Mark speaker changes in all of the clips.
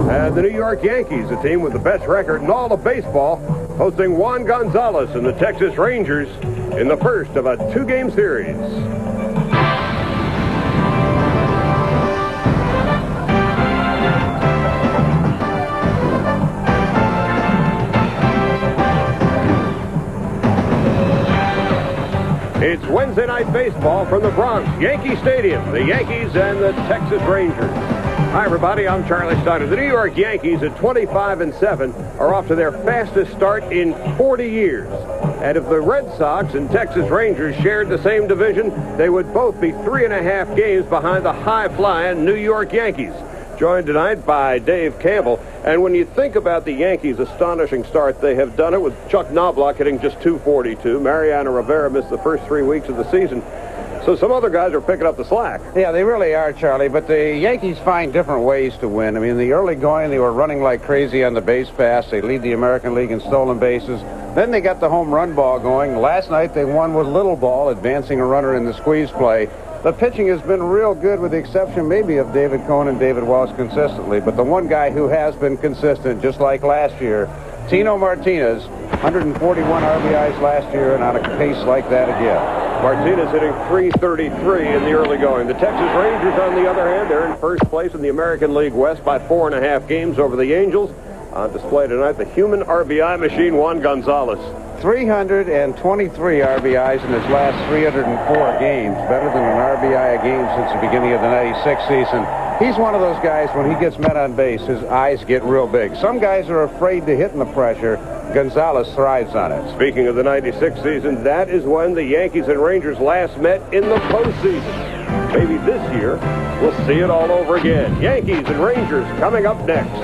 Speaker 1: And the New York Yankees, the team with the best record in all of baseball, hosting Juan Gonzalez and the Texas Rangers in the first of a two-game series. It's Wednesday night baseball from the Bronx, Yankee Stadium, the Yankees and the Texas Rangers. Hi, everybody. I'm Charlie Steiner. The New York Yankees at 25-7 are off to their fastest start in 40 years. And if the Red Sox and Texas Rangers shared the same division, they would both be 3.5 games behind the high-flying New York Yankees. Joined tonight by Dave Campbell. And when you think about the Yankees' astonishing start, they have done it with Chuck Knobloch hitting just .242. Mariano Rivera missed the first 3 weeks of the season. So some other guys are picking up the slack.
Speaker 2: Yeah, they really are, Charlie. But the Yankees find different ways to win. I mean, in the early going, they were running like crazy on the base pass. They lead the American League in stolen bases. Then they got the home run ball going. Last night they won with little ball, advancing a runner in the squeeze play. The pitching has been real good, with the exception maybe of David Cone and David Wells consistently. But the one guy who has been consistent, just like last year, Tino Martinez, 141 RBIs last year, and on a pace like that again.
Speaker 1: Martinez hitting .333 in the early going. The Texas Rangers, on the other hand, they're in first place in the American League West by 4.5 games over the Angels. On display tonight, the human RBI machine, Juan Gonzalez.
Speaker 2: 323 RBIs in his last 304 games, better than an RBI a game since the beginning of the '96 season. He's one of those guys, when he gets men on base, his eyes get real big. Some guys are afraid to hit in the pressure. Gonzalez thrives on it.
Speaker 1: Speaking of the '96 season, that is when the Yankees and Rangers last met in the postseason. Maybe this year, we'll see it all over again. Yankees and Rangers coming up next.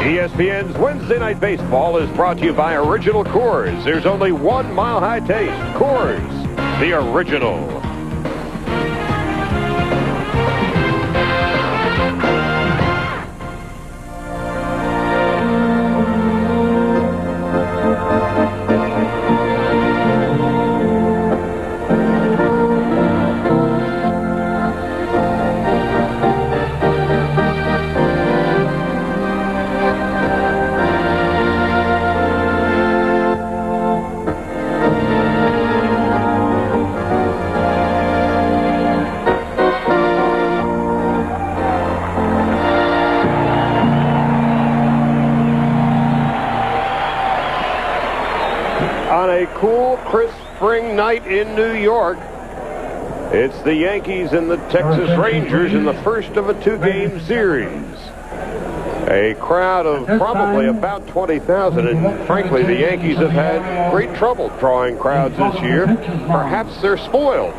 Speaker 1: ESPN's Wednesday Night Baseball is brought to you by Original Coors. There's only one mile-high taste. Coors, the original. On a cool, crisp spring night in New York, it's the Yankees and the Texas Rangers in the first of a two-game series. A crowd of probably about 20,000, and frankly, the Yankees have had great trouble drawing crowds this year. Perhaps they're spoiled.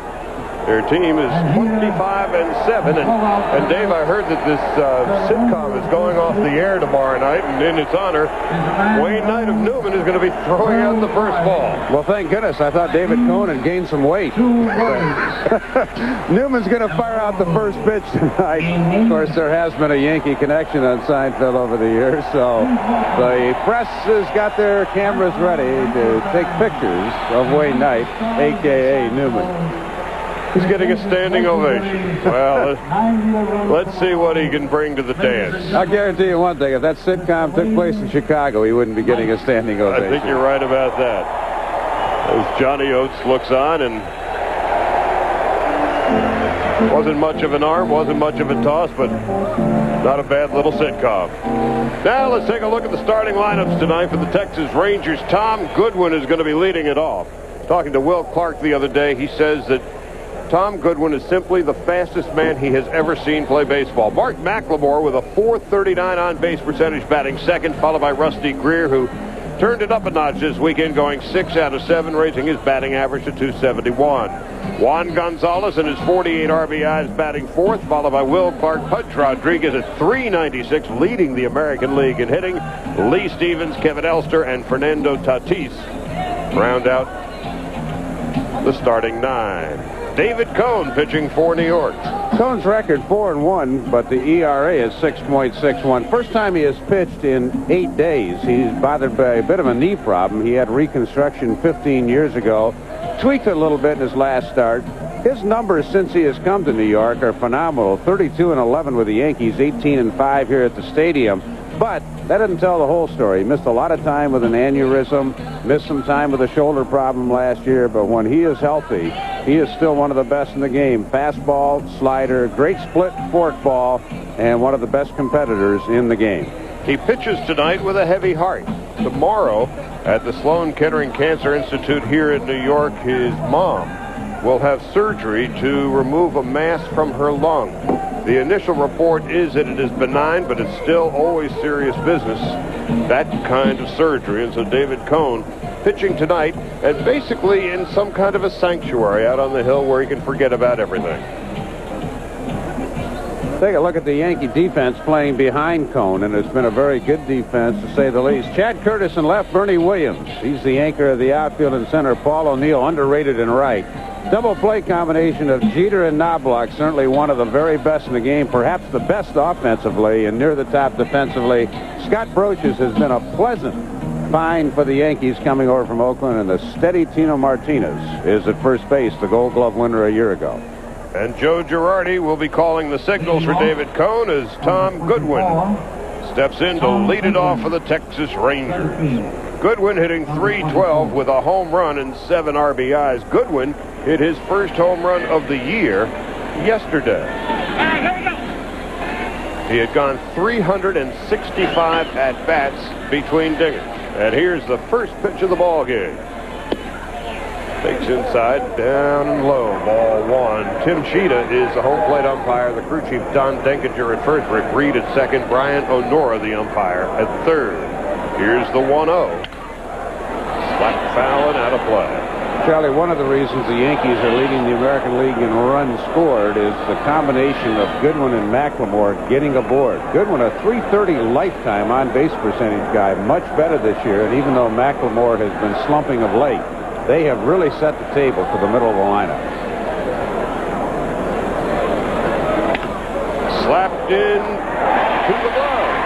Speaker 1: Their team is 25-7, and Dave, I heard that this sitcom is going off the air tomorrow night, and in its honor, Wayne Knight of Newman is going to be throwing out the first ball.
Speaker 2: Well, thank goodness. I thought David Cone had gained some weight. Newman's going to fire out the first pitch tonight. Of course, there has been a Yankee connection on Seinfeld over the years, so the press has got their cameras ready to take pictures of Wayne Knight, a.k.a. Newman.
Speaker 1: He's getting a standing ovation. Well, let's see what he can bring to the dance.
Speaker 2: I'll guarantee you one thing. If that sitcom took place in Chicago, he wouldn't be getting a standing ovation.
Speaker 1: I think you're right about that. As Johnny Oates looks on, and wasn't much of an arm, wasn't much of a toss, but not a bad little sitcom. Now let's take a look at the starting lineups tonight for the Texas Rangers. Tom Goodwin is going to be leading it off. Talking to Will Clark the other day, he says that Tom Goodwin is simply the fastest man he has ever seen play baseball. Mark McLemore with a .439 on-base percentage batting second, followed by Rusty Greer, who turned it up a notch this weekend, going 6 out of 7, raising his batting average to .271. Juan Gonzalez and his 48 RBIs batting fourth, followed by Will Clark. Pudge Rodriguez at .396, leading the American League in hitting. Lee Stevens, Kevin Elster, and Fernando Tatis round out The starting 9. David Cone pitching for New York.
Speaker 2: Cone's record 4-1, but the ERA is 6.61. First time he has pitched in 8 days. He's bothered by a bit of a knee problem. He had reconstruction 15 years ago. Tweaked it a little bit in his last start. His numbers since he has come to New York are phenomenal. 32-11 with the Yankees, 18-5 here at the stadium. But that doesn't tell the whole story. He missed a lot of time with an aneurysm, missed some time with a shoulder problem last year, but when he is healthy, he is still one of the best in the game. Fastball, slider, great split forkball, and one of the best competitors in the game.
Speaker 1: He pitches tonight with a heavy heart. Tomorrow at the Sloan Kettering Cancer Institute here in New York, his mom will have surgery to remove a mass from her lung. The initial report is that it is benign, but it's still always serious business, that kind of surgery. And so David Cone pitching tonight and basically in some kind of a sanctuary out on the hill where he can forget about everything.
Speaker 2: Take a look at the Yankee defense playing behind Cone, and it's been a very good defense to say the least. Chad Curtis in left, Bernie Williams. He's the anchor of the outfield and center. Paul O'Neill underrated in right. Double play combination of Jeter and Knobloch, certainly one of the very best in the game, perhaps the best offensively and near the top defensively. Scott Brocious has been a pleasant find for the Yankees coming over from Oakland, and the steady Tino Martinez is at first base, the Gold Glove winner a year ago.
Speaker 1: And Joe Girardi will be calling the signals for David Cone as Tom Goodwin steps in to lead it off for the Texas Rangers. Goodwin hitting .312 with a home run and 7 RBIs. Goodwin hit his first home run of the year yesterday. He had gone 365 at-bats between dingers. And here's the first pitch of the ball game. Takes inside, down and low, ball 1. Tim Cheetah is the home plate umpire. The crew chief, Don Denkinger, at first. Rick Reed at second. Brian Onora, the umpire, at third. Here's the 1-0. Slap foul and out of play.
Speaker 2: Charlie, one of the reasons the Yankees are leading the American League in runs scored is the combination of Goodwin and McLemore getting aboard. Goodwin, a .330 lifetime on-base percentage guy, much better this year, and even though McLemore has been slumping of late, they have really set the table for the middle of the lineup. Slapped in to the glove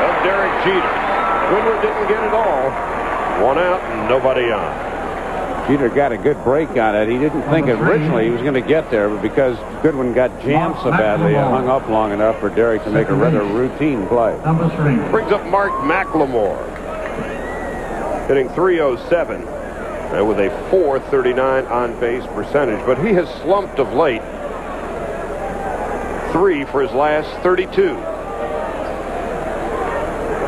Speaker 2: of Derek Jeter. Goodwin didn't get it all. 1 out and nobody on. Jeter got a good break on it. He didn't think originally he was going to get there, but because Goodwin got jammed so badly and hung up long enough for Derek to make a rather routine play. Brings up Mark McLemore, hitting .307 with a .439 on-base percentage, but he has slumped of late. 3 for his last 32.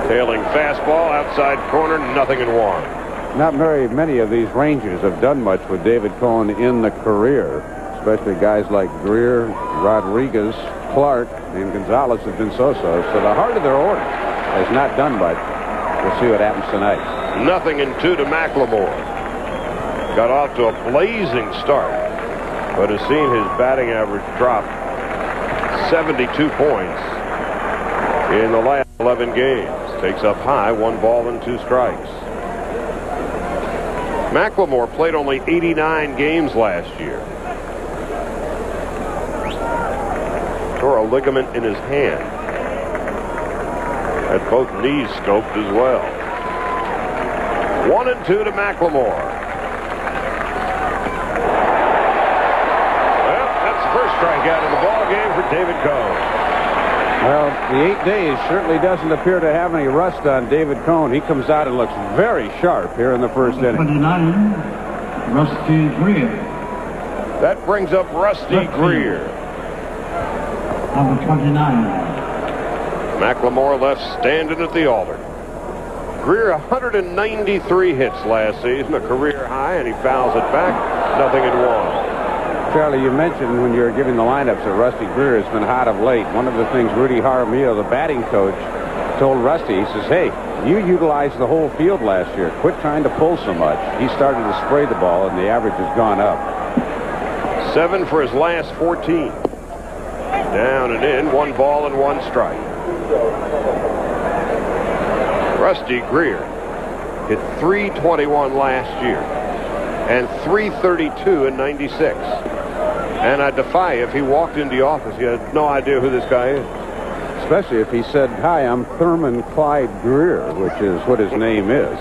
Speaker 2: Tailing fastball, outside corner, nothing in 1. Not very many of these Rangers have done much with David Cone in the career, especially guys like Greer, Rodriguez, Clark, and Gonzalez have been so-so. So the heart of their order has not done much. We'll see what happens tonight. Nothing in 2 to McLemore. Got off to a blazing start, but has seen his batting average drop 72 points in the last 11 games. Takes up high, 1 ball and 2 strikes. McLemore played only 89 games last year. Tore a ligament in his hand. Had both knees scoped as well. 1 and 2 to McLemore. Well, that's the first strikeout of the ball game for David Cone. Well, the 8 days certainly doesn't appear to have any rust on David Cone. He comes out and looks very sharp here in the first inning.
Speaker 3: 29, Rusty Greer.
Speaker 1: That brings up Rusty Greer.
Speaker 3: Number 29.
Speaker 1: McLemore left standing at the altar. Greer 193 hits last season, a career high, and he fouls it back. Nothing in 1.
Speaker 2: Charlie, you mentioned when you were giving the lineups that Rusty Greer has been hot of late. One of the things Rudy Jaramillo, the batting coach, told Rusty, he says, hey, you utilized the whole field last year. Quit trying to pull so much. He started to spray the ball, and the average has gone up.
Speaker 1: 7 for his last 14. Down and in, 1 ball and 1 strike. Rusty Greer hit .321 last year. and 332 in 96. And I defy you, if he walked into the office, you had no idea who this guy is.
Speaker 2: Especially if he said, "Hi, I'm Thurman Clyde Greer," which is what his name is.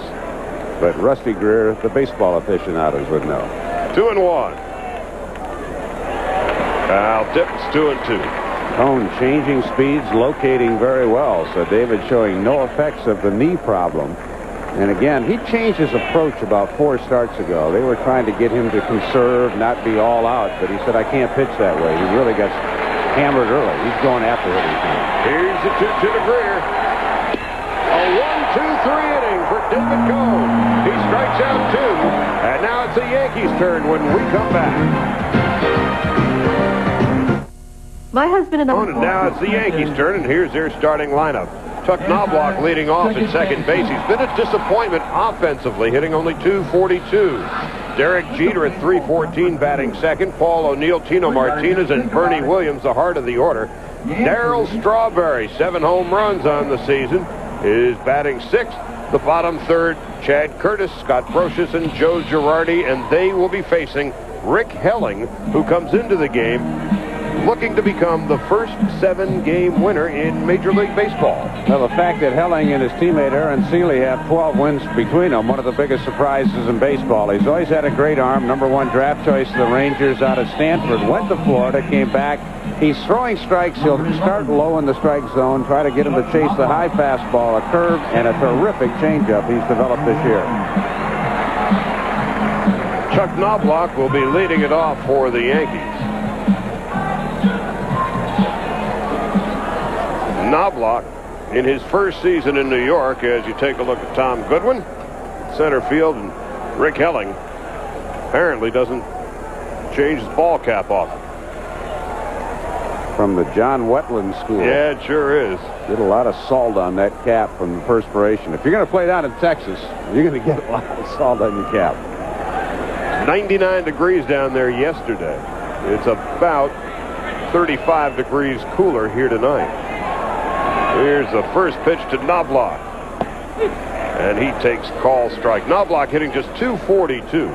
Speaker 2: But Rusty Greer, the baseball aficionados would know.
Speaker 1: 2-1. Al Dips 2-2.
Speaker 2: Cone changing speeds, locating very well. So David showing no effects of the knee problem. And again, he changed his approach about 4 starts ago. They were trying to get him to conserve, not be all out. But he said, "I can't pitch that way." He really got hammered early. He's going after it.
Speaker 1: Here's the 2 to Greer. A 1-2-3 inning for David Cone. He strikes out 2. And now it's the Yankees' turn when we come back.
Speaker 4: My husband and I.
Speaker 1: And now it's the Yankees' turn, and here's their starting lineup. Chuck Knobloch leading off at second base. He's been a disappointment offensively, hitting only .242. Derek Jeter at .314 batting second. Paul O'Neill, Tino Martinez, and Bernie Williams, the heart of the order. Darryl Strawberry, 7 home runs on the season, is batting sixth. The bottom third, Chad Curtis, Scott Brocious, and Joe Girardi, and they will be facing Rick Helling, who comes into the game looking to become the first 7-game winner in Major League Baseball.
Speaker 2: Well, the fact that Helling and his teammate Aaron Seeley have 12 wins between them, one of the biggest surprises in baseball. He's always had a great arm. #1 draft choice of the Rangers out of Stanford. Went to Florida, came back. He's throwing strikes. He'll start low in the strike zone, try to get him to chase the high fastball, a curve, and a terrific changeup he's developed this year.
Speaker 1: Chuck Knobloch will be leading it off for the Yankees. Knobloch, in his first season in New York, as you take a look at Tom Goodwin, center field, and Rick Helling, apparently doesn't change his ball cap often.
Speaker 2: From the John Wetland School.
Speaker 1: Yeah, it sure is.
Speaker 2: Did a lot of salt on that cap from the perspiration. If you're going to play down in Texas, you're going to get a lot of salt on your cap.
Speaker 1: 99 degrees down there yesterday. It's about 35 degrees cooler here tonight. Here's the first pitch to Knobloch. And he takes call strike. Knobloch hitting just .242.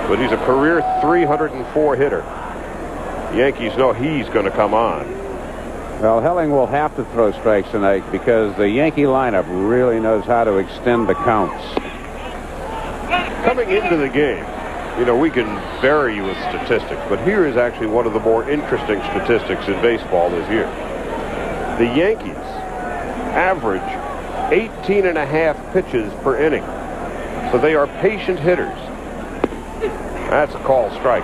Speaker 1: But he's a career 304 hitter. The Yankees know he's going to come on.
Speaker 2: Well, Helling will have to throw strikes tonight because the Yankee lineup really knows how to extend the counts.
Speaker 1: Coming into the game, you know, we can vary you with statistics, but here is actually one of the more interesting statistics in baseball this year. The Yankees average 18.5 pitches per inning. So they are patient hitters. That's a call strike.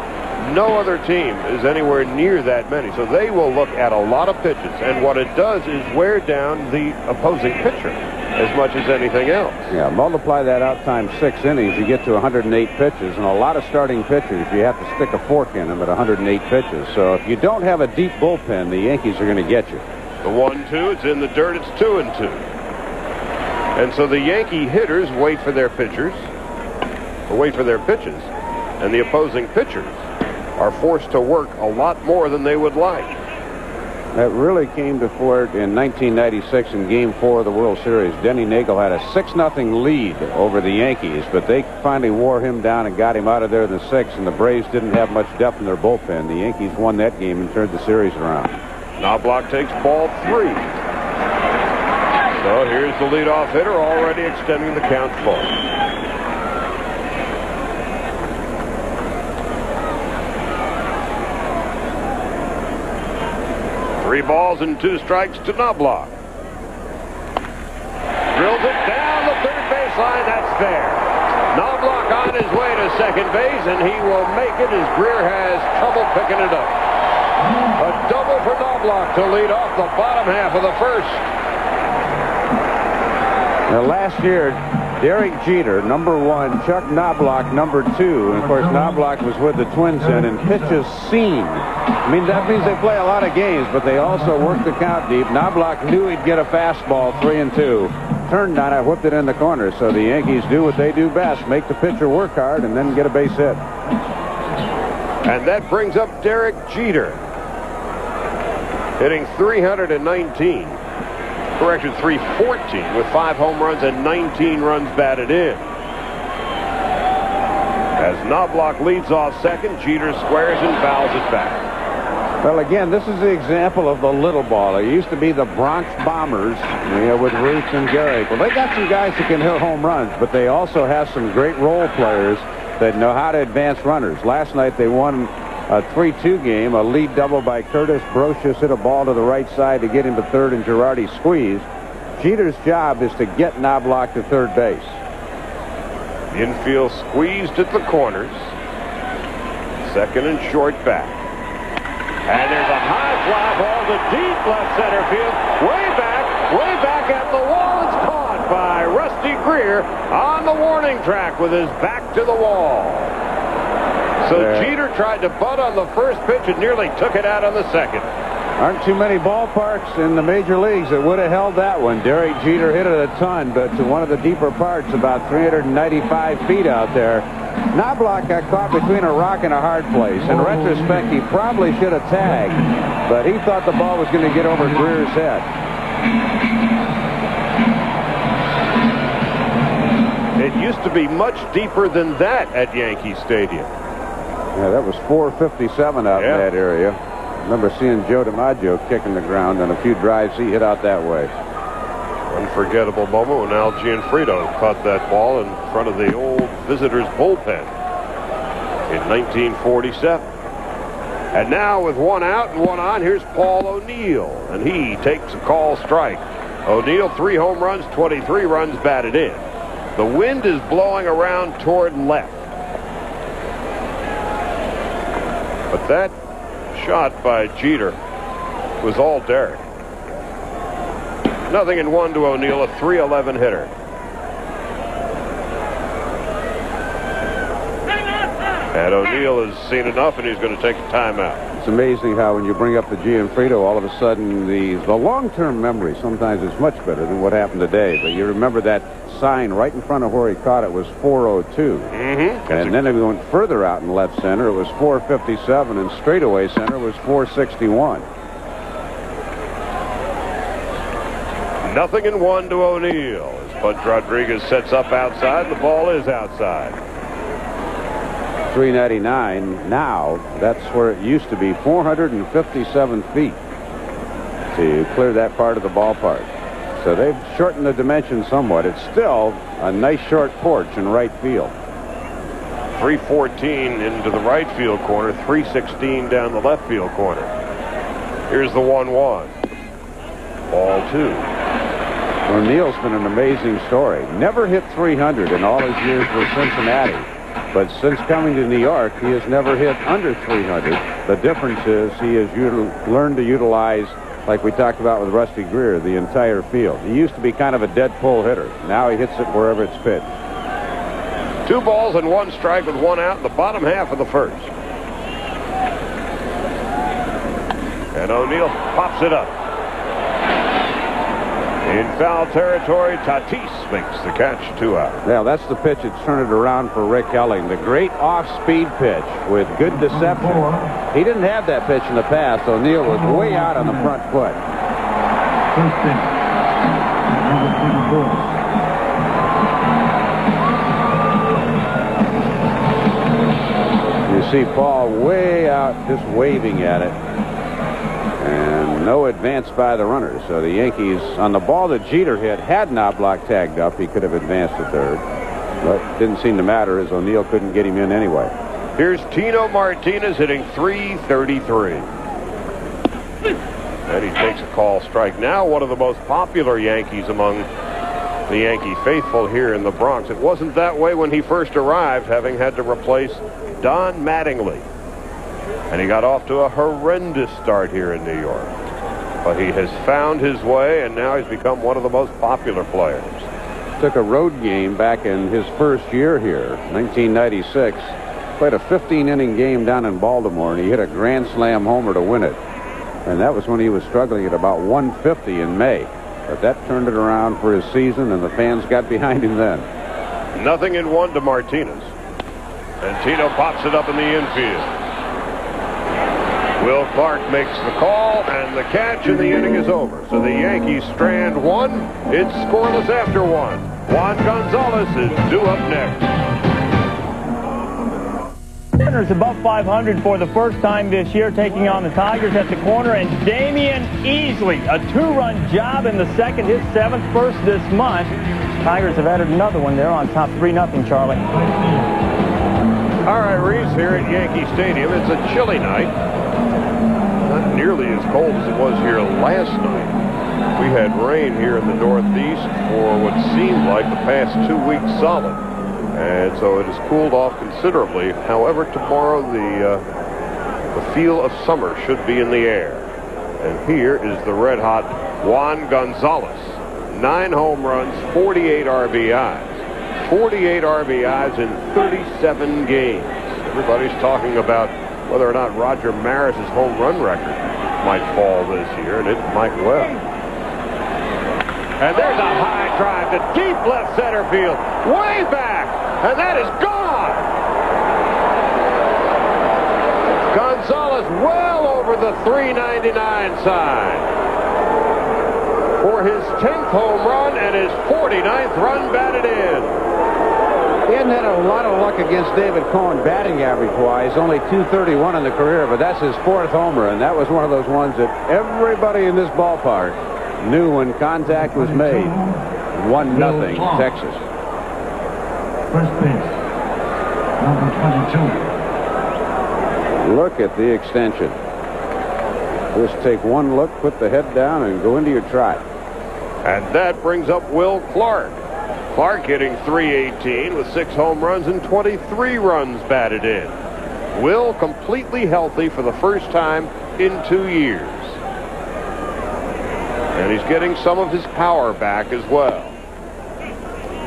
Speaker 1: No other team is anywhere near that many. So they will look at a lot of pitches. And what it does is wear down the opposing pitcher as much as anything else.
Speaker 2: Yeah, multiply that out times 6 innings, you get to 108 pitches. And a lot of starting pitchers, you have to stick a fork in them at 108 pitches. So if you don't have a deep bullpen, the Yankees are going to get you.
Speaker 1: The 1-2, it's in the dirt, it's 2-2. And so the Yankee hitters wait for their pitchers, or wait for their pitches, and the opposing pitchers are forced to work a lot more than they would like.
Speaker 2: That really came to fore in 1996 in Game 4 of the World Series. Denny Nagel had a 6-0 lead over the Yankees, but they finally wore him down and got him out of there in the 6th, and the Braves didn't have much depth in their bullpen. The Yankees won that game and turned the series around.
Speaker 1: Knobloch takes ball 3. So here's the leadoff hitter already extending the count forward. Three balls and 2 strikes to Knobloch. Drills it down the third baseline. That's fair. Knobloch on his way to second base, and he will make it as Greer has trouble picking it up. A double for Knobloch to lead off the bottom half of the first.
Speaker 2: Now, last year, Derek Jeter, #1, Chuck Knobloch, #2. And, of course, Knobloch was with the Twins then, and pitches seam. I mean, that means they play a lot of games, but they also work the count deep. Knobloch knew he'd get a fastball, 3-2. Turned on it, whipped it in the corner. So the Yankees do what they do best, make the pitcher work hard and then get a base hit.
Speaker 1: And that brings up Derek Jeter, hitting 319. Correction, 314 with 5 home runs and 19 runs batted in. As Knobloch leads off second, Jeter squares and fouls it back.
Speaker 2: Well, again, this is the example of the little ball. It used to be the Bronx Bombers, with Roots and Gehrig. Well, they got some guys that can hit home runs, but they also have some great role players that know how to advance runners. Last night they won a 3-2 game. A lead double by Curtis. Brocious hit a ball to the right side to get him to third, and Girardi squeezed. Jeter's job is to get Knobloch to third base.
Speaker 1: Infield squeezed at the corners. Second and short back. And there's a high fly ball to deep left center field. Way back at the wall. It's caught by Rusty Greer on the warning track with his back to the wall. So Jeter tried to bunt on the first pitch and nearly took it out on the second.
Speaker 2: Aren't too many ballparks in the major leagues that would have held that one. Derek Jeter hit it a ton, but to one of the deeper parts, about 395 feet out there. Knobloch got caught between a rock and a hard place. In retrospect, he probably should have tagged, but he thought the ball was going to get over Greer's head.
Speaker 1: It used to be much deeper than that at Yankee Stadium.
Speaker 2: Yeah, that was 457 out in that area. I remember seeing Joe DiMaggio kicking the ground on a few drives he hit out that way.
Speaker 1: Unforgettable moment when Al Gianfrido caught that ball in front of the old Visitors bullpen in 1947. And now with one out and one on, here's Paul O'Neill, and he takes a call strike. O'Neill, 3 home runs, 23 runs batted in. The wind is blowing around toward left. But that shot by Jeter was all Derek. 0-1 to O'Neill, a .311 hitter. And O'Neill has seen enough, and he's going to take a timeout.
Speaker 2: It's amazing how when you bring up the Gianfrido, all of a sudden the long-term memory sometimes is much better than what happened today. But you remember that sign right in front of where he caught it was 402. And then if we went further out in left center, it was 457, and straightaway center was 461.
Speaker 1: 0-1 to O'Neill as Bud Rodriguez sets up outside. The ball is outside.
Speaker 2: 399 now. That's where it used to be, 457 feet to clear that part of the ballpark. So they've shortened the dimension somewhat. It's still a nice short porch in right field.
Speaker 1: 314 into the right field corner, 316 down the left field corner. Here's the 1-1. Ball 2.
Speaker 2: O'Neill's been an amazing story. Never hit 300 in all his years with Cincinnati. But since coming to New York, he has never hit under 300. The difference is he has learned to utilize, like we talked about with Rusty Greer, the entire field. He used to be kind of a dead pull hitter. Now he hits it wherever it's pitched.
Speaker 1: 2 balls and 1 strike with 1 out in the bottom half of the first. And O'Neill pops it up. In foul territory, Tatis makes the catch, 2 out.
Speaker 2: Now that's the pitch that's turned it around for Rick Helling. The great off-speed pitch with good deception. He didn't have that pitch in the past. O'Neill was way out on the front foot.
Speaker 3: First pitch. Number 24.
Speaker 2: You see Paul way out, just waving at it. And no advance by the runners. So the Yankees, on the ball that Jeter hit, had Knobloch tagged up, he could have advanced to third. But it didn't seem to matter as O'Neill couldn't get him in anyway.
Speaker 1: Here's Tino Martinez hitting .333. And he takes a call strike. Now one of the most popular Yankees among the Yankee faithful here in the Bronx. It wasn't that way when he first arrived, having had to replace Don Mattingly. And he got off to a horrendous start here in New York. But he has found his way, and now he's become one of the most popular players.
Speaker 2: Took a road game back in his first year here, 1996. Played a 15-inning game down in Baltimore, and he hit a grand slam homer to win it. And that was when he was struggling at about 150 in May. But that turned it around for his season, and the fans got behind him then.
Speaker 1: 0-1 to Martinez. And Tino pops it up in the infield. Will Clark makes the call, and the catch, and the inning is over. So the Yankees strand 1. It's scoreless after 1. Juan Gonzalez is due up next.
Speaker 5: Mariners above 500 for the first time this year, taking on the Tigers at the corner. And Damian Easley, a 2-run job in the second, his 7th first this month. Tigers have added another one. They're on top 3-0, Charlie.
Speaker 1: All right, Reese, here at Yankee Stadium. It's a chilly night. Not nearly as cold as it was here last night. We had rain here in the Northeast for what seemed like the past 2 weeks solid. And so it has cooled off considerably. However, tomorrow the feel of summer should be in the air. And here is the red-hot Juan Gonzalez. 9 home runs, 48 RBIs. 48 RBIs in 37 games. Everybody's talking about whether or not Roger Maris's home run record might fall this year, and it might well. And there's a high drive to deep left center field, way back, and that is gone. Gonzalez well over the 399 sign for his 10th home run and his 49th run batted in.
Speaker 2: He hadn't had a lot of luck against David Cohn batting average-wise, only .231 in the career, but that's his 4th homer, and that was one of those ones that everybody in this ballpark knew when contact was made. 1-0 Texas.
Speaker 3: First base, number 22.
Speaker 2: Look at the extension. Just take one look, put the head down, and go into your trot.
Speaker 1: And that brings up Will Clark. Clark hitting .318 with 6 home runs and 23 runs batted in. Will completely healthy for the first time in 2 years. And he's getting some of his power back as well.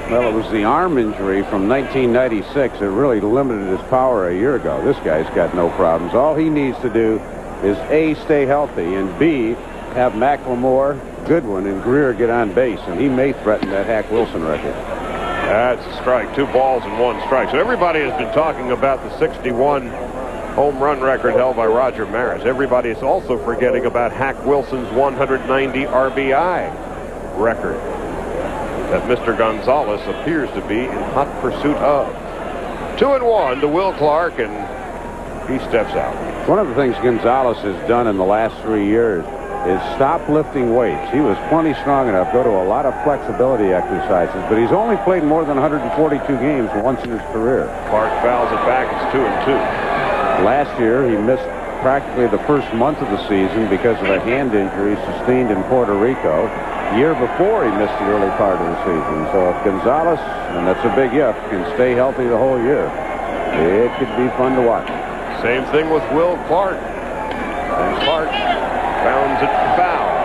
Speaker 2: Well, it was the arm injury from 1996 that really limited his power a year ago. This guy's got no problems. All he needs to do is A, stay healthy, and B, have McLemore, Goodwin, and Greer get on base, and he may threaten that Hack Wilson record.
Speaker 1: That's a strike. 2 balls and 1 strike. So everybody has been talking about the 61 home run record held by Roger Maris. Everybody is also forgetting about Hack Wilson's 190 RBI record that Mr. Gonzalez appears to be in hot pursuit of. 2-1 to Will Clark, and he steps out.
Speaker 2: One of the things Gonzalez has done in the last 3 years is stop lifting weights. He was plenty strong enough, go to a lot of flexibility exercises, but he's only played more than 142 games once in his career.
Speaker 1: Clark fouls it back. It's 2-2.
Speaker 2: Last year, he missed practically the first month of the season because of a hand injury sustained in Puerto Rico. Year before, he missed the early part of the season. So if Gonzalez, and that's a big if, can stay healthy the whole year, it could be fun to watch.
Speaker 1: Same thing with Will Clark. And Clark bounds it foul.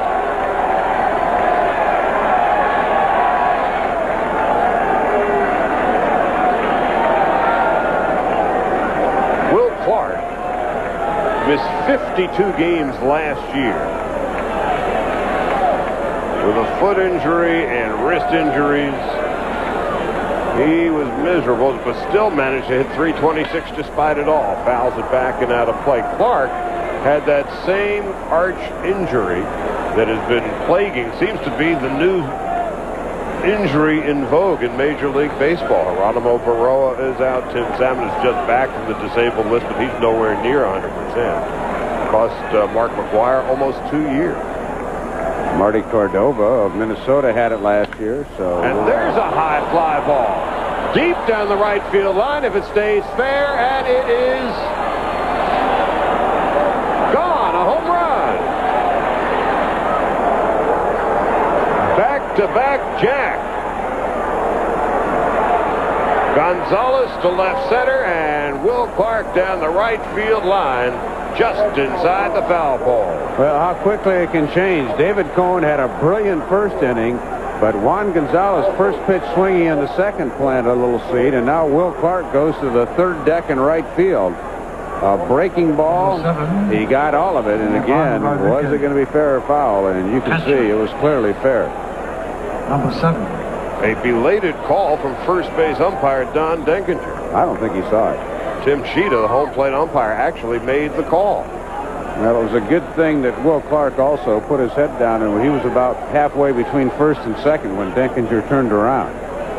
Speaker 1: Will Clark missed 52 games last year with a foot injury and wrist injuries. He was miserable, but still managed to hit .326 despite it all. Fouls it back and out of play. Clark had that same arch injury that has been plaguing, seems to be the new injury in vogue in Major League Baseball. Geronimo Baroa is out. Tim Salmon is just back from the disabled list, but he's nowhere near 100%. Cost Mark McGwire almost 2 years.
Speaker 2: Marty Cordova of Minnesota had it last year.
Speaker 1: And there's a high fly ball deep down the right field line if it stays fair, and it is gone. A home run. Back-to-back jack. Gonzalez to left center, and Will Clark down the right field line, just inside the foul pole.
Speaker 2: Well, how quickly it can change. David Cohn had a brilliant first inning, but Juan Gonzalez first pitch swinging in the second planted a little seed, and now Will Clark goes to the third deck in right field. A breaking ball, he got all of it, and again, was it going to be fair or foul? And you can see it was clearly fair.
Speaker 3: Number 7.
Speaker 1: A belated call from first base umpire Don Denkinger.
Speaker 2: I don't think he saw it.
Speaker 1: Tim Sheeta, the home plate umpire, actually made the call.
Speaker 2: Well, it was a good thing that Will Clark also put his head down, and he was about halfway between first and second when Denkinger turned around.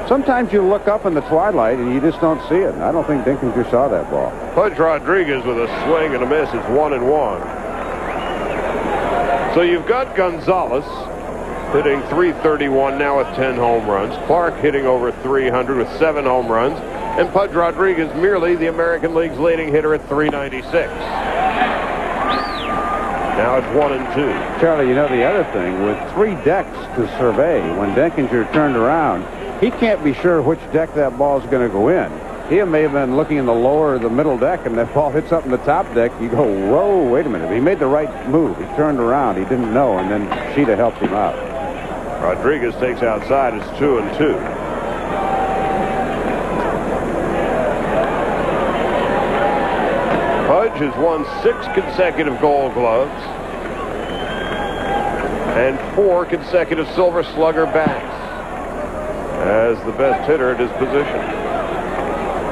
Speaker 2: sometimes you look up in the twilight and you just don't see it. And I don't think Dinkinger saw that ball.
Speaker 1: Pudge Rodriguez with a swing and a miss. It's 1-1. So you've got Gonzalez hitting .331 now with 10 home runs. Clark hitting over .300 with 7 home runs. And Pudge Rodriguez merely the American League's leading hitter at .396. Now it's 1-2.
Speaker 2: Charlie, you know the other thing, with 3 decks to survey, when Dinkinger turned around, he can't be sure which deck that ball is going to go in. He may have been looking in the lower or the middle deck, and that ball hits up in the top deck. You go, whoa, wait a minute. He made the right move. He turned around. He didn't know, and then Sheeta helped him out.
Speaker 1: Rodriguez takes outside. It's 2-2. Pudge has won 6 consecutive Gold Gloves and 4 consecutive Silver Slugger bats as the best hitter at his position.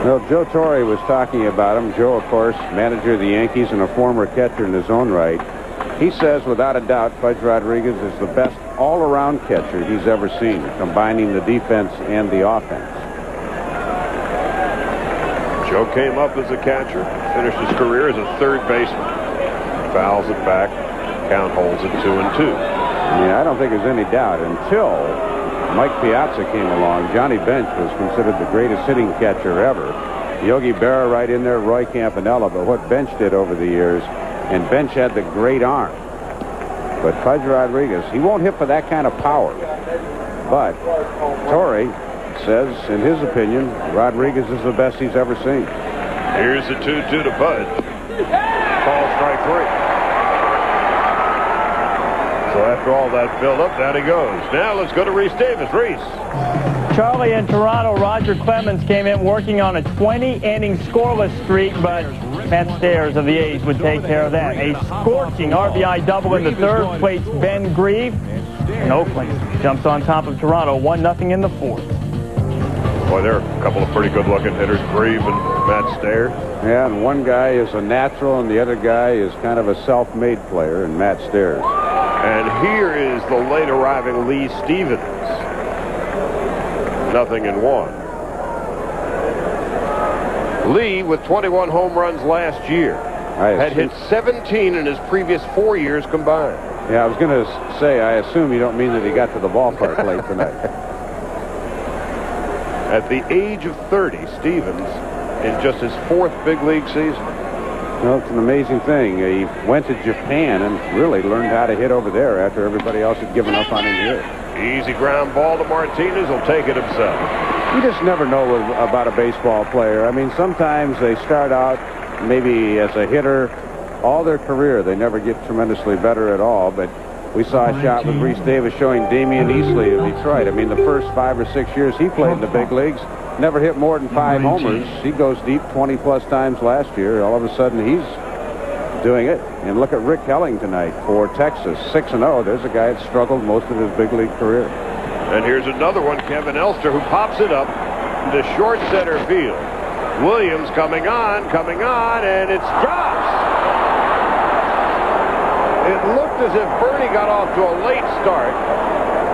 Speaker 2: Well, Joe Torre was talking about him. Joe, of course, manager of the Yankees and a former catcher in his own right. He says, without a doubt, Pudge Rodriguez is the best all-around catcher he's ever seen, combining the defense and the offense.
Speaker 1: Joe came up as a catcher, finished his career as a third baseman. Fouls it back, count holds it 2-2.
Speaker 2: Yeah, I don't think there's any doubt. Until Mike Piazza came along, Johnny Bench was considered the greatest hitting catcher ever. Yogi Berra right in there, Roy Campanella. But what Bench did over the years, and Bench had the great arm. But Pudge Rodriguez, he won't hit for that kind of power. But Torre says, in his opinion, Rodriguez is the best he's ever seen.
Speaker 1: Here's the 2-2 to Pudge. Call strike 3. So after all that build-up, down he goes. Now let's go to Rhys Davis. Rhys.
Speaker 5: Charlie, in Toronto, Roger Clemens came in working on a 20-inning scoreless streak, but Matt Stairs of the A's would take care of that. A scorching RBI double in the third plates Ben Grieve. And Oakland jumps on top of Toronto, 1-0 in the fourth.
Speaker 1: Boy, there are a couple of pretty good-looking hitters, Grieve and Matt Stairs.
Speaker 2: Yeah, and one guy is a natural, and the other guy is kind of a self-made player, and Matt Stairs.
Speaker 1: And here is the late-arriving Lee Stevens. 0-1. Lee, with 21 home runs last year, had hit 17 in his previous 4 years combined.
Speaker 2: Yeah, I was going to say, I assume you don't mean that he got to the ballpark late tonight.
Speaker 1: At the age of 30, Stevens, in just his 4th big league season.
Speaker 2: Well, it's an amazing thing. He went to Japan and really learned how to hit over there after everybody else had given up on him here.
Speaker 1: Easy ground ball to Martinez. He'll take it himself.
Speaker 2: You just never know about a baseball player. I mean, sometimes they start out maybe as a hitter all their career. They never get tremendously better at all, but we saw a shot with Rhys Davis showing Damian Easley of Detroit. I mean, the first 5 or 6 years he played in the big leagues, never hit more than 5 homers. He goes deep 20-plus times last year. All of a sudden, he's doing it. And look at Rick Helling tonight for Texas, 6-0. There's a guy that struggled most of his big league career.
Speaker 1: And here's another one, Kevin Elster, who pops it up to short center field. Williams coming on, and it's drops. It looked as if Bernie got off to a late start,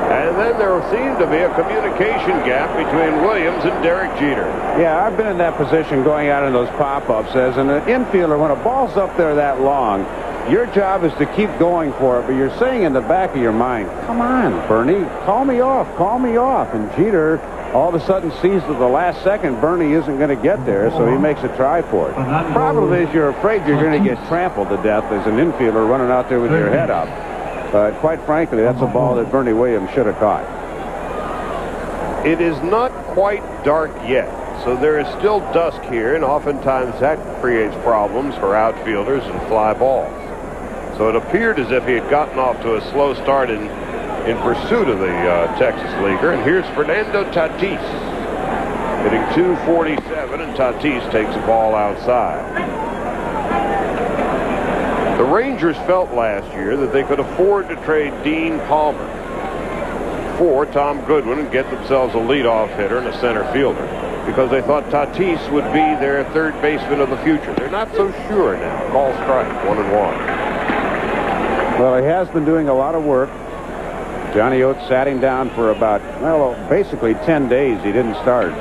Speaker 1: and then there seemed to be a communication gap between Williams and Derek Jeter.
Speaker 2: Yeah, I've been in that position going out in those pop-ups as an infielder. When a ball's up there that long, your job is to keep going for it, but you're saying in the back of your mind, come on, Bernie, call me off. And Jeter all of a sudden sees that the last second Bernie isn't going to get there, so he makes a try for it. The problem is you're afraid you're going to get trampled to death as an infielder running out there with your head up. But quite frankly, that's a ball that Bernie Williams should have caught.
Speaker 1: It is not quite dark yet, so there is still dusk here, and oftentimes that creates problems for outfielders and fly balls. So it appeared as if he had gotten off to a slow start in pursuit of the Texas leaguer. And here's Fernando Tatis hitting .247, and Tatis takes the ball outside. The Rangers felt last year that they could afford to trade Dean Palmer for Tom Goodwin and get themselves a leadoff hitter and a center fielder, because they thought Tatis would be their third baseman of the future. They're not so sure now. Call strike, 1-1.
Speaker 2: Well, he has been doing a lot of work Johnny Oates sat him down for about, well, basically 10 days. He didn't start.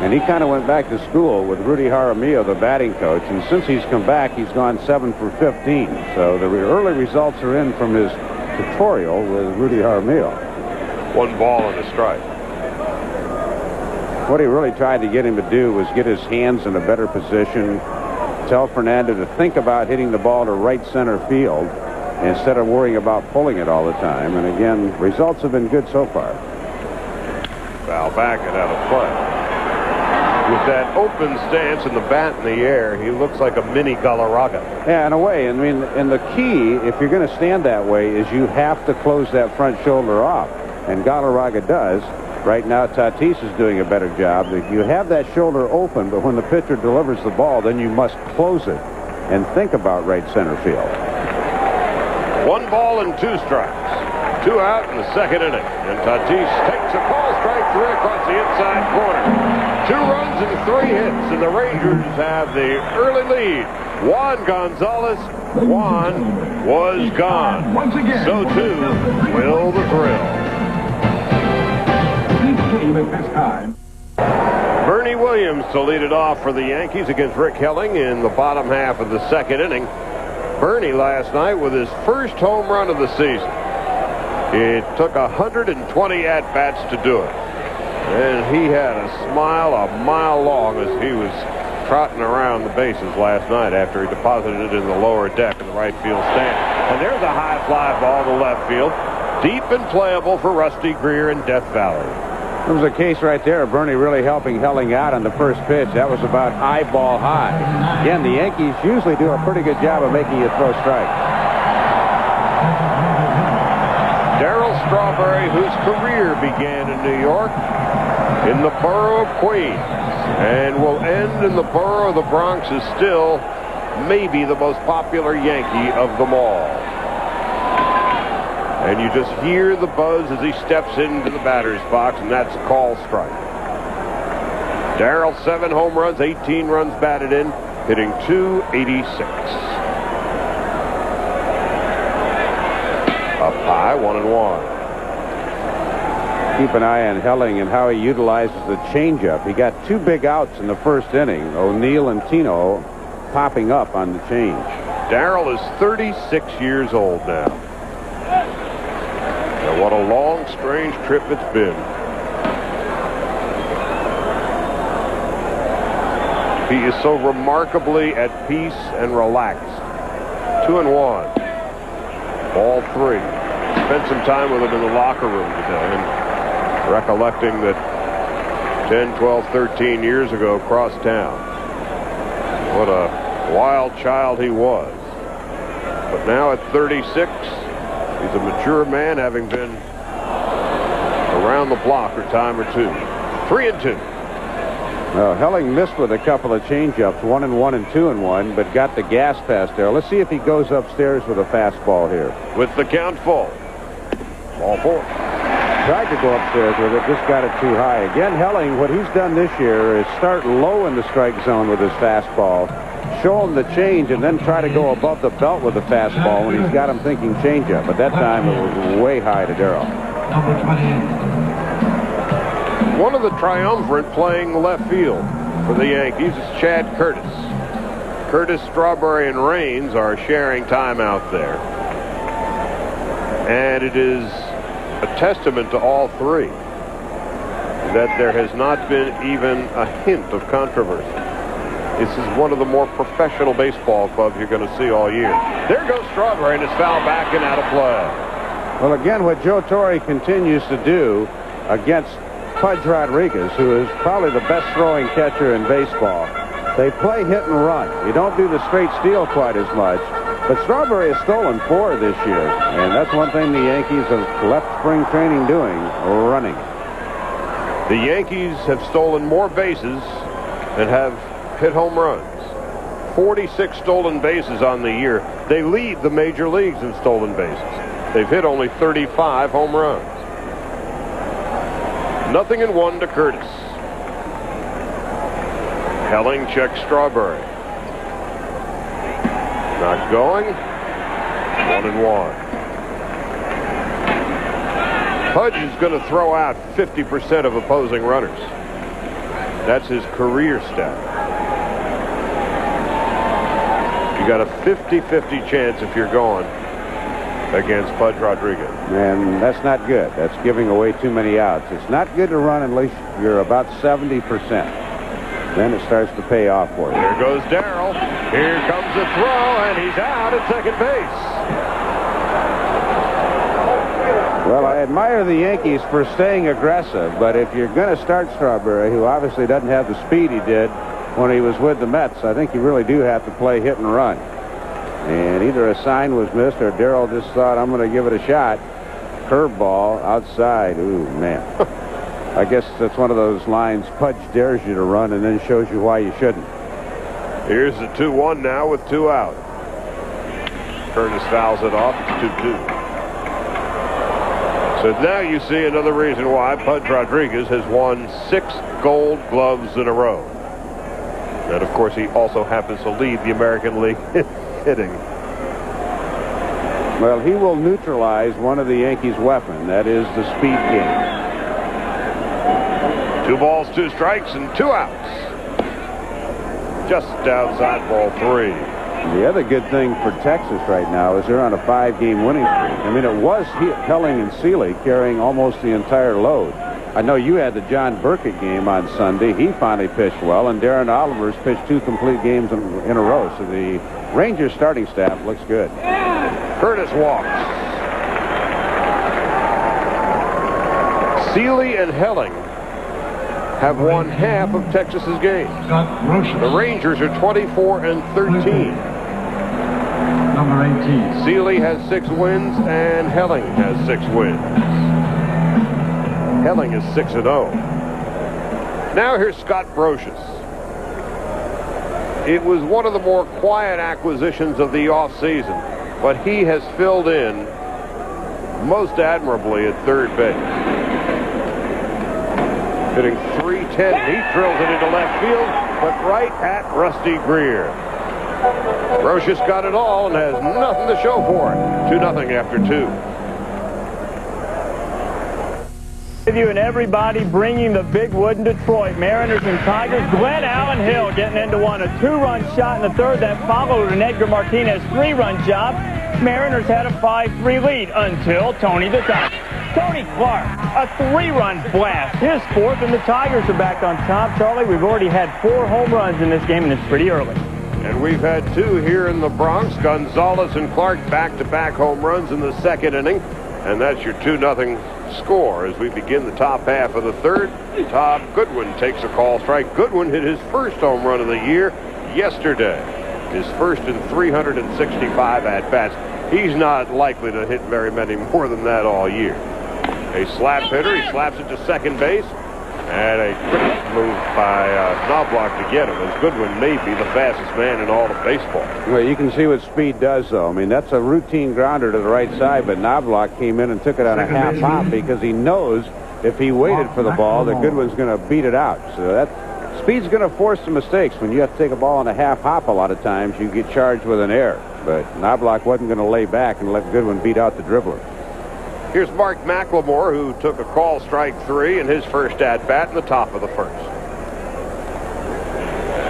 Speaker 2: And he kind of went back to school with Rudy Jaramillo, the batting coach. And since he's come back, he's gone 7 for 15. So the early results are in from his tutorial with Rudy Jaramillo.
Speaker 1: 1 ball and a strike.
Speaker 2: What he really tried to get him to do was get his hands in a better position, tell Fernando to think about hitting the ball to right center field instead of worrying about pulling it all the time. And again, results have been good so far.
Speaker 1: Foul back and out of play. With that open stance and the bat in the air, he looks like a mini Galarraga.
Speaker 2: Yeah, in a way. I mean, and the key, if you're going to stand that way, is you have to close that front shoulder off. And Galarraga does. Right now, Tatis is doing a better job. You have that shoulder open, but when the pitcher delivers the ball, then you must close it and think about right center field.
Speaker 1: 1 ball and 2 strikes. 2 out in the second inning. And Tatis takes a call, strike 3 across the inside corner. 2 runs and 3 hits, and the Rangers have the early lead. Juan Gonzalez, Juan was gone. So too will the thrill. Bernie Williams to lead it off for the Yankees against Rick Helling in the bottom half of the second inning. Bernie last night with his first home run of the season. It took 120 at-bats to do it. And he had a smile a mile long as he was trotting around the bases last night after he deposited it in the lower deck in the right field stand. And there's a high fly ball to left field. Deep and playable for Rusty Greer in Death Valley.
Speaker 2: There was a case right there of Bernie really helping Helling out on the first pitch. That was about eyeball high. Again, the Yankees usually do a pretty good job of making you throw strikes.
Speaker 1: Darryl Strawberry, whose career began in New York, in the borough of Queens, and will end in the borough of the Bronx, is still maybe the most popular Yankee of them all. And you just hear the buzz as he steps into the batter's box, and that's a call strike. Darryl, 7 home runs, 18 runs batted in, hitting .286. Up high, 1-1.
Speaker 2: Keep an eye on Helling and how he utilizes the changeup. He got 2 big outs in the first inning. O'Neill and Tino popping up on the change.
Speaker 1: Darryl is 36 years old now. And what a long, strange trip it's been. He is so remarkably at peace and relaxed. 2-1. Ball 3. Spent some time with him in the locker room today, and recollecting that 10, 12, 13 years ago across town, what a wild child he was. But now at 36, he's a mature man, having been around the block a time or two. 3-2.
Speaker 2: Well, Helling missed with a couple of changeups, 1-1 and 2-1, but got the gas past there. Let's see if he goes upstairs with a fastball here.
Speaker 1: With the count full. Ball 4.
Speaker 2: Tried to go upstairs with it, just got it too high. Again, Helling, what he's done this year is start low in the strike zone with his fastball, show him the change, and then try to go above the belt with the fastball when he's got him thinking changeup. But that time it was way high to Darryl.
Speaker 3: Number 28.
Speaker 1: One of the triumvirate playing left field for the Yankees is Chad Curtis. Curtis, Strawberry, and Raines are sharing time out there. And it is a testament to all three that there has not been even a hint of controversy. This is one of the more professional baseball clubs you're going to see all year. There goes Strawberry, and it's fouled back and out of play.
Speaker 2: Well, again, what Joe Torre continues to do against Pudge Rodriguez, who is probably the best throwing catcher in baseball, they play hit and run. You don't do the straight steal quite as much. But Strawberry has stolen 4 this year, and that's one thing the Yankees have left spring training doing, running.
Speaker 1: The Yankees have stolen more bases than have hit home runs. 46 stolen bases on the year. They lead the major leagues in stolen bases. They've hit only 35 home runs. 0-1 to Curtis. Helling checks Strawberry. Not going. 1-1. Pudge is going to throw out 50% of opposing runners. That's his career stat. You got a 50-50 chance if you're going against Pudge Rodriguez.
Speaker 2: And that's not good. That's giving away too many outs. It's not good to run unless you're about 70%. Then it starts to pay off for you.
Speaker 1: Here goes Darrell. Here comes the throw, and he's out at second base.
Speaker 2: Well, I admire the Yankees for staying aggressive, but if you're going to start Strawberry, who obviously doesn't have the speed he did when he was with the Mets, I think you really do have to play hit and run. And either a sign was missed or Darrell just thought, I'm going to give it a shot. Curveball outside. Ooh, man. I guess that's one of those lines Pudge dares you to run and then shows you why you shouldn't.
Speaker 1: Here's the 2-1 now with 2 out. Curtis fouls it off. It's 2-2. So now you see another reason why Pudge Rodriguez has won 6 Gold Gloves in a row. And of course he also happens to lead the American League hitting.
Speaker 2: Well, he will neutralize one of the Yankees' weapon. That is the speed game.
Speaker 1: 2 balls, 2 strikes, and 2 outs. Just outside ball 3.
Speaker 2: The other good thing for Texas right now is they're on a 5-game winning streak. I mean, it was Helling and Seeley carrying almost the entire load. I know you had the John Burkett game on Sunday. He finally pitched well, and Darren Oliver's pitched 2 complete games in a row. So the Rangers starting staff looks good.
Speaker 1: Curtis walks. Seeley and Helling have won half of Texas's games. The Rangers are 24-13.
Speaker 3: Number 18.
Speaker 1: Seeley has 6 wins and Helling has 6 wins. Helling is 6-0. Now here's Scott Brocious. It was one of the more quiet acquisitions of the offseason, but he has filled in most admirably at third base. Hitting .310. He drills it into left field, but right at Rusty Greer. Brocious got it all and has nothing to show for it. 2-0 after 2.
Speaker 5: With you and everybody bringing the big wood in Detroit. Mariners and Tigers. Glenn Allen Hill getting into one. A 2-run shot in the third that followed an Edgar Martinez 3-run job. Mariners had a 5-3 lead until Tony the Tiger. Tony Clark, a 3-run blast. His 4th, and the Tigers are back on top. Charlie, we've already had 4 home runs in this game, and it's pretty early.
Speaker 1: And we've had 2 here in the Bronx. Gonzalez and Clark back-to-back home runs in the 2nd inning. And that's your 2-0 score as we begin the top half of the 3rd. Todd Goodwin takes a call strike. Goodwin hit his first home run of the year yesterday. His first in 365 at-bats. He's not likely to hit very many more than that all year. A slap hitter. He slaps it to second base. And a quick move by Knobloch to get him, as Goodwin may be the fastest man in all of baseball.
Speaker 2: Well, you can see what speed does, though. I mean, that's a routine grounder to the right side, but Knobloch came in and took it on a half hop because he knows if he waited for the ball that Goodwin's going to beat it out. So that speed's going to force some mistakes. When you have to take a ball on a half hop a lot of times, you get charged with an error. But Knobloch wasn't going to lay back and let Goodwin beat out the dribbler.
Speaker 1: Here's Mark McLemore, who took a call strike 3 in his first at-bat in the top of the 1st.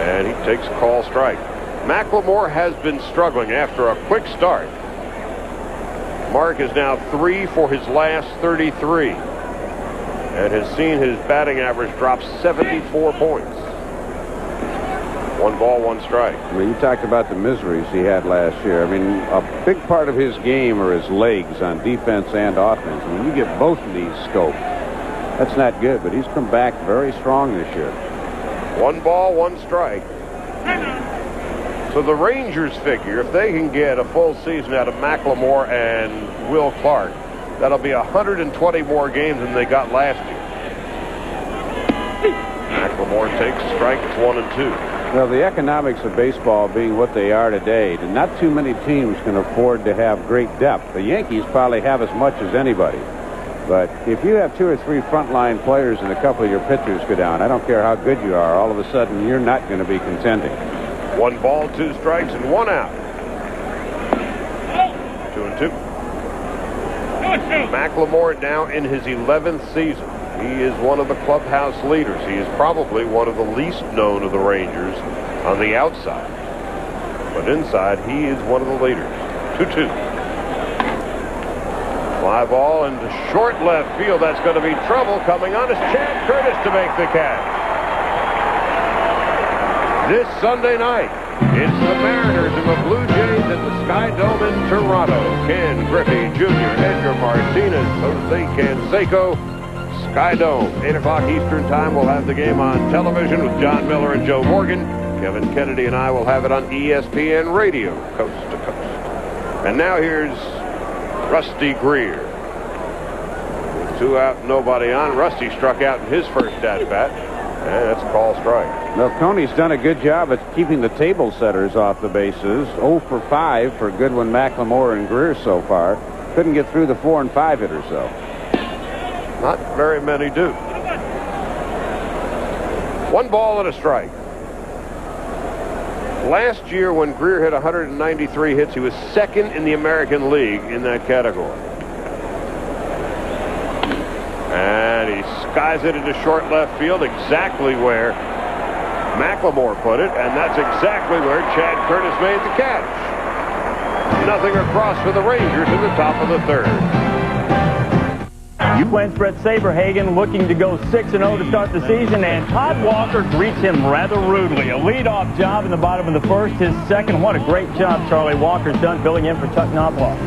Speaker 1: And he takes a call strike. McLemore has been struggling after a quick start. Mark is now 3 for his last 33 and has seen his batting average drop 74 points. 1 ball, 1 strike.
Speaker 2: I mean, you talked about the miseries he had last year. I mean, a big part of his game are his legs on defense and offense. When you get both of these scoped, that's not good, but he's come back very strong this year.
Speaker 1: 1 ball, 1 strike. So the Rangers figure if they can get a full season out of McLemore and Will Clark, that'll be 120 more games than they got last year. McLemore takes a strike. It's 1-2.
Speaker 2: Well, the economics of baseball being what they are today, not too many teams can afford to have great depth. The Yankees probably have as much as anybody. But if you have 2 or 3 frontline players and a couple of your pitchers go down, I don't care how good you are, all of a sudden you're not going to be contending.
Speaker 1: 1 ball, 2 strikes, and 1 out. 2-2. McLemore now in his 11th season. He is one of the clubhouse leaders. He is probably one of the least known of the Rangers on the outside. But inside, he is one of the leaders. 2-2. Fly ball into short left field. That's going to be trouble. Coming on is Chad Curtis to make the catch. This Sunday night, it's the Mariners and the Blue Jays at the Sky Dome in Toronto. Ken Griffey Jr., Edgar Martinez, Jose Canseco, Sky Dome. 8 o'clock Eastern Time. We'll have the game on television with John Miller and Joe Morgan. Kevin Kennedy and I will have it on ESPN Radio, coast to coast. And now here's Rusty Greer. With 2 out, nobody on. Rusty struck out in his first at-bat. And that's a call strike.
Speaker 2: Well, Coney's done a good job at keeping the table setters off the bases. 0 for 5 for Goodwin, McLemore, and Greer so far. Couldn't get through the 4 and 5 hitters, though.
Speaker 1: Not very many do. 1 ball and a strike. Last year, when Greer hit 193 hits, he was second in the American League in that category. And he skies it into short left field, exactly where McLemore put it, and that's exactly where Chad Curtis made the catch. Nothing across for the Rangers in the top of the 3rd.
Speaker 5: Twins Brett Saberhagen looking to go 6-0 to start the season, and Todd Walker greets him rather rudely. A leadoff job in the bottom of the 1st, his 2nd. What a great job Charlie Walker's done filling in for Chuck Knobloch.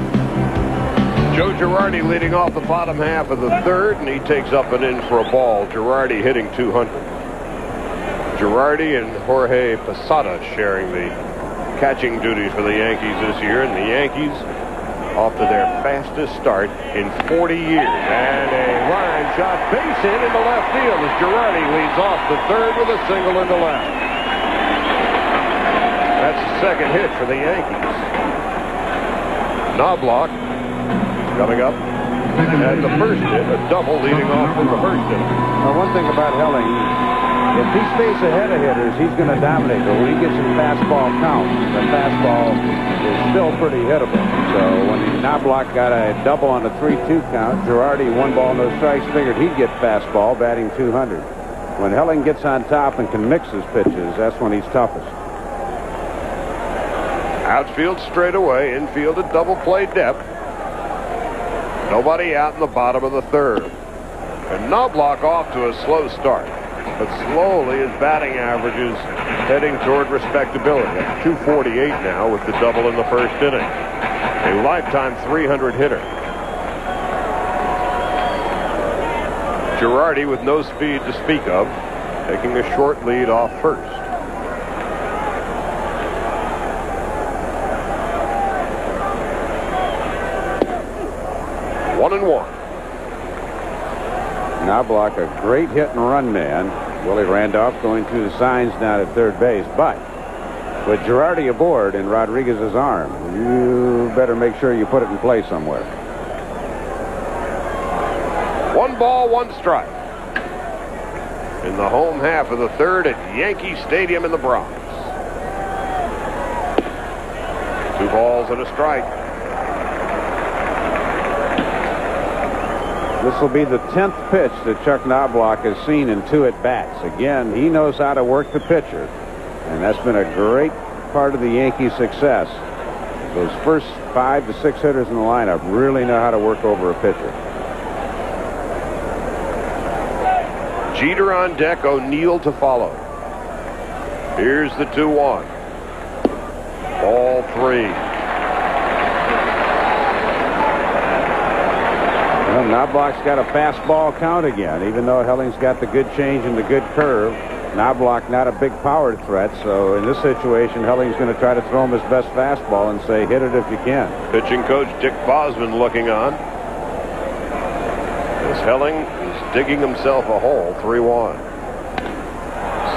Speaker 1: Joe Girardi leading off the bottom half of the 3rd, and he takes up and in for a ball. Girardi hitting 200. Girardi and Jorge Posada sharing the catching duties for the Yankees this year, and the Yankees off to their fastest start in 40 years. And a line shot base hit into left field as Girardi leads off the 3rd with a single into left. That's the 2nd hit for the Yankees. Knobloch coming up, and the 1st hit, a double leading off from the 1st hit.
Speaker 2: Well, one thing about Helling, if he stays ahead of hitters, he's going to dominate. But when he gets some fastball counts, the fastball is still pretty hittable. So when Knobloch got a double on a 3-2 count, Girardi 1 ball, no strikes, figured he'd get fastball, batting 200. When Helling gets on top and can mix his pitches, that's when he's toughest.
Speaker 1: Outfield straight away, infield at double play depth. Nobody out in the bottom of the 3rd. And Knobloch off to a slow start. But slowly his batting average is heading toward respectability. At 248 now with the double in the 1st inning. A lifetime 300 hitter. Girardi with no speed to speak of, taking a short lead off first. One and one.
Speaker 2: Knobloch, a great hit and run man. Willie Randolph going through the signs down at 3rd base. But with Girardi aboard in Rodriguez's arm, you better make sure you put it in play somewhere.
Speaker 1: 1 ball, 1 strike. In the home half of the 3rd at Yankee Stadium in the Bronx. 2 balls and a strike.
Speaker 2: This will be the 10th pitch that Chuck Knobloch has seen in 2 at-bats. Again, he knows how to work the pitcher, and that's been a great part of the Yankees' success. Those first 5 to 6 hitters in the lineup really know how to work over a pitcher.
Speaker 1: Jeter on deck, O'Neill to follow. Here's the 2-1. Ball 3.
Speaker 2: Well, Knobloch's got a fastball count again, even though Helling's got the good change and the good curve. Knobloch not a big power threat, so in this situation, Helling's going to try to throw him his best fastball and say, hit it if you can.
Speaker 1: Pitching coach Dick Bosman looking on. As Helling is digging himself a hole, 3-1.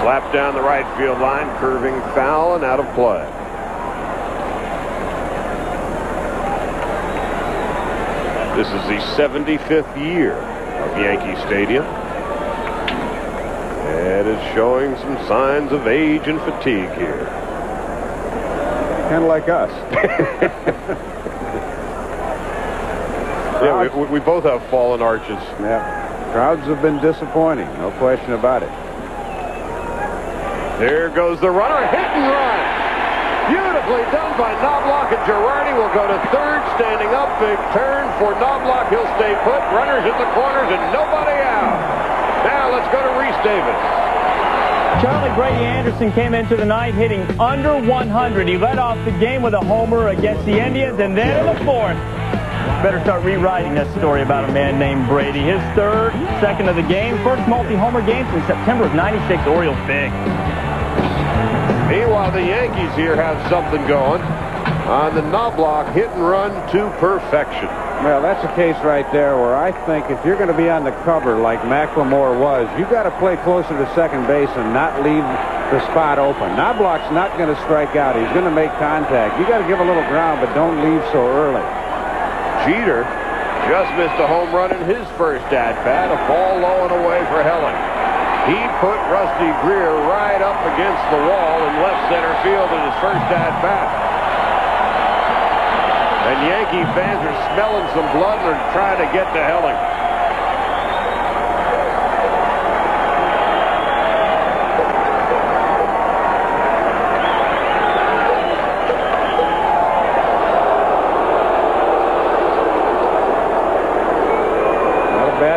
Speaker 1: Slapped down the right field line, curving foul and out of play. This is the 75th year of Yankee Stadium. And it's showing some signs of age and fatigue here.
Speaker 2: Kind of like us.
Speaker 1: Yeah, we both have fallen arches.
Speaker 2: Yeah. Crowds have been disappointing, no question about it.
Speaker 1: There goes the runner. Hit and run. Beautifully done by Knobloch, and Girardi will go to third. Standing up, big turn for Knobloch. He'll stay put. Runners in the corners and nobody out. Now let's go to Reese Davis.
Speaker 5: Charlie Brady Anderson came into the night hitting under 100. He led off the game with a homer against the Indians, and then in the fourth, better start rewriting this story about a man named Brady. His third, second of the game, first multi-homer game since September of '96. Orioles big.
Speaker 1: Meanwhile, the Yankees here have something going on the Knobloch hit and run to perfection.
Speaker 2: Well, that's a case right there where I think if you're going to be on the cover like McLemore was, you've got to play closer to second base and not leave the spot open. Knobloch's not going to strike out. He's going to make contact. You got to give a little ground, but don't leave so early.
Speaker 1: Jeter just missed a home run in his first at-bat. A ball low and away for Helling. He put Rusty Greer right up against the wall in left center field in his first at-bat. And Yankee fans are smelling some blood and are trying to get to Helling.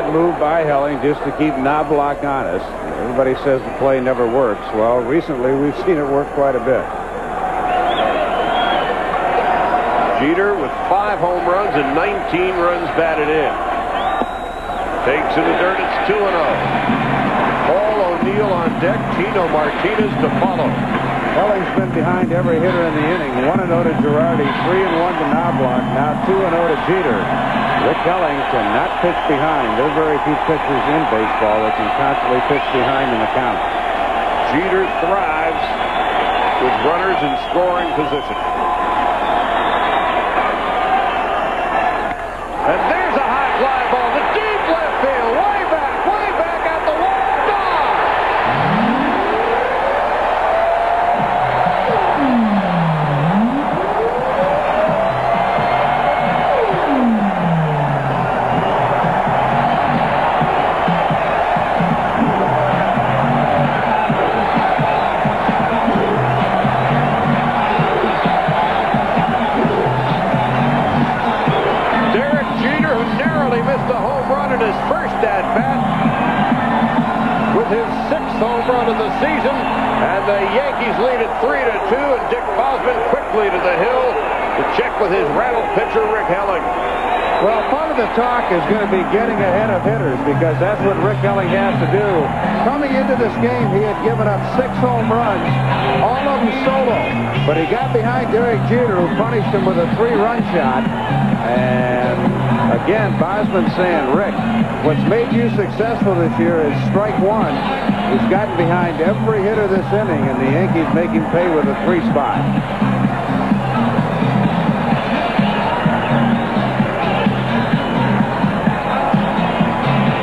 Speaker 2: Move by Helling just to keep Knobloch honest. Everybody says the play never works. Well, recently we've seen it work quite a bit.
Speaker 1: Jeter with 5 home runs and 19 runs batted in. Takes in the dirt. It's 2-0. Paul O'Neill on deck. Tino Martinez to follow.
Speaker 2: Helling's been behind every hitter in the inning. 1-0 to Girardi, 3-1 to Knobloch, now 2-0 to Jeter. Rick Helling cannot pitch behind. There are very few pitchers in baseball that can constantly pitch behind in the count.
Speaker 1: Jeter thrives with runners in scoring position. And there's a high fly ball to deep left field. Way back at the wall. Gone! Of the season, and the Yankees lead at 3-2, and Dick Bosman quickly to the hill to check with his rattled pitcher Rick Helling.
Speaker 2: Well, part of the talk is going to be getting ahead of hitters because that's what Rick Helling has to do. Coming into this game, he had given up 6 home runs, all of them solo, but he got behind Derek Jeter, who punished him with a 3-run shot. And again, Bosman saying, Rick, what's made you successful this year is strike one. He's gotten behind every hitter this inning, and the Yankees make him pay with a 3 spot.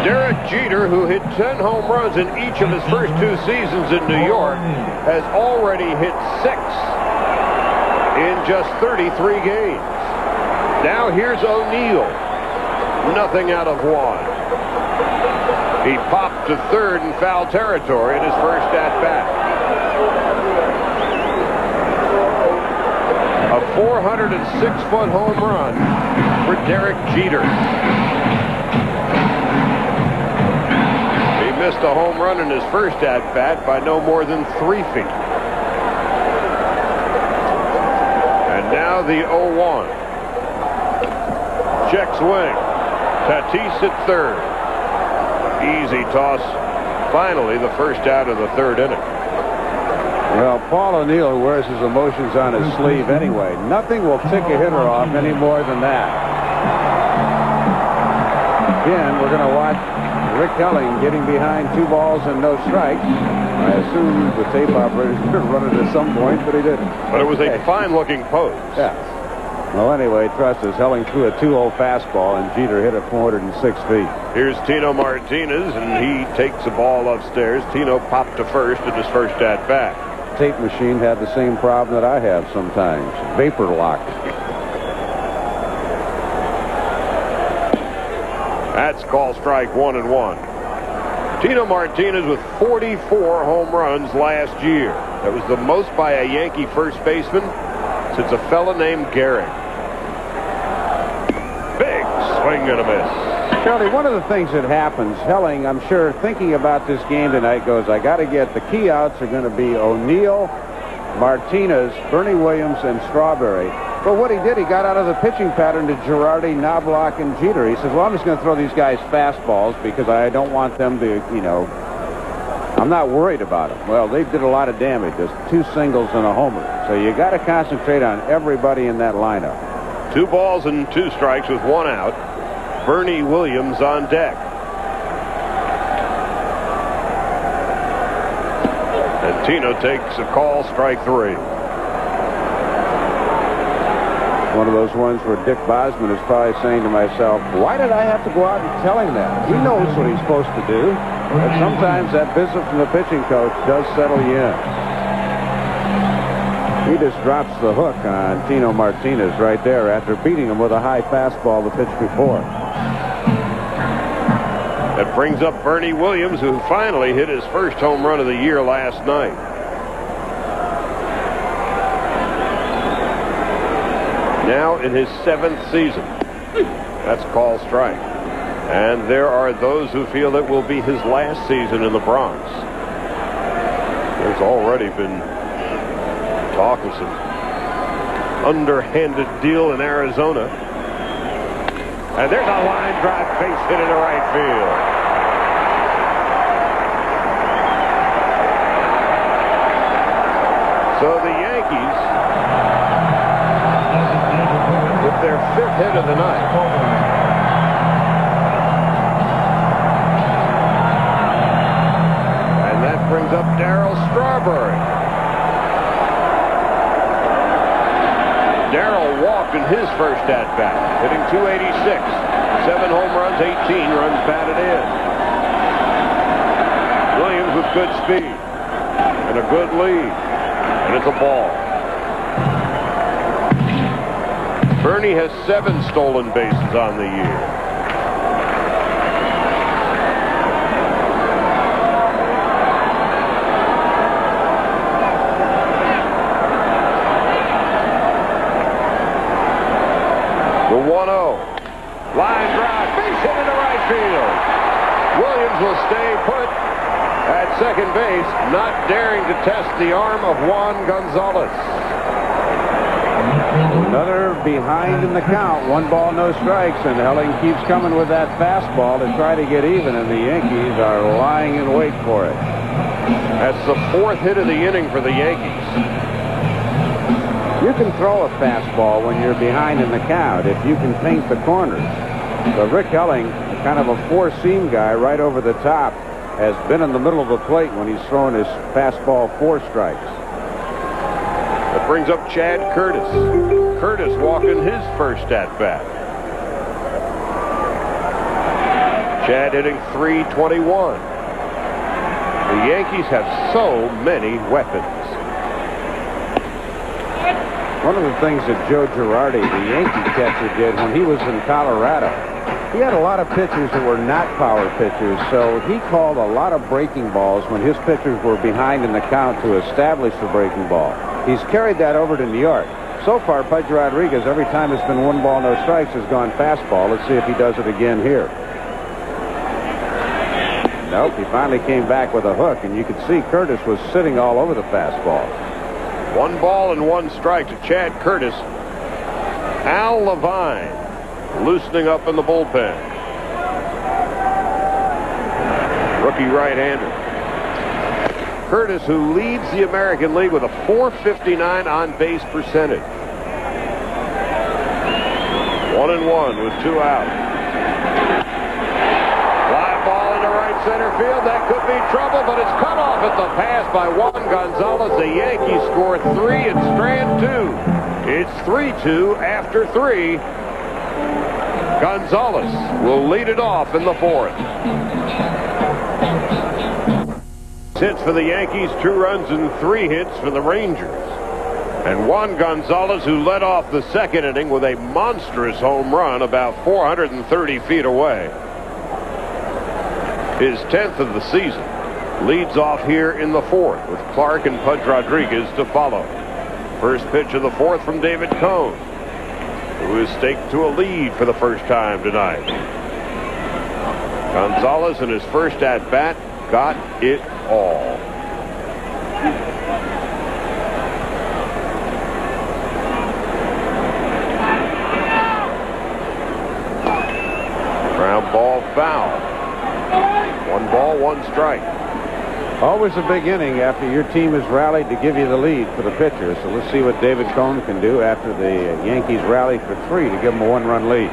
Speaker 1: Derek Jeter, who hit 10 home runs in each of his first 2 seasons in New York, has already hit 6 in just 33 games. Now here's O'Neill. Nothing out of 1. He popped to third in foul territory in his first at-bat. A 406-foot home run for Derek Jeter. He missed a home run in his first at-bat by no more than 3 feet. And now the 0-1. Check swing. Tatis at third. Easy toss. Finally, the first out of the 3rd inning.
Speaker 2: Well, Paul O'Neill wears his emotions on his sleeve anyway. Nothing will tick a hitter off any more than that. Again, we're going to watch Rick Helling getting behind 2 balls and no strikes. I assumed the tape operator's going to run it at some point, but he didn't.
Speaker 1: But it was a fine-looking pose.
Speaker 2: Yeah. Well, anyway, trust us. Helling threw a 2-0 fastball, and Jeter hit it 406 feet.
Speaker 1: Here's Tino Martinez, and he takes the ball upstairs. Tino popped to first in his first at-bat.
Speaker 2: Tape machine had the same problem that I have sometimes. Vapor lock.
Speaker 1: That's called strike 1-1. Tino Martinez with 44 home runs last year. That was the most by a Yankee first baseman since a fella named Gehrig. Big swing and a miss.
Speaker 2: Charlie, one of the things that happens, Helling, I'm sure, thinking about this game tonight, goes, I got to get the key outs are going to be O'Neill, Martinez, Bernie Williams, and Strawberry. But what he did, he got out of the pitching pattern to Girardi, Knobloch, and Jeter. He says, well, I'm just going to throw these guys fastballs because I don't want them to, I'm not worried about them. Well, they did a lot of damage. Just 2 singles and a homer. So you got to concentrate on everybody in that lineup.
Speaker 1: 2 balls and 2 strikes with 1 out. Bernie Williams on deck. And Tino takes a call, strike 3.
Speaker 2: One of those ones where Dick Bosman is probably saying to myself, why did I have to go out and tell him that? He knows what he's supposed to do. But sometimes that visit from the pitching coach does settle you in. He just drops the hook on Tino Martinez right there after beating him with a high fastball the pitch before.
Speaker 1: That brings up Bernie Williams, who finally hit his first home run of the year last night. Now in his 7th season. That's called strike. And there are those who feel it will be his last season in the Bronx. There's already been talk of some underhanded deal in Arizona. And there's a line drive base hit into right field. So the Yankees, with their 5th hit of the night, and that brings up Darryl Strawberry. Darryl walked in his first at-bat, hitting .286. 7 home runs, 18 runs batted in. Williams with good speed and a good lead. And it's a ball. Bernie has 7 stolen bases on the year. The 1-0. Line drive, base hit into right field. Williams will stay put at second base, not daring to test the arm of Juan Gonzalez.
Speaker 2: Another behind in the count. 1 ball, no strikes, and Helling keeps coming with that fastball to try to get even, and the Yankees are lying in wait for it.
Speaker 1: That's the 4th hit of the inning for the Yankees.
Speaker 2: You can throw a fastball when you're behind in the count if you can paint the corners. So Rick Helling, kind of a 4-seam guy right over the top, has been in the middle of the plate when he's thrown his fastball 4 strikes.
Speaker 1: That brings up Chad Curtis. Curtis walking his first at-bat. Chad hitting .321. The Yankees have so many weapons.
Speaker 2: One of the things that Joe Girardi, the Yankee catcher, did when he was in Colorado, he had a lot of pitchers that were not power pitchers, so he called a lot of breaking balls when his pitchers were behind in the count to establish the breaking ball. He's carried that over to New York. So far, Pudge Rodriguez, every time it's been 1 ball, no strikes, has gone fastball. Let's see if he does it again here. Nope, he finally came back with a hook, and you could see Curtis was sitting all over the fastball.
Speaker 1: 1 ball and 1 strike to Chad Curtis. Al Levine loosening up in the bullpen. Rookie right-hander. Curtis, who leads the American League with a .459 on-base percentage. 1-1 with 2 out. Fly ball into right center field. That could be trouble, but it's cut off at the pass by Juan Gonzalez. The Yankees score 3 in strand 2. It's 3-2 after 3. Gonzalez will lead it off in the 4th. Hits for the Yankees, 2 runs and 3 hits for the Rangers. And Juan Gonzalez, who led off the 2nd inning with a monstrous home run about 430 feet away. his 10th of the season. Leads off here in the 4th with Clark and Pudge Rodriguez to follow. First pitch of the 4th from David Cone, who is staked to a lead for the first time tonight. Gonzalez in his first at-bat got it all. Ground ball foul. 1 ball, 1 strike.
Speaker 2: Always a big inning after your team has rallied to give you the lead for the pitcher. So let's see what David Cone can do after the Yankees rally for 3 to give them a 1-run lead.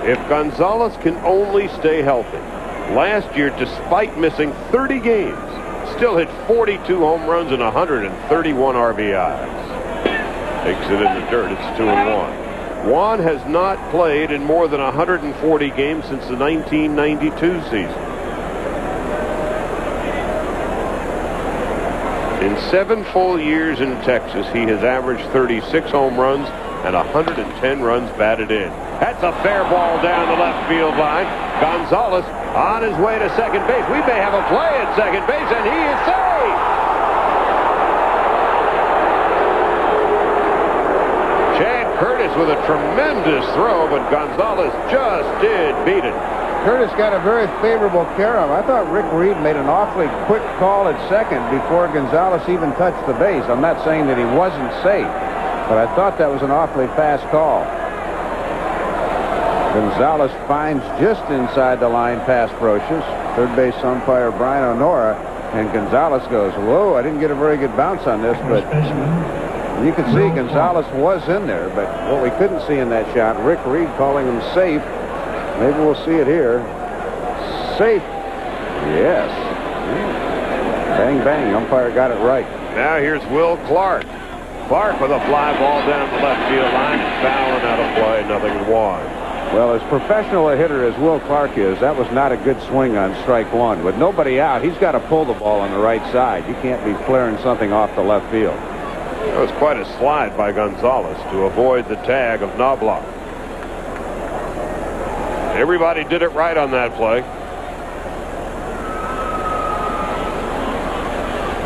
Speaker 1: If Gonzalez can only stay healthy. Last year, despite missing 30 games, still hit 42 home runs and 131 RBIs. Takes it in the dirt. It's 2-1. Juan has not played in more than 140 games since the 1992 season. In 7 full years in Texas, he has averaged 36 home runs and 110 runs batted in. That's a fair ball down the left field line. Gonzalez on his way to second base. We may have a play at second base, and he is safe. Chad Curtis with a tremendous throw, but Gonzalez just did beat it.
Speaker 2: Curtis got a very favorable carom. I thought Rick Reed made an awfully quick call at second before Gonzalez even touched the base. I'm not saying that he wasn't safe, but I thought that was an awfully fast call. Gonzalez finds just inside the line past Brocious. Third base umpire Brian O'Nora, and Gonzalez goes, whoa, I didn't get a very good bounce on this, but you can see Gonzalez was in there, but what we couldn't see in that shot, Rick Reed calling him safe. Maybe we'll see it here. Safe. Yes. Bang, bang. Umpire got it right.
Speaker 1: Now here's Will Clark. Clark with a fly ball down the left field line. Fouling out of play. 0-1.
Speaker 2: Well, as professional a hitter as Will Clark is, that was not a good swing on strike 1. With nobody out, he's got to pull the ball on the right side. You can't be flaring something off the left field.
Speaker 1: That was quite a slide by Gonzalez to avoid the tag of Knobloch. Everybody did it right on that play.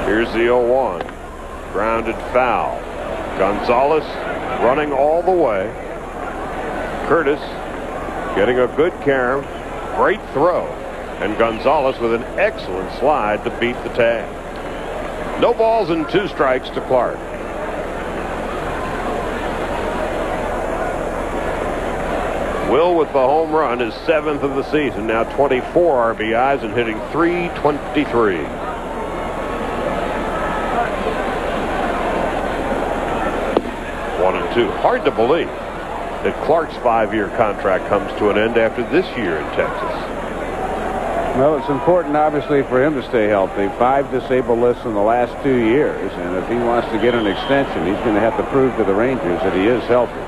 Speaker 1: Here's the 0-1. Grounded foul. Gonzalez running all the way. Curtis getting a good carom. Great throw. And Gonzalez with an excellent slide to beat the tag. No balls and 2 strikes to Clark. Will with the home run, his 7th of the season, now 24 RBIs and hitting .323. One and two. Hard to believe that Clark's 5-year contract comes to an end after this year in Texas.
Speaker 2: Well, it's important, obviously, for him to stay healthy. 5 disabled lists in the last 2 years, and if he wants to get an extension, he's going to have to prove to the Rangers that he is healthy.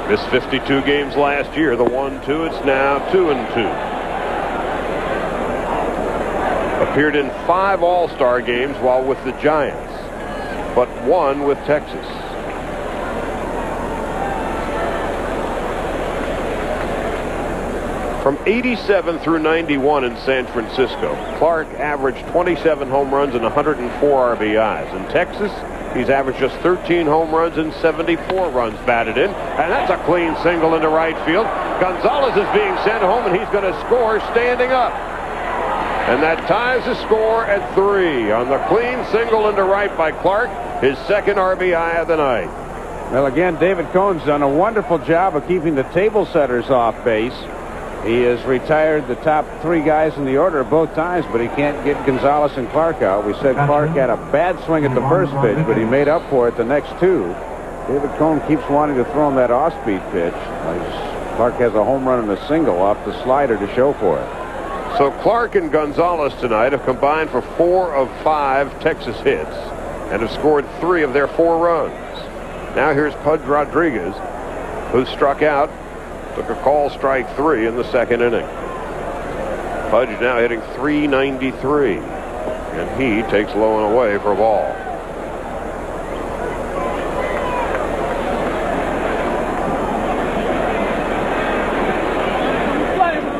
Speaker 1: Missed 52 games last year. The 1-2. It's now 2-2. Appeared in 5 All-Star games while with the Giants, but 1 with Texas. From 87 through 91 in San Francisco, Clark averaged 27 home runs and 104 RBIs. In Texas, he's averaged just 13 home runs and 74 runs batted in. And that's a clean single into right field. Gonzalez is being sent home, and he's going to score standing up. And that ties the score at 3 on the clean single into right by Clark, his 2nd RBI of the night.
Speaker 2: Well, again, David Cone's done a wonderful job of keeping the table setters off base. He has retired the top 3 guys in the order both times, but he can't get Gonzalez and Clark out. We said Clark had a bad swing at the first pitch, but he made up for it the next 2. David Cone keeps wanting to throw him that off-speed pitch. Clark has a home run and a single off the slider to show for it.
Speaker 1: So Clark and Gonzalez tonight have combined for 4 of 5 Texas hits and have scored 3 of their 4 runs. Now here's Pudge Rodriguez, who struck out. Took a call strike 3 in the 2nd inning. Pudge now hitting .393, and he takes low and away for a ball.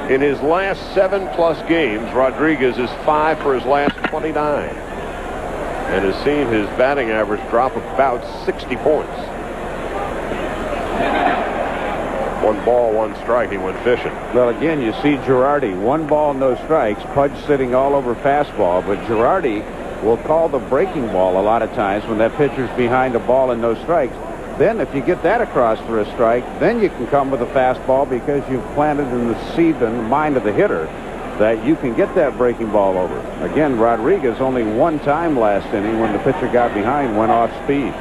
Speaker 1: In his last 7+ games, Rodriguez is 5 for his last 29 and has seen his batting average drop about 60 points. 1 ball, 1 strike. He went fishing.
Speaker 2: Well, again, you see Girardi, 1 ball, no strikes. Pudge sitting all over fastball, but Girardi will call the breaking ball a lot of times when that pitcher's behind a ball and no strikes. Then if you get that across for a strike, then you can come with a fastball because you've planted in the seed and the mind of the hitter that you can get that breaking ball over. Again, Rodriguez only 1 time last inning when the pitcher got behind went off speed.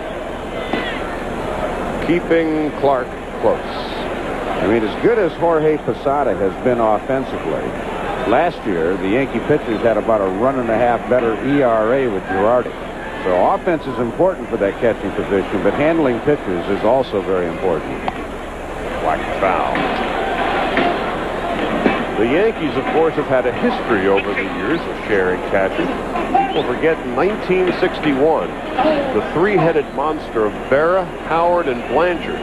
Speaker 1: Keeping Clark close.
Speaker 2: I mean, as good as Jorge Posada has been offensively, last year the Yankee pitchers had about a 1.5 better ERA with Girardi. So offense is important for that catching position, but handling pitches is also very important.
Speaker 1: Whack foul. The Yankees, of course, have had a history over the years of sharing catchers. People forget 1961, the 3-headed monster of Berra, Howard, and Blanchard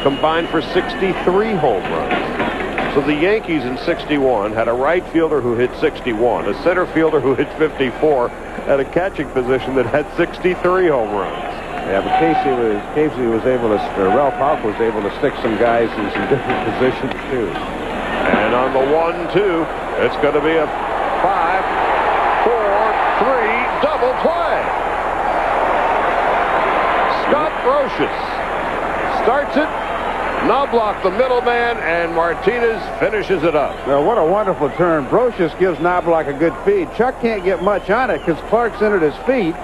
Speaker 1: combined for 63 home runs. So the Yankees in 61 had a right fielder who hit 61, a center fielder who hit 54, and a catching position that had 63 home runs.
Speaker 2: Yeah, but Casey was able to, or Ralph Houk was able to stick some guys in some different positions too.
Speaker 1: And on the 1-2, it's going to be a 5-4-3 double play. Scott Brosius starts it. Knobloch, the middleman, and Martinez finishes it up.
Speaker 2: Well, what a wonderful turn. Brosius gives Knobloch a good feed. Chuck can't get much on it because Clark's in at his feet,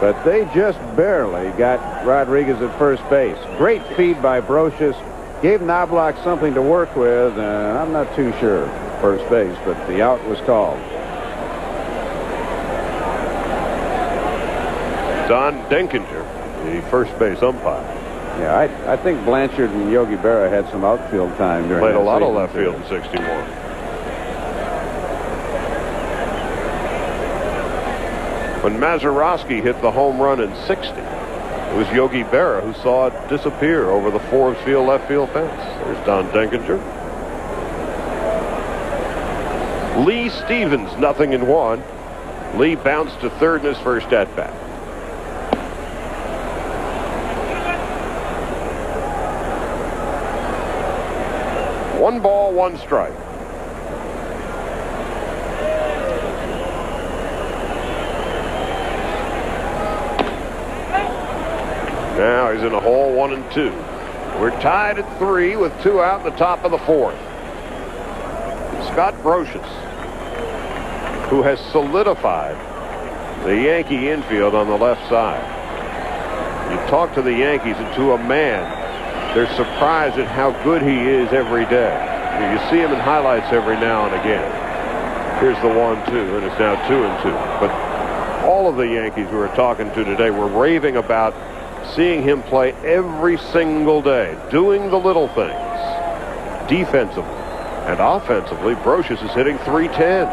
Speaker 2: but they just barely got Rodriguez at first base. Great feed by Brosius. Gave Knobloch something to work with, and I'm not too sure first base, but the out was called.
Speaker 1: Don Denkinger, the first base umpire.
Speaker 2: Yeah, I think Blanchard and Yogi Berra had some outfield time during
Speaker 1: Played
Speaker 2: that
Speaker 1: a lot of
Speaker 2: season,
Speaker 1: left field in 61. When Mazeroski hit the home run in 60, it was Yogi Berra who saw it disappear over the Forbes Field left field fence. There's Don Denkinger. Lee Stevens, 0-1. Lee bounced to third in his first at-bat. One ball, 1 strike. Now he's in a hole, 1-2. We're tied at 3 with 2 out in the top of the 4th. Scott Brosius, who has solidified the Yankee infield on the left side. You talk to the Yankees and to a man, they're surprised at how good he is every day. You see him in highlights every now and again. Here's the 1-2, and it's now 2-2. But all of the Yankees we were talking to today were raving about seeing him play every single day, doing the little things. Defensively and offensively, Brosius is hitting .310.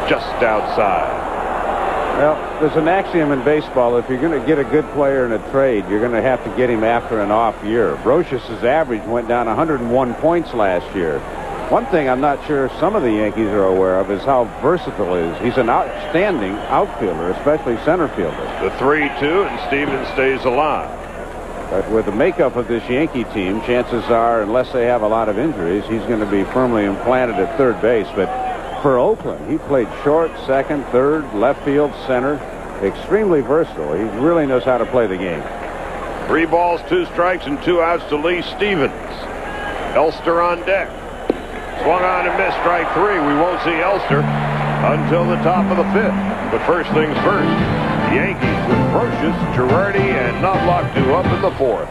Speaker 1: Just outside.
Speaker 2: Well, there's an axiom in baseball. If you're going to get a good player in a trade, you're going to have to get him after an off year. Brosius' average went down 101 points last year. One thing I'm not sure some of the Yankees are aware of is how versatile he is. He's an outstanding outfielder, especially center fielder.
Speaker 1: The 3-2, and Stevens stays alive.
Speaker 2: But with the makeup of this Yankee team, chances are, unless they have a lot of injuries, he's going to be firmly implanted at third base. But for Oakland, he played short, second, third, left field, center. Extremely versatile. He really knows how to play the game.
Speaker 1: 3 balls, 2 strikes, and 2 outs to Lee Stevens. Elster on deck. Swung on and missed, strike 3. We won't see Elster until the top of the 5th. But first things first, the Yankees with Brosius, Girardi, and Knobloch due up in the 4th.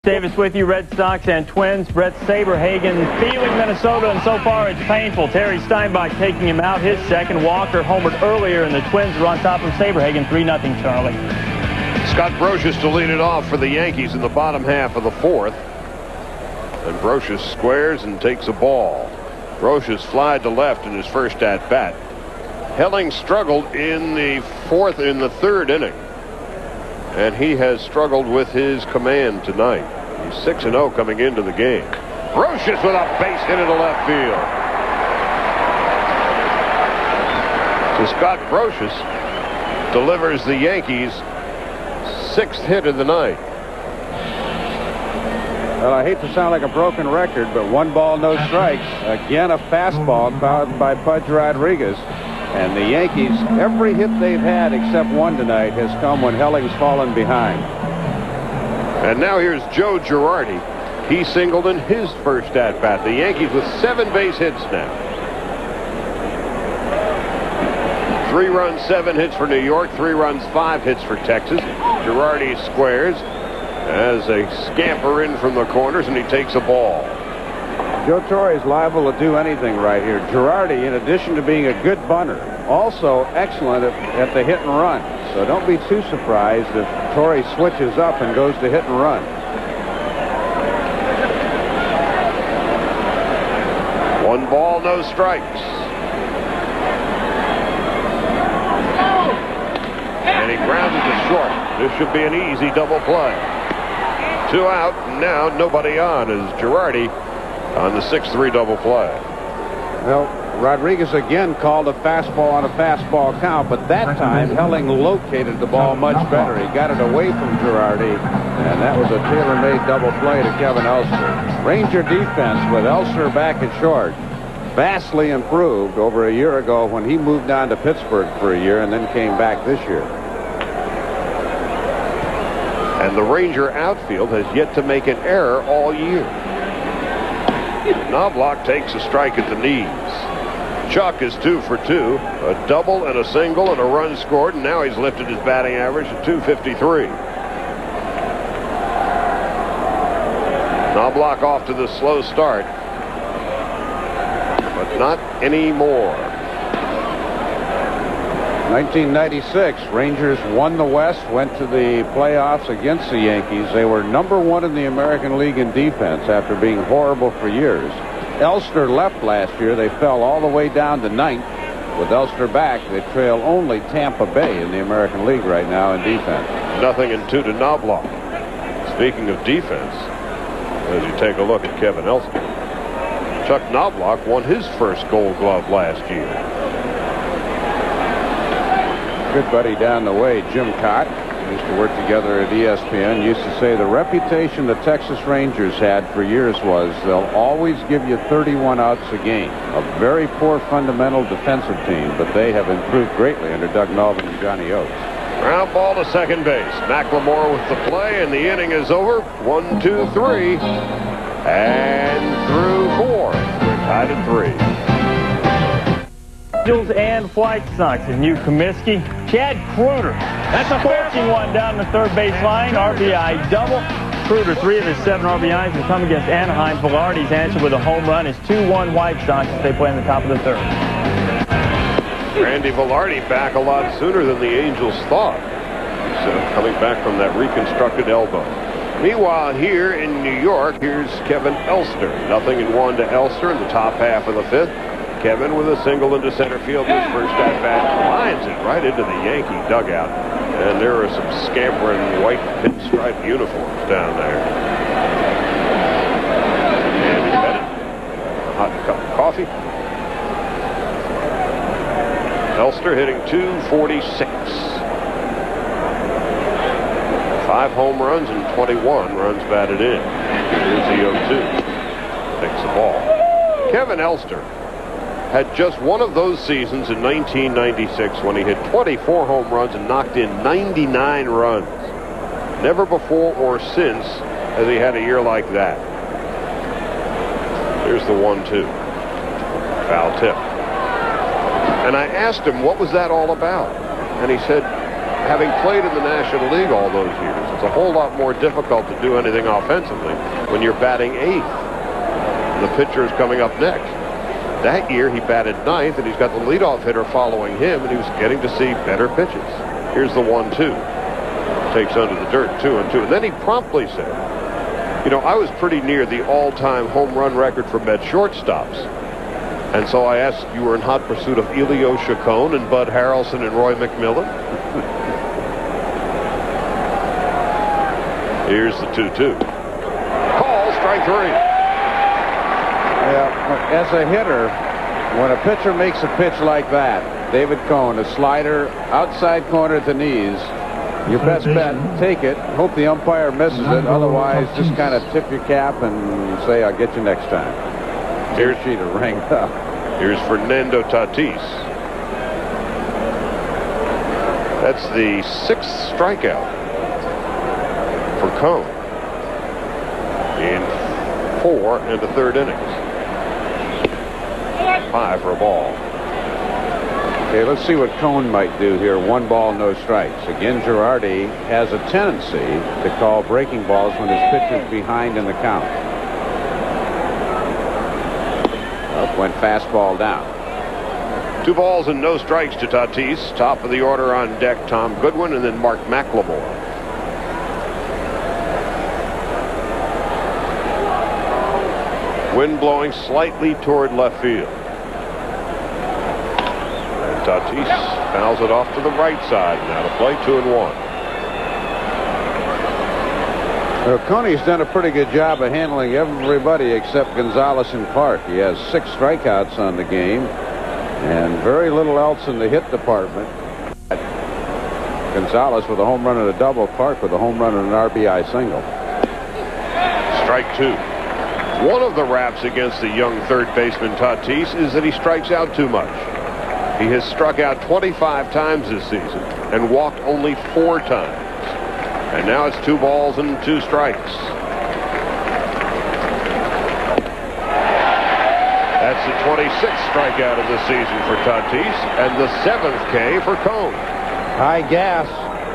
Speaker 5: Davis with you, Red Sox and Twins. Brett Saberhagen feeling Minnesota, and so far it's painful. Terry Steinbach taking him out, his second. Walker homered earlier, and the Twins are on top of Saberhagen, 3-0, Charlie.
Speaker 1: Scott Brosius to lead it off for the Yankees in the bottom half of the 4th. And Brosius squares and takes a ball. Brosius flied to left in his first at-bat. Helling struggled in the 3rd inning. And he has struggled with his command tonight. He's 6-0 coming into the game. Brocious with a base hit into left field. So Scott Brocious delivers the Yankees' 6th hit of the night.
Speaker 2: Well, I hate to sound like a broken record, but 1 ball, no strikes. Again, a fastball fouled by Pudge Rodriguez. And the Yankees, every hit they've had except one tonight has come when Helling's fallen behind.
Speaker 1: And now here's Joe Girardi. He singled in his first at-bat. The Yankees with 7 base hits now. 3 runs, 7 hits for New York. 3 runs, 5 hits for Texas. Girardi squares as they scamper in from the corners, and he takes a ball.
Speaker 2: Joe Torre is liable to do anything right here. Girardi, in addition to being a good bunter, also excellent at the hit and run. So don't be too surprised if Torre switches up and goes to hit and run.
Speaker 1: One ball, no strikes. And he grounded to short. This should be an easy double play. 2 out, and now nobody on as Girardi on the 6-3 double play.
Speaker 2: Well, Rodriguez again called a fastball on a fastball count, but that time Helling located the ball much better. He got it away from Girardi, and that was a tailor-made double play to Kevin Elster. Ranger defense with Elster back at short vastly improved over a year ago when he moved on to Pittsburgh for a year and then came back this year.
Speaker 1: And the Ranger outfield has yet to make an error all year. Knobloch takes a strike at the knees. Chuck is 2 for 2. A double and a single and a run scored, and now he's lifted his batting average to .253. Knobloch off to the slow start, but not anymore.
Speaker 2: 1996, Rangers won the West, went to the playoffs against the Yankees. They were #1 in the American League in defense after being horrible for years. Elster left last year. They fell all the way down to 9th. With Elster back, they trail only Tampa Bay in the American League right now in defense.
Speaker 1: 0-2 to Knobloch. Speaking of defense, as you take a look at Kevin Elster, Chuck Knobloch won his first Gold Glove last year.
Speaker 2: Good buddy down the way, Jim Cott, used to work together at ESPN, used to say the reputation the Texas Rangers had for years was they'll always give you 31 outs a game. A very poor fundamental defensive team, but they have improved greatly under Doug Melvin and Johnny Oates.
Speaker 1: Ground ball to second base. McLemore with the play, and the inning is over. 1, 2, 3, and through 4. We're tied at 3.
Speaker 5: Angels and White Sox, and new Comiskey. Chad Kreuter. That's a forcing one down the third base line. RBI double. Kreuter, 3 of his 7 RBIs, and come against Anaheim. Velarde's answer with a home run is 2-1 White Sox as they play in the top of the 3rd.
Speaker 1: Randy Velarde back a lot sooner than the Angels thought. So coming back from that reconstructed elbow. Meanwhile, here in New York, here's Kevin Elster. 0-1 to Elster in the top half of the 5th. Kevin with a single into center field. His first at-bat lines it right into the Yankee dugout. And there are some scampering white pinstripe uniforms down there. Andy Bennett, hot cup of coffee. Elster hitting .246. 5 home runs and 21 runs batted in. Here's the 0-2. Takes the ball. Kevin Elster had just one of those seasons in 1996 when he hit 24 home runs and knocked in 99 runs. Never before or since has he had a year like that. Here's the 1-2. Foul tip. And I asked him, what was that all about? And he said, having played in the National League all those years, it's a whole lot more difficult to do anything offensively when you're batting 8th. And the pitcher is coming up next. That year he batted 9th, and he's got the leadoff hitter following him, and he was getting to see better pitches. Here's the 1-2. Takes under the dirt, 2-2. And then he promptly said, you know, I was pretty near the all-time home run record for Met shortstops. And so I asked, you were in hot pursuit of Elio Chacon and Bud Harrelson and Roy McMillan? Here's the 2-2. strike three.
Speaker 2: Yeah, as a hitter, when a pitcher makes a pitch like that, David Cone, a slider, outside corner at the knees, your best bet, take it, hope the umpire misses it, otherwise just kind of tip your cap and say, I'll get you next time. Here's Jeter rang up.
Speaker 1: Here's Fernando Tatis. That's the 6th strikeout for Cone in 4 1/3 innings. 5 for a ball.
Speaker 2: Okay, let's see what Cone might do here. 1 ball, no strikes. Again, Girardi has a tendency to call breaking balls when his pitcher's behind in the count. Up went fastball down.
Speaker 1: 2 balls and no strikes to Tatis. Top of the order on deck, Tom Goodwin, and then Mark McLemore. Wind blowing slightly toward left field. And Tatis fouls it off to the right side. Now to play, 2-1.
Speaker 2: Well, Coney's done a pretty good job of handling everybody except Gonzalez and Clark. He has 6 strikeouts on the game and very little else in the hit department. Gonzalez with a home run and a double, Clark with a home run and an RBI single.
Speaker 1: Strike 2. One of the raps against the young third baseman Tatis is that he strikes out too much. He has struck out 25 times this season and walked only 4 times. And now it's 2 balls and 2 strikes. That's the 26th strikeout of the season for Tatis and the 7th K for Cone.
Speaker 2: High gas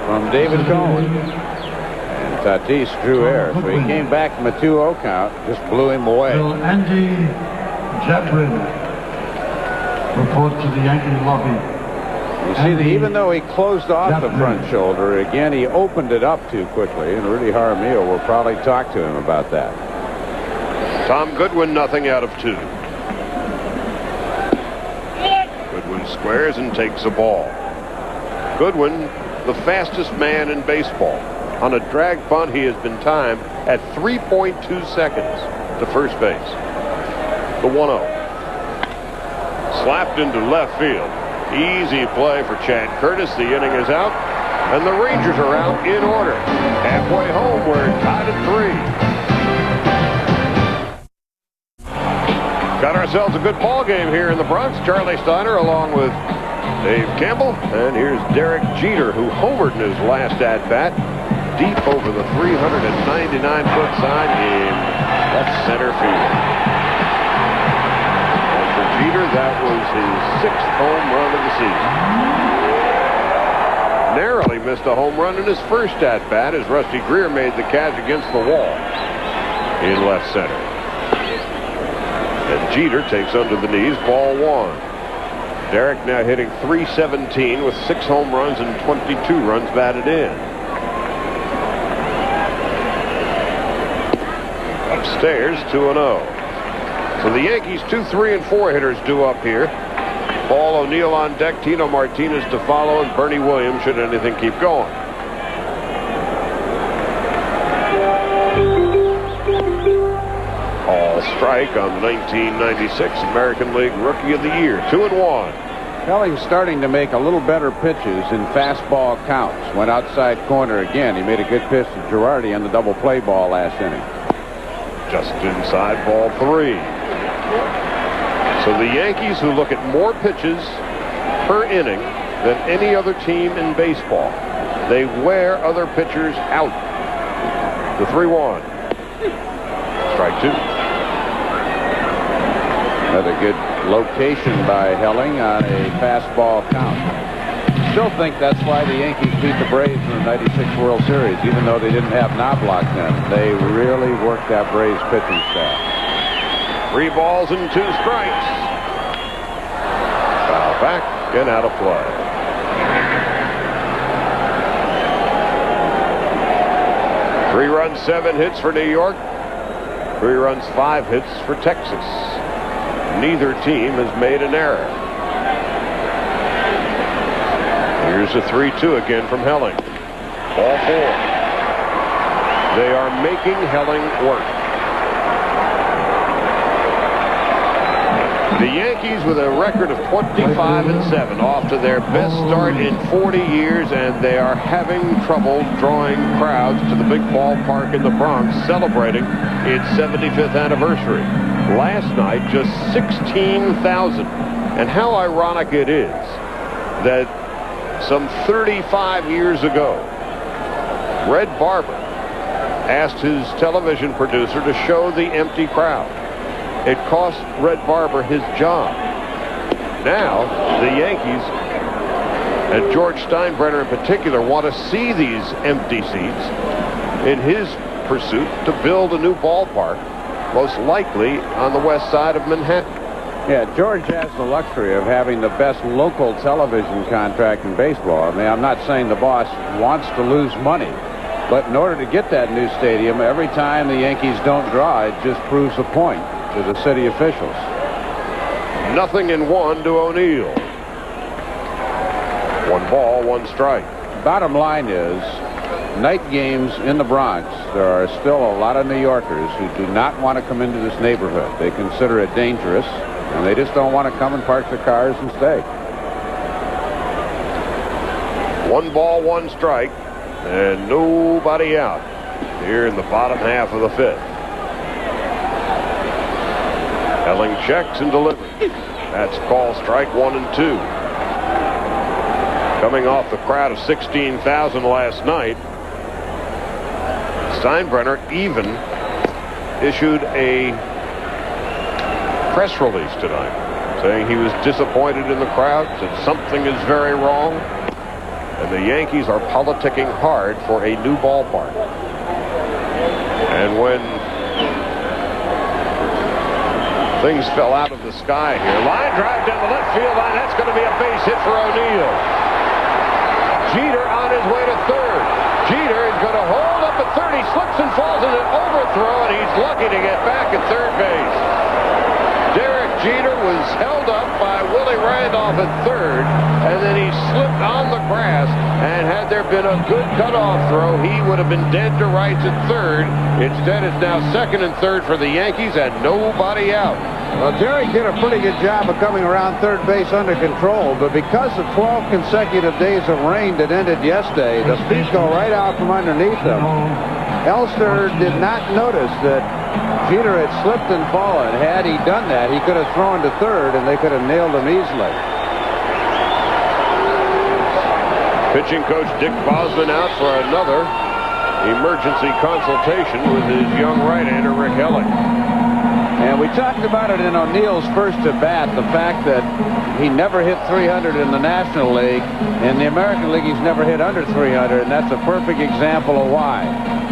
Speaker 2: from David Cone. And Tatis drew air, so he came back from a 2-0 count, just blew him away.
Speaker 3: Will Andy Jabrin report to the Yankee lobby?
Speaker 2: You see that even though he closed off the front shoulder, again, he opened it up too quickly, and Rudy Jaramillo will probably talk to him about that.
Speaker 1: Tom Goodwin, nothing out of 2. Goodwin squares and takes a ball. Goodwin, the fastest man in baseball. On a drag bunt, he has been timed at 3.2 seconds to first base. The 1-0. Slapped into left field. Easy play for Chad Curtis. The inning is out, and the Rangers are out in order. Halfway home, we're tied at 3. Got ourselves a good ball game here in the Bronx. Charlie Steiner along with Dave Campbell. And here's Derek Jeter, who homered in his last at-bat. Deep over the 399-foot sign in left center field. Jeter, that was his 6th home run of the season. Narrowly missed a home run in his first at-bat as Rusty Greer made the catch against the wall in left center. And Jeter takes under the knees, ball 1. Derek now hitting .317 with 6 home runs and 22 runs batted in. Upstairs, 2-0. So the Yankees 2, 3, and 4 hitters due up here. Paul O'Neill on deck, Tino Martinez to follow, and Bernie Williams should anything keep going. All strike on the 1996 American League Rookie of the Year. 2-1.
Speaker 2: Helling's starting to make a little better pitches in fastball counts. Went outside corner again. He made a good pitch to Girardi on the double play ball last inning.
Speaker 1: Just inside, ball 3. So the Yankees, who look at more pitches per inning than any other team in baseball, they wear other pitchers out. The 3-1. Strike 2.
Speaker 2: Another good location by Helling on a fastball count. Still think that's why the Yankees beat the Braves in the '96 World Series, even though they didn't have Knobloch then. They really worked that Braves pitching staff.
Speaker 1: 3 balls and 2 strikes. Foul back and out of play. Three runs, 7 hits for New York. 3 runs, 5 hits for Texas. Neither team has made an error. Here's a 3-2 again from Helling. Ball 4. They are making Helling work. The Yankees with a record of 25-7, off to their best start in 40 years, and they are having trouble drawing crowds to the big ballpark in the Bronx, celebrating its 75th anniversary. Last night, just 16,000. And how ironic it is that some 35 years ago, Red Barber asked his television producer to show the empty crowd. It cost Red Barber his job. Now, the Yankees, and George Steinbrenner in particular, want to see these empty seats in his pursuit to build a new ballpark, most likely on the west side of Manhattan.
Speaker 2: Yeah, George has the luxury of having the best local television contract in baseball. I mean, I'm not saying the boss wants to lose money, but in order to get that new stadium, every time the Yankees don't draw, it just proves a point to the city officials.
Speaker 1: 0-1 to O'Neill. 1 ball, 1 strike.
Speaker 2: Bottom line is, night games in the Bronx, there are still a lot of New Yorkers who do not want to come into this neighborhood. They consider it dangerous, and they just don't want to come and park their cars and stay.
Speaker 1: 1 ball, 1 strike, and nobody out here in the bottom half of the 5th. Helling checks and delivers. That's call strike 1 and 2. Coming off the crowd of 16,000 last night, Steinbrenner even issued a press release tonight saying he was disappointed in the crowd, said something is very wrong, and the Yankees are politicking hard for a new ballpark. And when things fell out of the sky here, line drive down the left field line, that's going to be a base hit for O'Neill. Jeter on his way to third. Jeter is going to hold up at third. He slips and falls in an overthrow, and he's lucky to get back at third base. Derek Jeter was held up by Willie Randolph at third, and then he slipped on the grass, and had there been a good cutoff throw, he would have been dead to rights at third. Instead, it's now second and third for the Yankees, and nobody out.
Speaker 2: Well, Derek did a pretty good job of coming around third base under control, but because of 12 consecutive days of rain that ended yesterday, the feet go right out from underneath them. Elster did not notice that Jeter had slipped and fallen. Had he done that, he could have thrown to third, and they could have nailed him easily.
Speaker 1: Pitching coach Dick Bosman out for another emergency consultation with his young right-hander Rick Helling.
Speaker 2: And we talked about it in O'Neill's first at-bat, the fact that he never hit 300 in the National League. In the American League, he's never hit under 300, and that's a perfect example of why.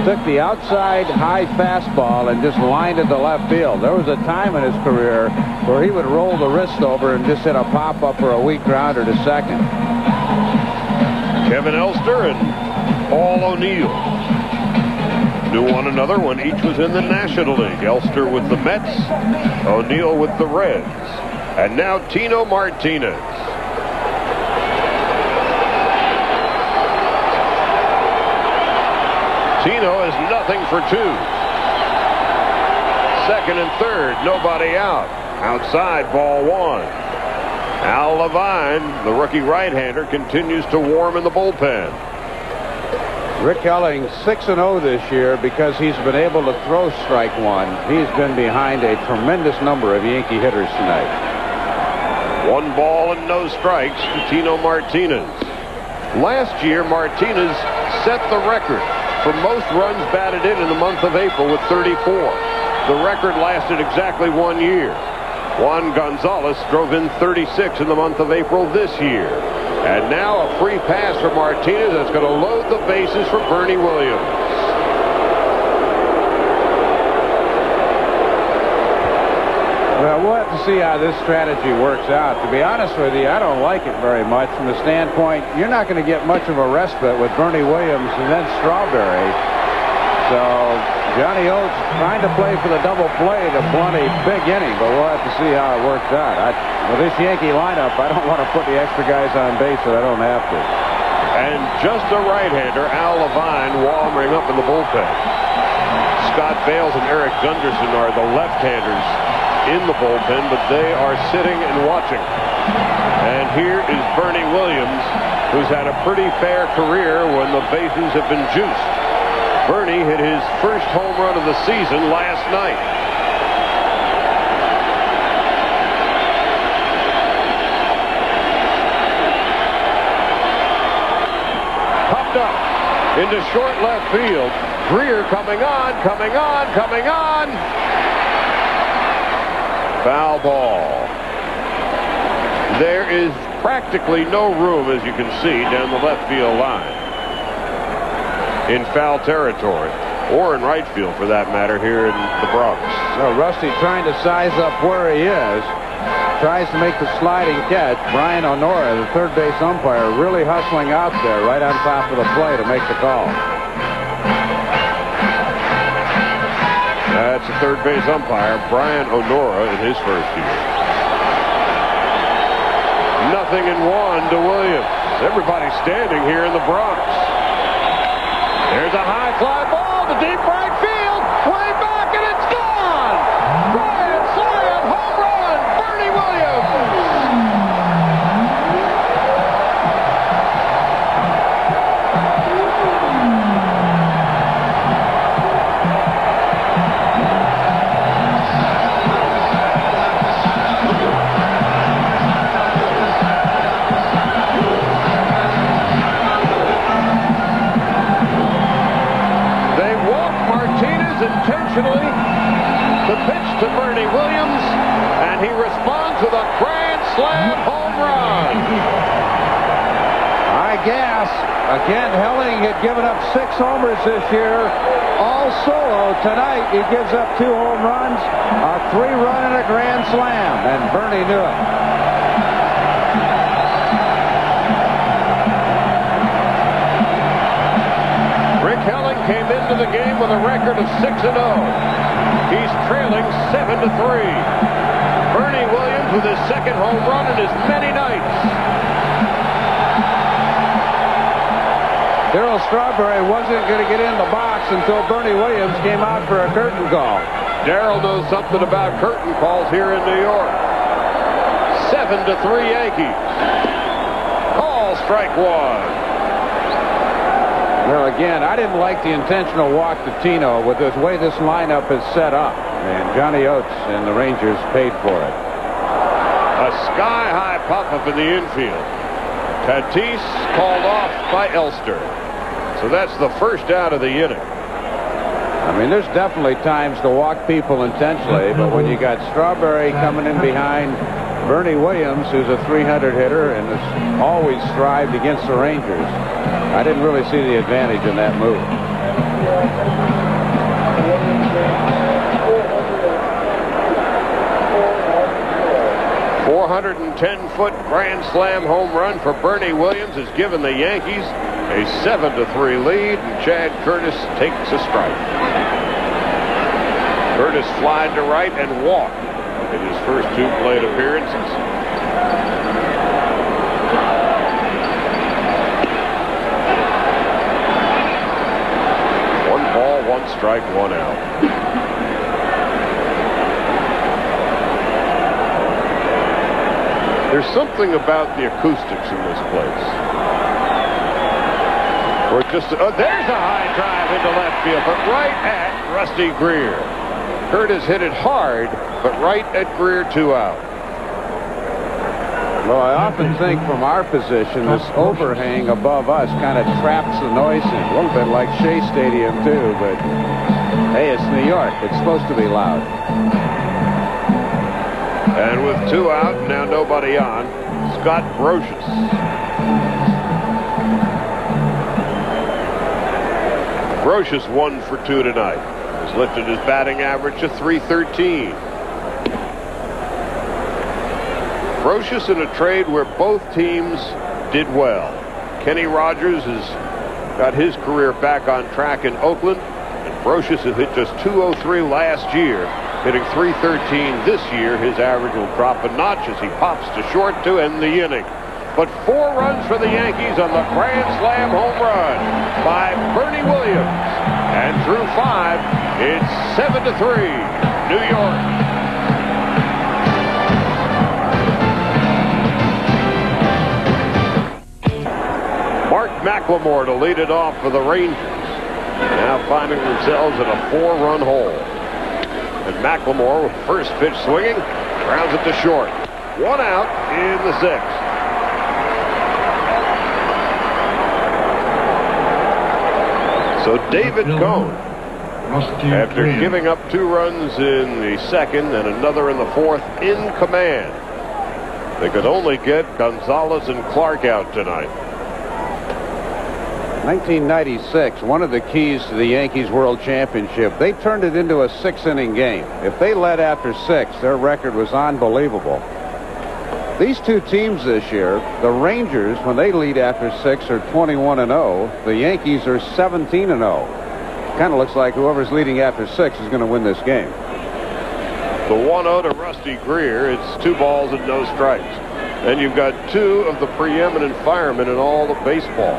Speaker 2: Took the outside high fastball and just lined it to left field. There was a time in his career where he would roll the wrist over and just hit a pop-up or a weak grounder to second.
Speaker 1: Kevin Elster and Paul O'Neill knew one another when each was in the National League. Elster with the Mets, O'Neill with the Reds. And now Tino Martinez. Tino is 0 for 2. Second and third, nobody out. Outside, ball 1. Al Levine, the rookie right-hander, continues to warm in the bullpen.
Speaker 2: Rick Helling 6-0 this year because he's been able to throw strike 1. He's been behind a tremendous number of Yankee hitters tonight.
Speaker 1: 1 ball and no strikes to Tino Martinez. Last year, Martinez set the record for most runs batted in the month of April with 34. The record lasted exactly 1 year. Juan Gonzalez drove in 36 in the month of April this year. And now a free pass for Martinez that's going to load the bases for Bernie Williams.
Speaker 2: Well, we'll have to see how this strategy works out. To be honest with you, I don't like it very much from the standpoint you're not going to get much of a respite with Bernie Williams and then Strawberry. So Johnny Oates trying to play for the double play to blunt a big inning, but we'll have to see how it works out. With this Yankee lineup, I don't want to put the extra guys on base that I don't have to.
Speaker 1: And just a right-hander, Al Levine, warming up in the bullpen. Scott Bales and Eric Gunderson are the left-handers in the bullpen, but they are sitting and watching. And here is Bernie Williams, who's had a pretty fair career when the bases have been juiced. Bernie hit his first home run of the season last night. Popped up into short left field. Greer coming on, coming on, coming on. Foul ball. There is practically no room, as you can see, down the left field line in foul territory, or in right field for that matter, here in the Bronx.
Speaker 2: So Rusty trying to size up where he is, tries to make the sliding catch. Brian Onora, the third base umpire, really hustling out there right on top of the play to make the call.
Speaker 1: That's the third base umpire, Brian Onora, in his first year. 0-1 to Williams. Everybody's standing here in the Bronx. There's a high fly ball to deep right field. Way back, and it's gone. Grand slam home run, Bernie Williams. Intentionally to pitch to Bernie Williams, and he responds with a grand slam home run.
Speaker 2: I guess. Again, Helling had given up 6 homers this year, all solo. Tonight, he gives up 2 home runs, a 3-run and a grand slam, and Bernie knew it.
Speaker 1: Rick Helling came into the game with a record of 6-0. He's trailing 7-3. Bernie Williams with his second home run in as many nights.
Speaker 2: Darryl Strawberry wasn't going to get in the box until Bernie Williams came out for a curtain call.
Speaker 1: Darryl knows something about curtain calls here in New York. 7-3 Yankees. Call strike 1.
Speaker 2: Well, again, I didn't like the intentional walk to Tino with the way this lineup is set up. And Johnny Oates and the Rangers paid for it.
Speaker 1: A sky-high pop-up in the infield. Tatis called off by Elster. So that's the first out of the inning.
Speaker 2: I mean, there's definitely times to walk people intentionally, but when you got Strawberry coming in behind Bernie Williams, who's a 300 hitter and has always thrived against the Rangers, I didn't really see the advantage in that move. .410-foot grand slam home run for Bernie Williams has given the Yankees a 7-3 lead, and Chad Curtis takes a strike. Curtis flied to right and walked in his first 2 plate appearances. Strike, 1 out. There's something about the acoustics in this place. Or just, there's a high drive into left field, but right at Rusty Greer. Curtis hit it hard, but right at Greer, 2 out. Well, I often think from our position, this overhang above us kind of traps the noise in. A little bit like Shea Stadium, too, but hey, it's New York. It's supposed to be loud.
Speaker 1: And with 2 out, now nobody on, Scott Brosius. Brosius 1 for 2 tonight. Has lifted his batting average to .313. Brosius in a trade where both teams did well. Kenny Rogers has got his career back on track in Oakland, and Brosius has hit just .203 last year, hitting .313 this year. His average will drop a notch as he pops to short to end the inning. But 4 runs for the Yankees on the grand slam home run by Bernie Williams. And through 5, it's 7-3 New York. McLemore to lead it off for the Rangers. Now finding themselves in a 4-run hole. And McLemore with first pitch swinging, grounds it to short. 1 out in the 6th. So David Cone, after giving up 2 runs in the 2nd and another in the 4th, in command. They could only get Gonzalez and Clark out tonight.
Speaker 2: 1996, one of the keys to the Yankees World Championship, they turned it into a 6-inning game. If they led after 6, their record was unbelievable. These 2 teams this year, the Rangers, when they lead after 6, are 21-0. The Yankees are 17-0. Kind of looks like whoever's leading after 6 is going to win this game.
Speaker 1: The 1-0 to Rusty Greer. It's 2 balls and no strikes. And you've got 2 of the preeminent firemen in all of baseball.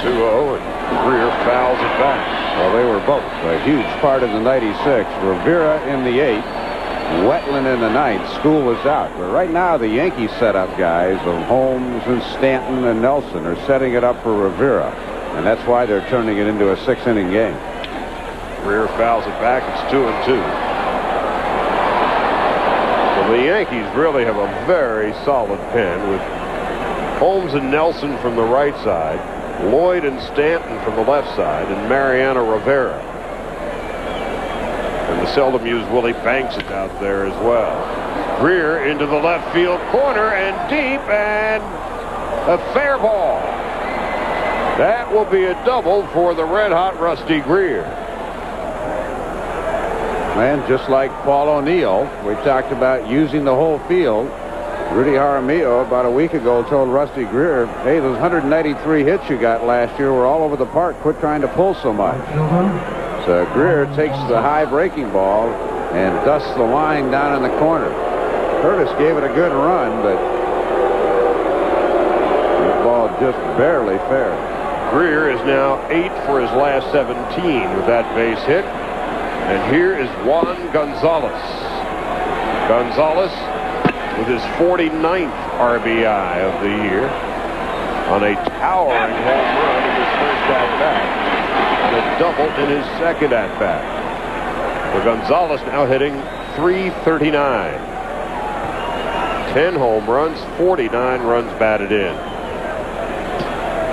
Speaker 1: 2-0, and Greer fouls it back.
Speaker 2: Well, they were both a huge part of the 96. Rivera in the 8th, Wetland in the 9th. School was out. But right now, the Yankees setup guys of Holmes and Stanton and Nelson are setting it up for Rivera. And that's why they're turning it into a 6-inning game.
Speaker 1: Greer fouls it back. It's 2-2. Well, the Yankees really have a very solid pen with Holmes and Nelson from the right side, Lloyd and Stanton from the left side, and Mariano Rivera. And the seldom used Willie Banks is out there as well. Greer into the left field corner and deep, and a fair ball. That will be a double for the red-hot Rusty Greer.
Speaker 2: And just like Paul O'Neill, we talked about using the whole field. Rudy Jaramillo about a week ago told Rusty Greer, hey, those 193 hits you got last year were all over the park. Quit trying to pull so much. So Greer takes the high breaking ball and dusts the line down in the corner. Curtis gave it a good run, but the ball just barely fair.
Speaker 1: Greer is now 8 for his last 17 with that base hit. And here is Juan Gonzalez. Gonzalez with his 49th RBI of the year on a towering home run in his first at-bat and a double in his second at-bat. So Gonzalez now hitting .339. 10 home runs, 49 runs batted in.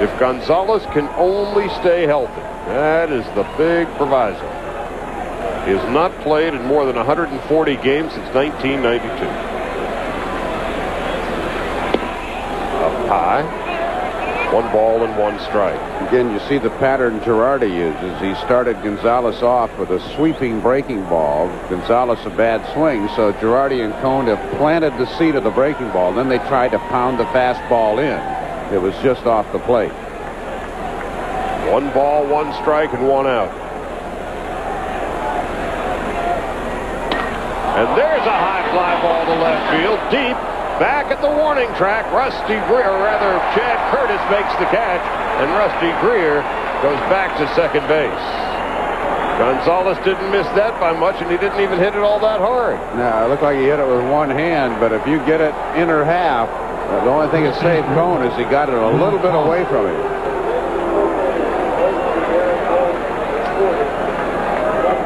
Speaker 1: If Gonzalez can only stay healthy, that is the big proviso. He has not played in more than 140 games since 1992. Up high. 1 ball and 1 strike.
Speaker 2: Again, you see the pattern Girardi uses. He started Gonzalez off with a sweeping breaking ball. Gonzalez a bad swing, so Girardi and Cone have planted the seed of the breaking ball. Then they tried to pound the fastball in. It was just off the plate.
Speaker 1: 1 ball, 1 strike, and 1 out. And there's a high fly ball to left field, deep. Back at the warning track, Rusty Greer, or rather Chad Curtis makes the catch, and Rusty Greer goes back to second base. Gonzalez didn't miss that by much, and he didn't even hit it all that hard.
Speaker 2: No, it looked like he hit it with 1 hand, but if you get it inner half, the only thing that saved Cone is he got it a little bit away from him.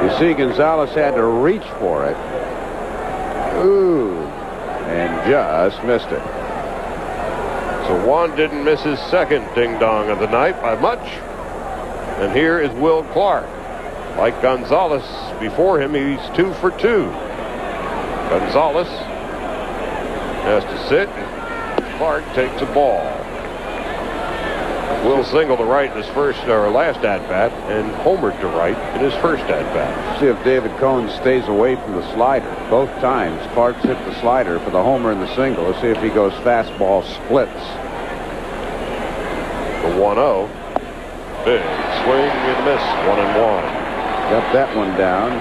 Speaker 2: You see, Gonzalez had to reach for it. Ooh. And just missed it.
Speaker 1: So Juan didn't miss his second ding-dong of the night by much. And here is Will Clark. Like Gonzalez before him, he's 2 for 2. Gonzalez has to sit. Clark takes a ball. Will single to right in his first or last at-bat and homered to right in his first at-bat.
Speaker 2: See if David Cone stays away from the slider. Both times Clark's hit the slider for the homer and the single. Let's see if he goes fastball splits.
Speaker 1: The 1-0. Big swing and miss. 1-1.
Speaker 2: Got that one down.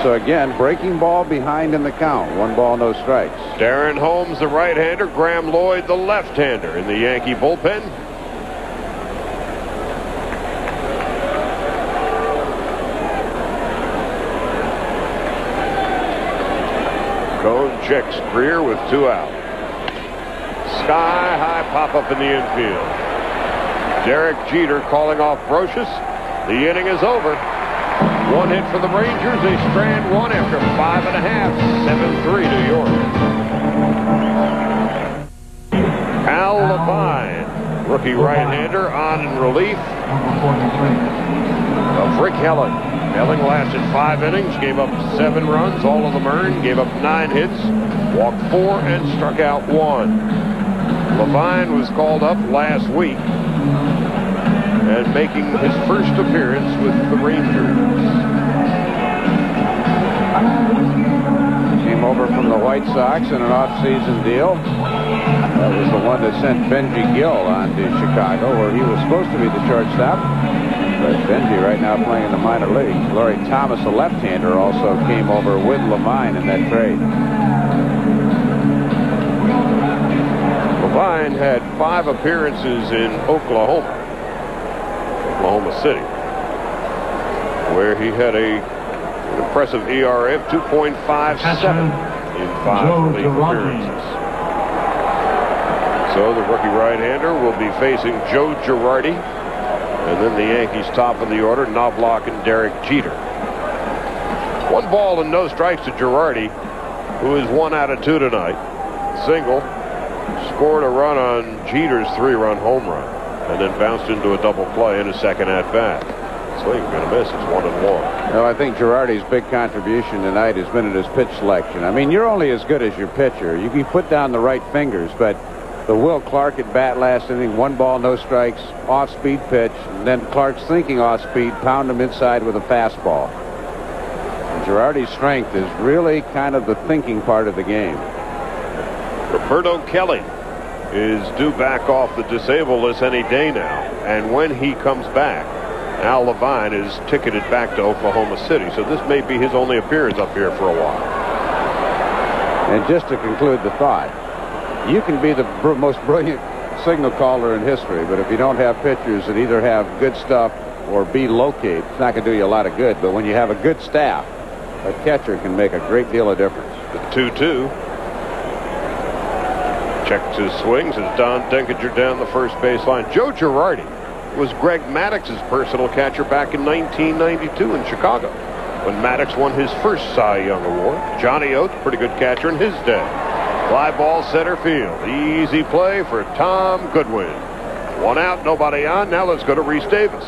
Speaker 2: So again, breaking ball behind in the count. 1 ball, no strikes.
Speaker 1: Darren Holmes, the right-hander. Graham Lloyd, the left-hander in the Yankee bullpen. Cone checks Greer with 2 out. Sky high pop up in the infield. Derek Jeter calling off Brocious. The inning is over. 1 hit for the Rangers. They strand 1 after 5.5. 7-3 New York. Al Levine, rookie right-hander, on in relief of Rick Helling. Helling lasted 5 innings, gave up 7 runs, all of them earned, gave up 9 hits, walked 4, and struck out 1. Levine was called up last week and making his first appearance with the Rangers.
Speaker 2: Came over from the White Sox in an off-season deal. That was the one that sent Benji Gill on to Chicago, where he was supposed to be the shortstop. But Benji right now playing in the minor leagues. Laurie Thomas, a left-hander, also came over with Levine in that trade.
Speaker 1: Levine had 5 appearances in Oklahoma City, where he had an impressive ERA of 2.57 in 5 relief appearances. So the rookie right-hander will be facing Joe Girardi, and then the Yankees top of the order, Knobloch and Derek Jeter. 1 ball and no strikes to Girardi, who is 1 out of 2 tonight. Single, scored a run on Jeter's 3-run home run, and then bounced into a double play in his second at-bat. Swing going to miss. It's 1-1.
Speaker 2: Well, I think Girardi's big contribution tonight has been in his pitch selection. I mean, you're only as good as your pitcher. You can put down the right fingers, but the Will Clark at bat last inning, 1 ball, no strikes, off-speed pitch, and then Clark's thinking off-speed, pound him inside with a fastball. And Girardi's strength is really kind of the thinking part of the game.
Speaker 1: Roberto Kelly is due back off the disabled list any day now, and when he comes back, Al Levine is ticketed back to Oklahoma City, so this may be his only appearance up here for a while.
Speaker 2: And just to conclude the thought, you can be the most brilliant signal caller in history, but if you don't have pitchers that either have good stuff or be locate, it's not going to do you a lot of good. But when you have a good staff, a catcher can make a great deal of difference.
Speaker 1: The 2-2. Checks his swings as Don Denkinger down the first baseline. Joe Girardi was Greg Maddox's personal catcher back in 1992 in Chicago, when Maddox won his first Cy Young Award. Johnny Oates, pretty good catcher in his day. Fly ball center field. Easy play for Tom Goodwin. 1 out, nobody on. Now let's go to Reese Davis.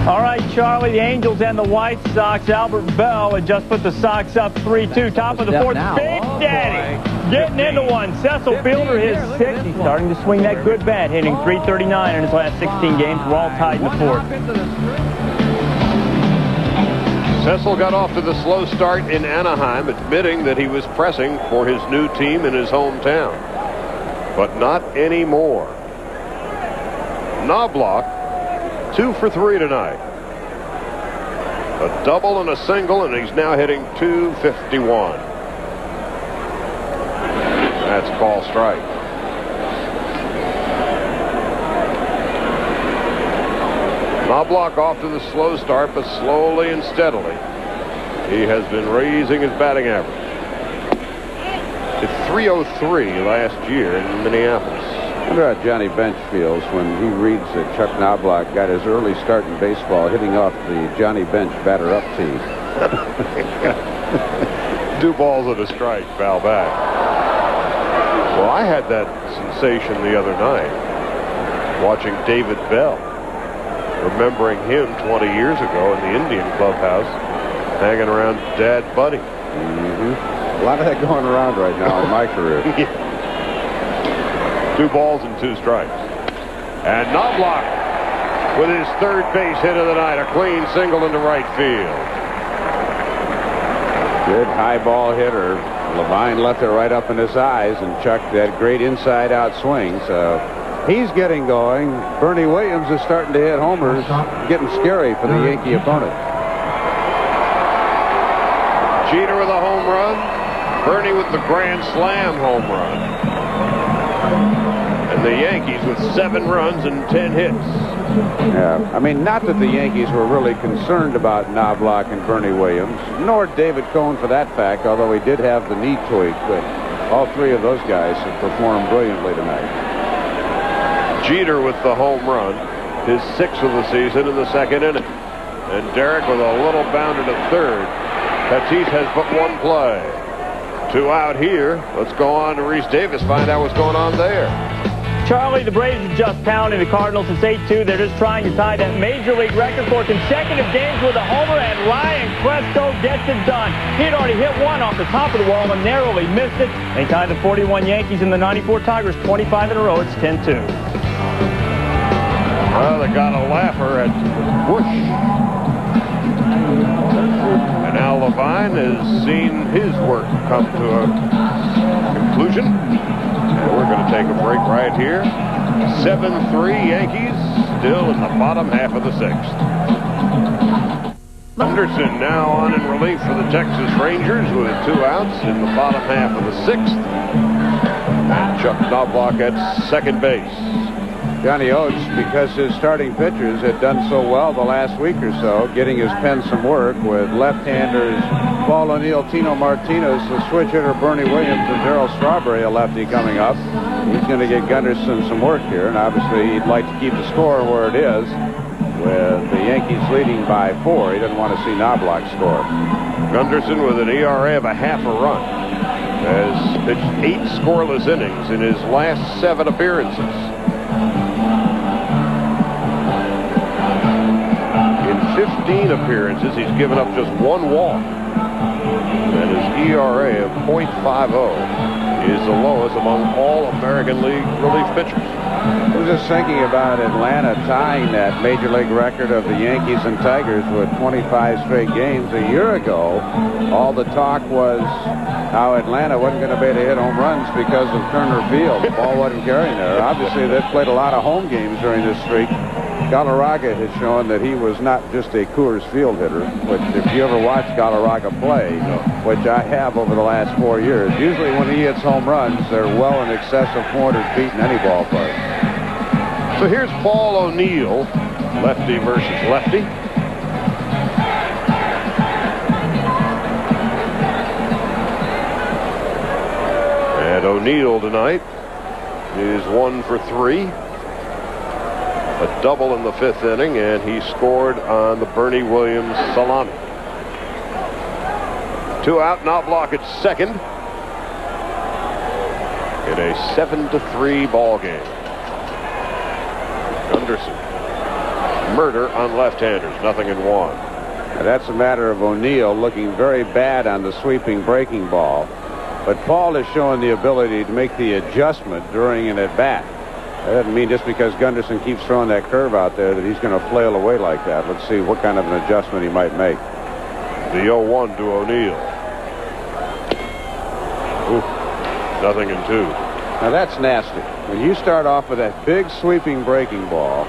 Speaker 5: All right, Charlie, the Angels and the White Sox. Albert Bell had just put the Sox up 3-2. Top of the 4th. Big Daddy getting into one. Cecil Fielder, his 6th. He's starting to swing that good bat, hitting .339 in his last 16 games. We're all tied in the 4th.
Speaker 1: Cecil got off to the slow start in Anaheim, admitting that he was pressing for his new team in his hometown. But not anymore. Knobloch, 2 for 3 tonight. A double and a single, and he's now hitting .251. That's ball strike. Knobloch off to the slow start, but slowly and steadily he has been raising his batting average. Hit .303 last year in Minneapolis.
Speaker 2: I wonder how Johnny Bench feels when he reads that Chuck Knobloch got his early start in baseball hitting off the Johnny Bench batter-up tee.
Speaker 1: 2 balls and a strike, foul back. Well, I had that sensation the other night watching David Bell, remembering him 20 years ago in the Indian clubhouse, hanging around Dad Buddy.
Speaker 2: A lot of that going around right now in my career.
Speaker 1: 2 balls and 2 strikes. And Knobloch with his 3rd base hit of the night, a clean single into right field.
Speaker 2: Good high ball hitter. Levine left it right up in his eyes, and Chuck that great inside-out swing. So he's getting going. Bernie Williams is starting to hit homers, getting scary for the Yankee opponent.
Speaker 1: Jeter with a home run. Bernie with the grand slam home run. And the Yankees with 7 runs and 10 hits.
Speaker 2: Yeah, I mean, not that the Yankees were really concerned about Knobloch and Bernie Williams, nor David Cone for that fact, although he did have the knee tweak, but all three of those guys have performed brilliantly tonight.
Speaker 1: Jeter with the home run, his 6th of the season in the 2nd inning. And Derek with a little bound at third. Tatis has but one play. 2 out here. Let's go on to Reese Davis, find out what's going on there.
Speaker 5: Charlie, the Braves are just pounding the Cardinals. It's 8-2. They're just trying to tie that major league record for consecutive games with a homer, and Ryan Crespo gets it done. He had already hit one off the top of the wall and narrowly missed it. They tied the 41 Yankees and the 94 Tigers 25 in a row. It's 10-2.
Speaker 1: Well, they got a laugher at Bush. And Al Levine has seen his work come to a conclusion. And we're going to take a break right here. 7-3 Yankees, still in the bottom half of the 6th. Anderson now on in relief for the Texas Rangers with 2 outs in the bottom half of the 6th. And Chuck Knobloch at second base.
Speaker 2: Johnny Oates, because his starting pitchers had done so well the last week or so, getting his pen some work with left-handers Paul O'Neill, Tino Martinez, the switch hitter Bernie Williams, and Darryl Strawberry, a lefty, coming up. He's going to get Gunderson some work here, and obviously he'd like to keep the score where it is, with the Yankees leading by 4. He doesn't want to see Knobloch score.
Speaker 1: Gunderson with an ERA of a half a run has pitched 8 scoreless innings in his last 7 appearances. In 15 appearances, he's given up just 1 walk. And his ERA of .50 is the lowest among all American League relief pitchers.
Speaker 2: I was just thinking about Atlanta tying that major league record of the Yankees and Tigers with 25 straight games. A year ago, all the talk was how Atlanta wasn't going to be able to hit home runs because of Turner Field. The ball wasn't carrying there. Obviously, they've played a lot of home games during this streak. Galarraga has shown that he was not just a Coors Field hitter, which if you ever watch Galarraga play, which I have over the last 4 years, usually when he hits home runs, they're well in excess of 400 feet in any ballpark.
Speaker 1: So here's Paul O'Neill, lefty versus lefty. And O'Neill tonight is 1 for 3. A double in the 5th inning, and he scored on the Bernie Williams salami. 2 out, Knobloch at second in a 7-3 ball game. Gunderson, murder on left-handers, 0-1.
Speaker 2: Now that's a matter of O'Neill looking very bad on the sweeping breaking ball, but Paul is showing the ability to make the adjustment during an at-bat. That doesn't mean just because Gunderson keeps throwing that curve out there that he's going to flail away like that. Let's see what kind of an adjustment he might make.
Speaker 1: The 0-1 to O'Neill. 0-2.
Speaker 2: Now that's nasty. When you start off with that big sweeping breaking ball,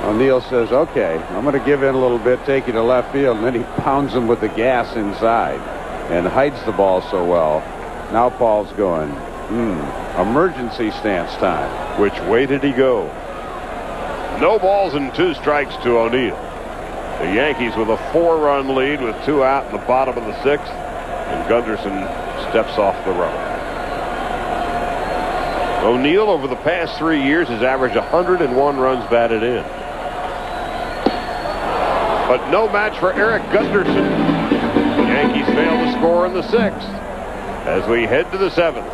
Speaker 2: O'Neill says, okay, I'm going to give in a little bit, take you to left field, and then he pounds him with the gas inside and hides the ball so well. Now Paul's going, emergency stance time.
Speaker 1: Which way did he go? No balls and 2 strikes to O'Neill. The Yankees with a 4-run lead with 2 out in the bottom of the 6th, and Gunderson steps off the run. O'Neill over the past 3 years has averaged 101 runs batted in. But no match for Eric Gunderson. The Yankees fail to score in the 6th as we head to the 7th.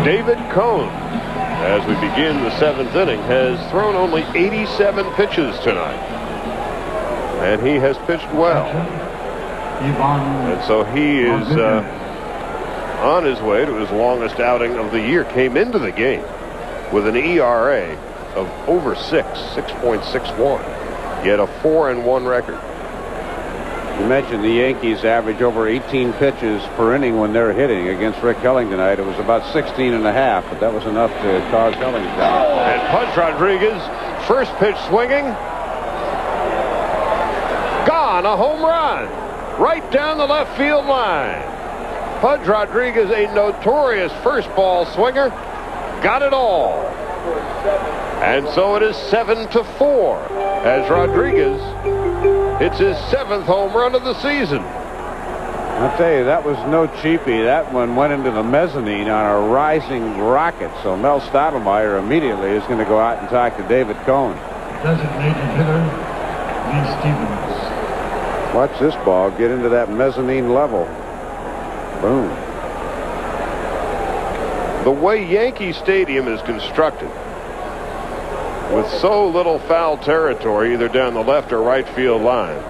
Speaker 1: David Cone, as we begin the 7th inning, has thrown only 87 pitches tonight. And he has pitched well. And so he is on his way to his longest outing of the year. Came into the game with an ERA of over 6.61. He had a 4-1 record.
Speaker 2: You mentioned the Yankees average over 18 pitches per inning when they're hitting. Against Rick Helling tonight, it was about 16.5, but that was enough to cause Helling down.
Speaker 1: And Pudge Rodriguez, first pitch swinging. Gone, a home run. Right down the left field line. Pudge Rodriguez, a notorious first ball swinger, got it all. And so it is 7-4 as Rodriguez hits his 7th home run of the season.
Speaker 2: I'll tell you, that was no cheapie. That one went into the mezzanine on a rising rocket. So Mel Stottlemyre immediately is going to go out and talk to David Cone.
Speaker 3: Designated hitter, Lee Stevens.
Speaker 2: Watch this ball get into that mezzanine level. Boom.
Speaker 1: The way Yankee Stadium is constructed, with so little foul territory either down the left or right field lines,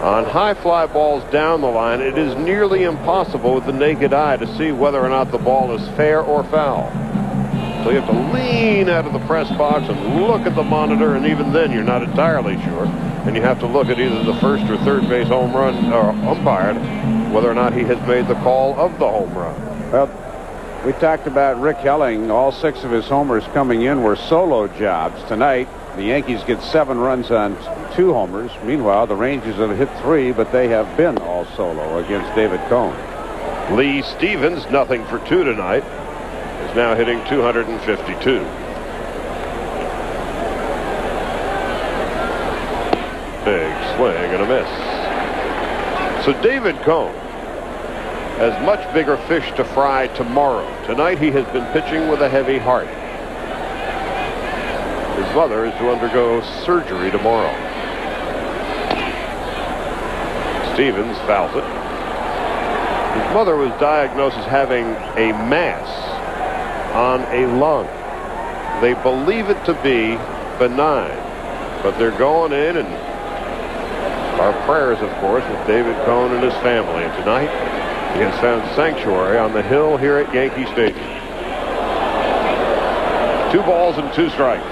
Speaker 1: on high fly balls down the line, it is nearly impossible with the naked eye to see whether or not the ball is fair or foul. So you have to lean out of the press box and look at the monitor, and even then you're not entirely sure. And you have to look at either the first or third base home run or umpire, whether or not he has made the call of the home run.
Speaker 2: Well, we talked about Rick Helling. All 6 of his homers coming in were solo jobs. Tonight, the Yankees get 7 runs on 2 homers. Meanwhile, the Rangers have hit 3, but they have been all solo against David Cone.
Speaker 1: Lee Stevens, nothing for 2 tonight, is now hitting 252. Big swing and a miss. So David Cone has much bigger fish to fry tomorrow. Tonight he has been pitching with a heavy heart. His mother is to undergo surgery tomorrow. Stevens fouls it. His mother was diagnosed as having a mass on a lung. They believe it to be benign, but they're going in, and our prayers, of course, with David Cone and his family. And tonight he has found sanctuary on the hill here at Yankee Stadium. 2 balls and 2 strikes.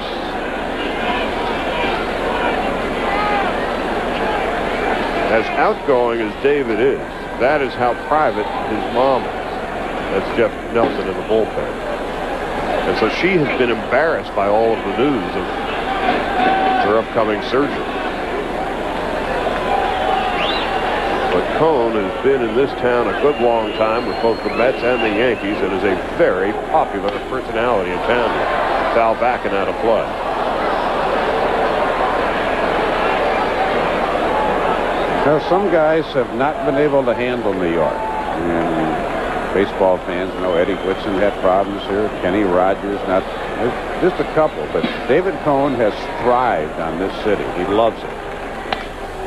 Speaker 1: As outgoing as David is, that is how private his mom is. That's Jeff Nelson in the bullpen. And so she has been embarrassed by all of the news of her upcoming surgery. But Cone has been in this town a good long time with both the Mets and the Yankees, and is a very popular personality in town. Foul back and out of play.
Speaker 2: Now, some guys have not been able to handle New York. And baseball fans know Eddie Whitson had problems here. Kenny Rogers, not just a couple. But David Cone has thrived on this city. He loves it.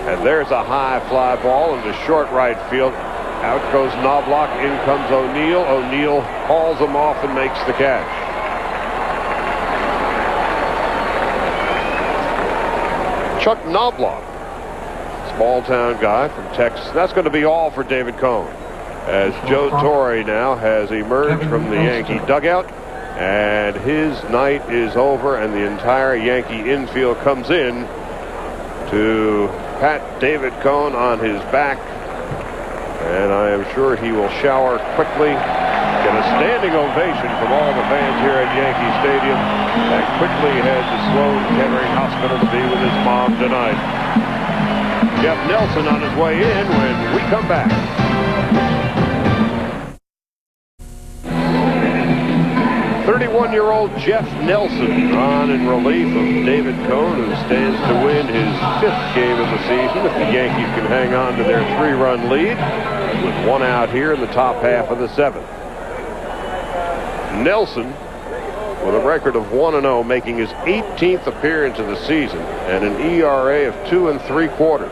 Speaker 1: And there's a high fly ball into short right field. Out goes Knobloch. In comes O'Neill. O'Neill hauls him off and makes the catch. Chuck Knobloch, small town guy from Texas. That's going to be all for David Cone, as Joe Torre now has emerged from the Yankee dugout, and his night is over, and the entire Yankee infield comes in to pat David Cone on his back, and I am sure he will shower quickly, get a standing ovation from all the fans here at Yankee Stadium, and quickly head to Sloan Kettering Hospital to be with his mom tonight. Jeff Nelson on his way in when we come back. 31-year-old Jeff Nelson on in relief of David Cone, who stands to win his 5th game of the season if the Yankees can hang on to their 3-run lead, with 1 out here in the top half of the 7th. Nelson, with a record of 1-0, making his 18th appearance of the season and an ERA of 2 3/4.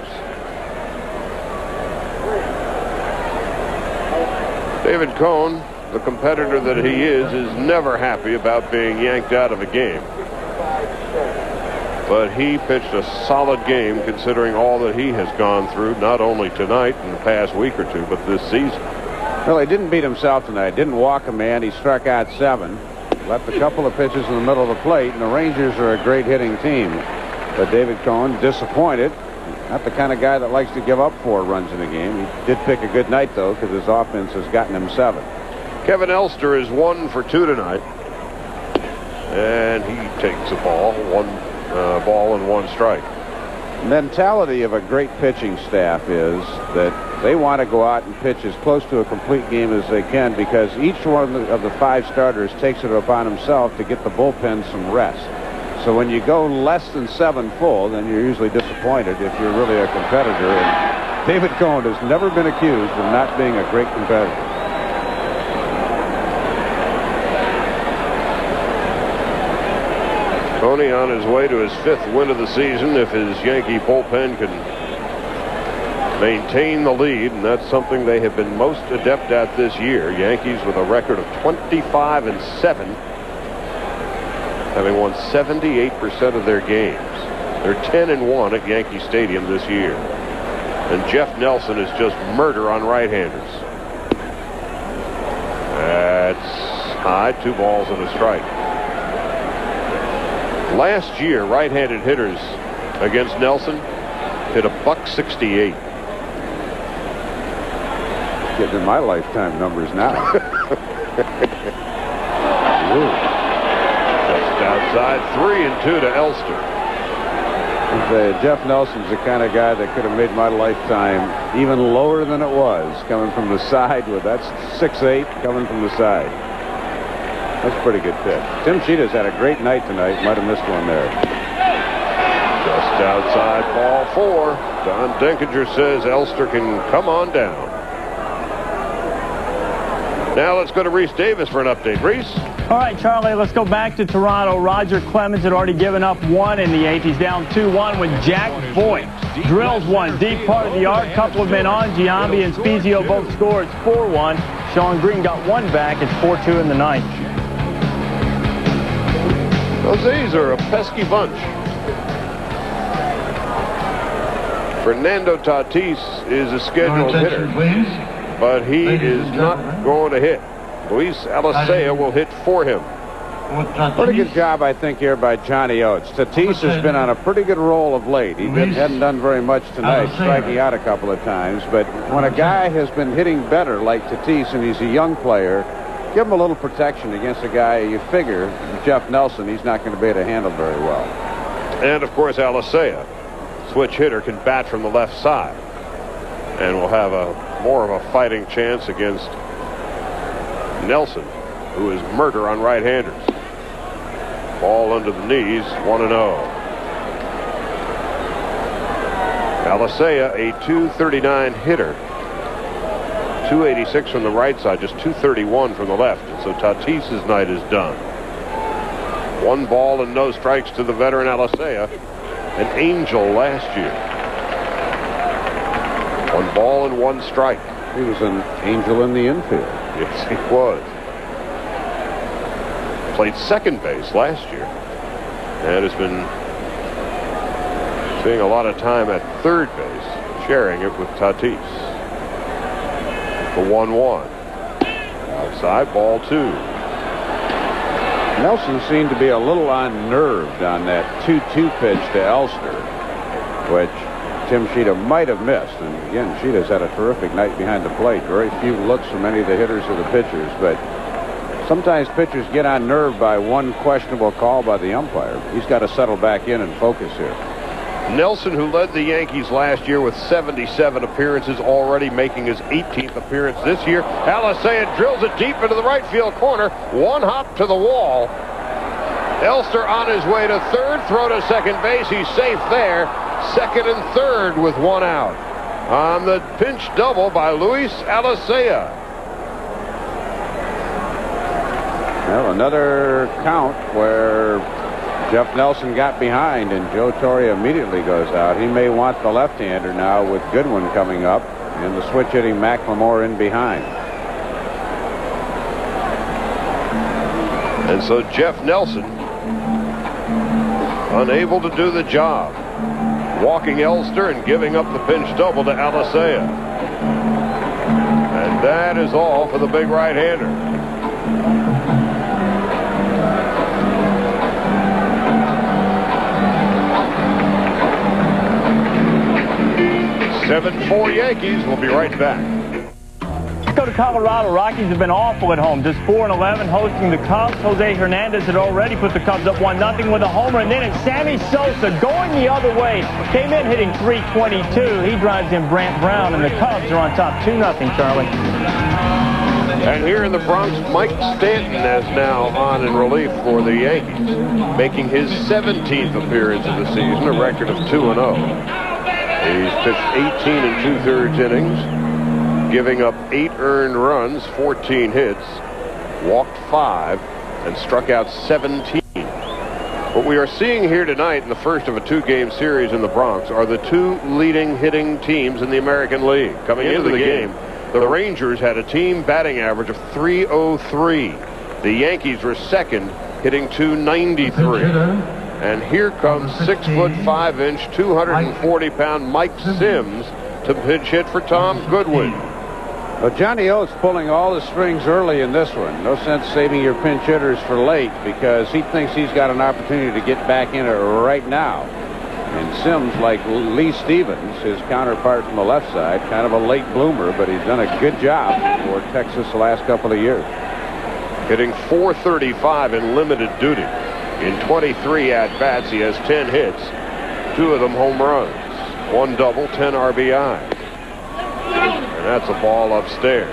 Speaker 1: David Cone, the competitor that he is never happy about being yanked out of a game. But he pitched a solid game considering all that he has gone through, not only tonight in the past week or 2, but this season.
Speaker 2: Well, he didn't beat himself tonight. Didn't walk a man. He struck out 7. Left a couple of pitches in the middle of the plate, and the Rangers are a great hitting team. But David Cone, disappointed. Not the kind of guy that likes to give up 4 runs in a game. He did pick a good night, though, because his offense has gotten him 7.
Speaker 1: Kevin Elster is 1 for 2 tonight, and he takes a ball, 1 ball and 1 strike.
Speaker 2: Mentality of a great pitching staff is that they want to go out and pitch as close to a complete game as they can, because each one of the 5 starters takes it upon himself to get the bullpen some rest. So when you go less than 7 full, then you're usually disappointed if you're really a competitor. And David Cone has never been accused of not being a great competitor.
Speaker 1: Tony on his way to his 5th win of the season if his Yankee bullpen can maintain the lead, and that's something they have been most adept at this year. Yankees with a record of 25-7, having won 78% of their games. They're 10-1 at Yankee Stadium this year. And Jeff Nelson is just murder on right-handers. That's high, 2 balls and a strike. Last year, right-handed hitters against Nelson hit a .168.
Speaker 2: Getting in my lifetime numbers now.
Speaker 1: Just outside, 3-2 to Elster.
Speaker 2: Jeff Nelson's the kind of guy that could have made my lifetime even lower than it was, coming from the side. With that's 6'8", coming from the side. That's a pretty good pitch. Tim Cheetah's had a great night tonight. Might have missed one there.
Speaker 1: Just outside, ball 4. Don Denkinger says Elster can come on down. Now let's go to Rhys Davis for an update. Rhys?
Speaker 5: All right, Charlie, let's go back to Toronto. Roger Clemens had already given up 1 in the 8th. He's down 2-1 when Jack Voigt drills one deep part of the yard. Couple of men on. Giambi and Spezio both score. It's 4-1. Sean Green got 1 back. It's 4-2 in the 9th.
Speaker 1: Those A's are a pesky bunch. Fernando Tatis is a scheduled hitter, but he is not going to hit. Luis Alicea will hit for him.
Speaker 2: Pretty good job, I think, here by Johnny Oates. Tatis has been on a pretty good roll of late. He hadn't done very much tonight, striking out a couple of times. But when a guy has been hitting better like Tatis, and he's a young player, give him a little protection against a guy you figure, Jeff Nelson, he's not going to be able to handle very well.
Speaker 1: And, of course, Alicea, switch hitter, can bat from the left side and will have more of a fighting chance against Nelson, who is murder on right-handers. Ball under the knees, 1-0. Alicea, a .239 hitter. .286 from the right side, just .231 from the left. And so Tatis's night is done. 1 ball and no strikes to the veteran Alicea, an angel last year. 1 ball and 1 strike.
Speaker 2: He was an angel in the infield.
Speaker 1: Yes, he was. Played second base last year and has been seeing a lot of time at third base, sharing it with Tatis. The 1-1. Outside, ball 2.
Speaker 2: Nelson seemed to be a little unnerved on that 2-2 pitch to Elster, which Tim Cheetah might have missed. And again, Cheetah's had a terrific night behind the plate. Very few looks from any of the hitters or the pitchers, but sometimes pitchers get unnerved by one questionable call by the umpire. He's got to settle back in and focus here.
Speaker 1: Nelson, who led the Yankees last year with 77 appearances, already making his 18th appearance this year. Alicea drills it deep into the right field corner. 1 hop to the wall. Elster on his way to third. Throw to second base. He's safe there. Second and third with 1 out. On the pinch double by Luis Alicea.
Speaker 2: Well, another count where Jeff Nelson got behind and Joe Torre immediately goes out. He may want the left-hander now with Goodwin coming up and the switch hitting McLemore in behind.
Speaker 1: And so Jeff Nelson unable to do the job, walking Elster and giving up the pinch double to Alicea. And that is all for the big right-hander. 7-4 Yankees. We'll be right back.
Speaker 5: go to Colorado. Rockies have been awful at home. Just 4-11 hosting the Cubs. Jose Hernandez had already put the Cubs up 1-0 with a homer. And then it's Sammy Sosa going the other way. Came in hitting .322. He drives in Brant Brown, and the Cubs are on top 2-0, Charlie.
Speaker 1: And here in the Bronx, Mike Stanton is now on in relief for the Yankees, making his 17th appearance of the season, a record of 2-0. He's pitched 18 2/3 innings, giving up 8 earned runs, 14 hits, walked 5, and struck out 17. What we are seeing here tonight in the first of a 2-game series in the Bronx are the 2 leading hitting teams in the American League. Coming into the game, the Rangers had a team batting average of .303. The Yankees were second, hitting .293. And here comes 6'5", 240-pound Mike Sims to pinch hit for Tom Goodwin.
Speaker 2: Well, Johnny Oates pulling all the strings early in this one. No sense saving your pinch hitters for late, because he thinks he's got an opportunity to get back in it right now. And Sims, like Lee Stevens, his counterpart from the left side, kind of a late bloomer, but he's done a good job for Texas the last couple of years.
Speaker 1: Hitting .435 in limited duty. In 23 at-bats, he has 10 hits, 2 of them home runs, 1 double, 10 RBI. And that's a ball upstairs.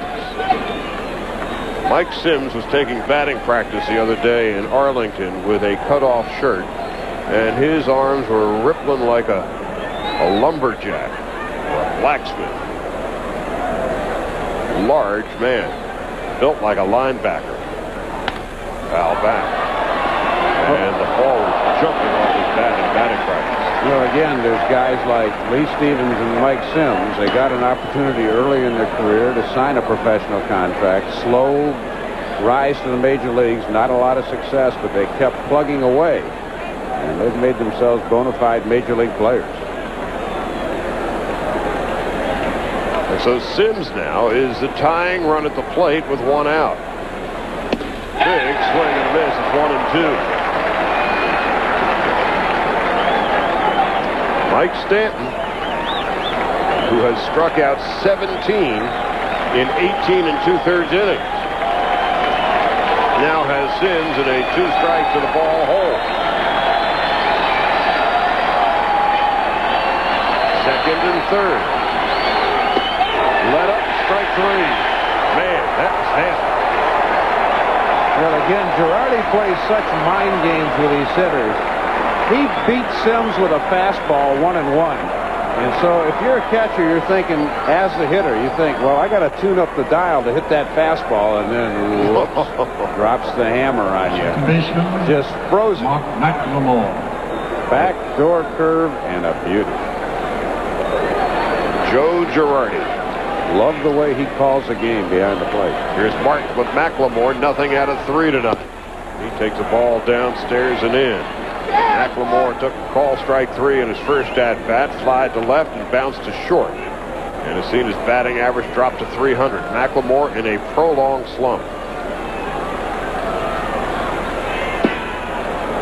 Speaker 1: Mike Sims was taking batting practice the other day in Arlington with a cut-off shirt, and his arms were rippling like a lumberjack or a blacksmith. Large man, built like a linebacker. Foul back. And the ball was jumping off his bat in batting practice.
Speaker 2: Well, again, there's guys like Lee Stevens and Mike Sims. They got an opportunity early in their career to sign a professional contract. Slow rise to the major leagues, not a lot of success, but they kept plugging away. And they've made themselves bona fide major league players.
Speaker 1: And so Sims now is the tying run at the plate with 1 out. Big swing and a miss. It's 1-2. Mike Stanton, who has struck out 17 in 18 2/3 innings, now has Sims in a 2-strike to the ball hole. Second and third. Let up, strike 3. Man, that was nasty.
Speaker 2: Well, again, Girardi plays such mind games with these hitters. He beat Sims with a fastball 1-1. And so if you're a catcher, you're thinking, as the hitter, you think, well, I got to tune up the dial to hit that fastball, and then whoops, drops the hammer on you.
Speaker 3: Baseman,
Speaker 2: Just frozen.
Speaker 3: Mark McLemore.
Speaker 2: Backdoor curve and a beauty.
Speaker 1: Joe Girardi.
Speaker 2: Love the way he calls the game behind the plate.
Speaker 1: Here's Mark with McLemore, nothing out of 3 tonight. He takes a ball downstairs and in. McLemore took a call, strike 3 in his first at-bat, fly to left and bounced to short. And has seen his batting average drop to 300. McLemore in a prolonged slump.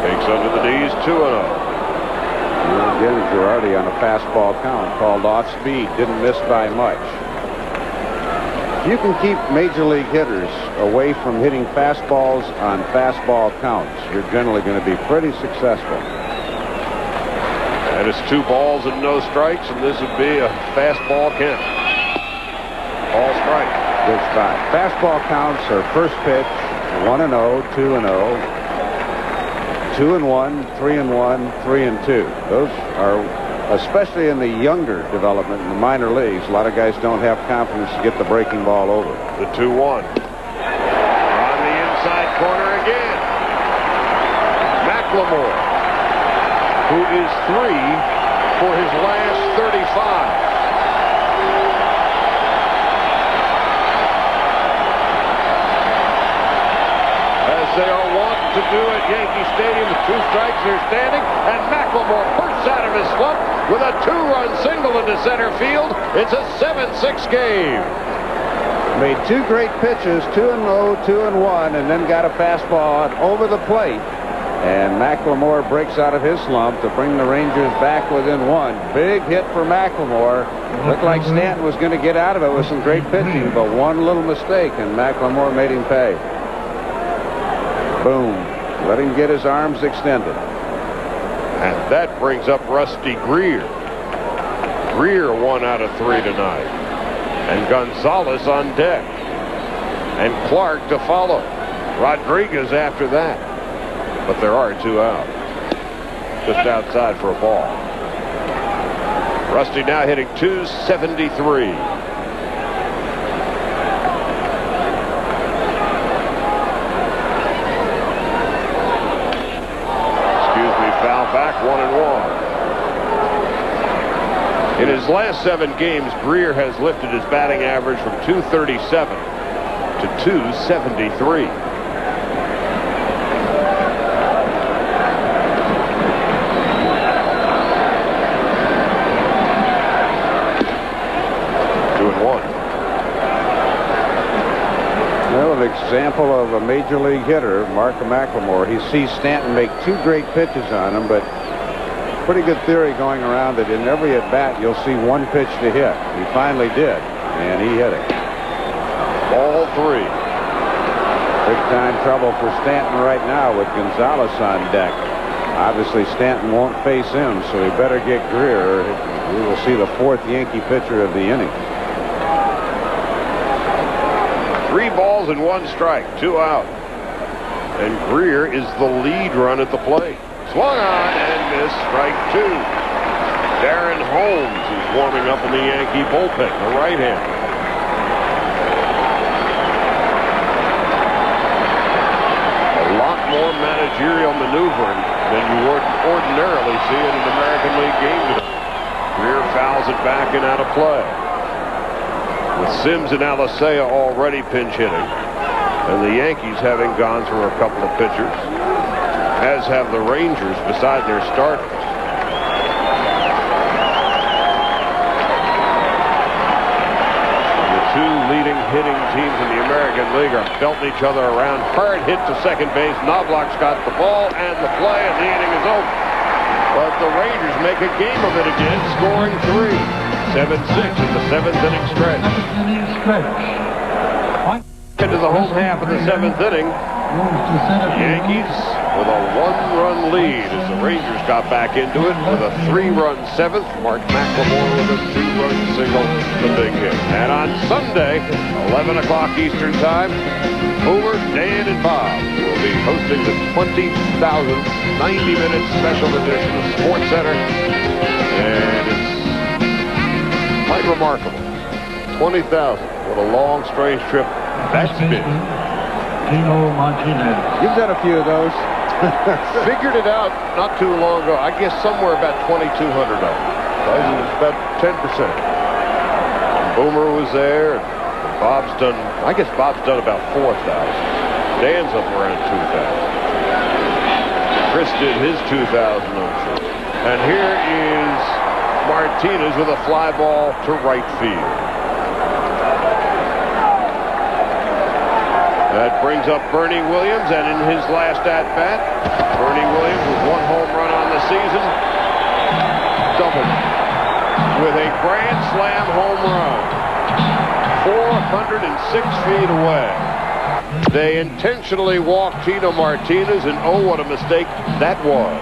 Speaker 1: Takes under the knees, 2-0.
Speaker 2: Again, Girardi on a fastball count, called off speed, didn't miss by much. If you can keep major league hitters away from hitting fastballs on fastball counts, you're generally going to be pretty successful.
Speaker 1: And it's 2 balls and no strikes, and this would be a fastball count. Ball strike.
Speaker 2: Good spot. Fastball counts are first pitch, 1-0, 2-0, 2-1, 3-1, 3-2. Those are, especially in the younger development in the minor leagues, a lot of guys don't have confidence to get the breaking ball over.
Speaker 1: The 2-1. On the inside corner again. McLemore, who is 3 for his last 35. As they are wont to do at Yankee Stadium, with 2 strikes, they're standing, and McLemore bursts out of his slump with a 2-run single into center field. It's a 7-6 game.
Speaker 2: Made 2 great pitches, 2-0, 2-1, and then got a fastball over the plate. And McLemore breaks out of his slump to bring the Rangers back within one. Big hit for McLemore. Looked like Stanton was going to get out of it with some great pitching, but one little mistake, and McLemore made him pay. Boom. Let him get his arms extended.
Speaker 1: And that brings up Rusty Greer. Greer 1 out of 3 tonight. And Gonzalez on deck. And Clark to follow. Rodriguez after that. But there are 2 out. Just outside for a ball. Rusty now hitting .273. Back 1-1. In his last 7 games, Greer has lifted his batting average from .237 to .273.
Speaker 2: Well, an example of a major league hitter, Mark McLemore. He sees Stanton make 2 great pitches on him, but pretty good theory going around that in every at-bat you'll see 1 pitch to hit. He finally did, and he hit it.
Speaker 1: Ball 3.
Speaker 2: Big-time trouble for Stanton right now with Gonzalez on deck. Obviously, Stanton won't face him, so he better get Greer. We will see the 4th Yankee pitcher of the inning.
Speaker 1: 3 balls and 1 strike, 2 out. And Greer is the lead run at the plate. Swung on and missed, strike 2. Darren Holmes is warming up in the Yankee bullpen, the right-hander. A lot more managerial maneuvering than you would ordinarily see in an American League game today. Greer fouls it back and out of play. With Sims and Alicea already pinch hitting, and the Yankees having gone through a couple of pitchers, as have the Rangers beside their starters. The 2 leading hitting teams in the American League are belting each other around. Hard hit to second base. Knobloch's got the ball and the play, and the inning is over. But the Rangers make a game of it again, scoring 3. 7-6 in the 7th inning stretch. Into the home half of the 7th inning. Yankees with a 1-run lead as the Rangers got back into it with a 3-run 7th. Mark McLemore with a 2-run single, the big hit. And on Sunday, 11 o'clock Eastern Time, Boomer, Dan, and Bob will be hosting the 20,000th 90-minute special edition of Sports Center. And it's quite remarkable. 20,000. What a long, strange trip that's been.
Speaker 3: Tino Martinez.
Speaker 2: You've done a few of those.
Speaker 1: Figured it out not too long ago. I guess somewhere about 2,200 of them. It's about 10%. Boomer was there. And Bob's done, I guess Bob's done about 4,000. Dan's up around 2,000. Chris did his 2,000, I'm sure. And here is Martinez with a fly ball to right field. That brings up Bernie Williams, and in his last at-bat, Bernie Williams with 1 home run on the season, doubled with a grand slam home run, 406 feet away. They intentionally walked Tino Martinez, and oh, what a mistake that was.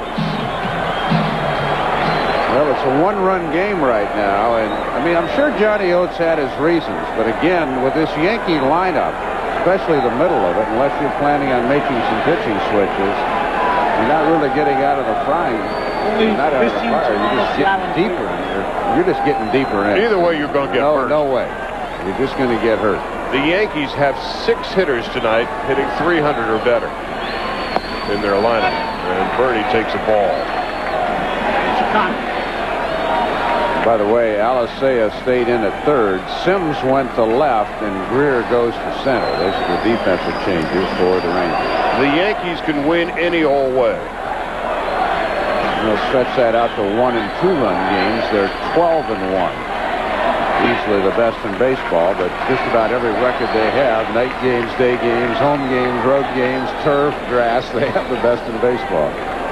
Speaker 2: Well, it's a 1-run game right now, and I mean, I'm sure Johnny Oates had his reasons, but again, with this Yankee lineup, especially the middle of it, unless you're planning on making some pitching switches, you're not really getting out of the frying. Not out of the fire. You're just getting deeper in here. You're just getting deeper in.
Speaker 1: Either way, you're going to get hurt.
Speaker 2: No way. You're just going to get hurt.
Speaker 1: The Yankees have 6 hitters tonight hitting 300 or better in their lineup, and Bernie takes a ball.
Speaker 2: By the way, Alicea stayed in at third. Sims went to left, and Greer goes to center. Those are the defensive changes for the Rangers.
Speaker 1: The Yankees can win any old way.
Speaker 2: We'll stretch that out to 1- and 2-run games. They're 12-1. easily the best in baseball, but just about every record they have, night games, day games, home games, road games, turf, grass, they have the best in baseball.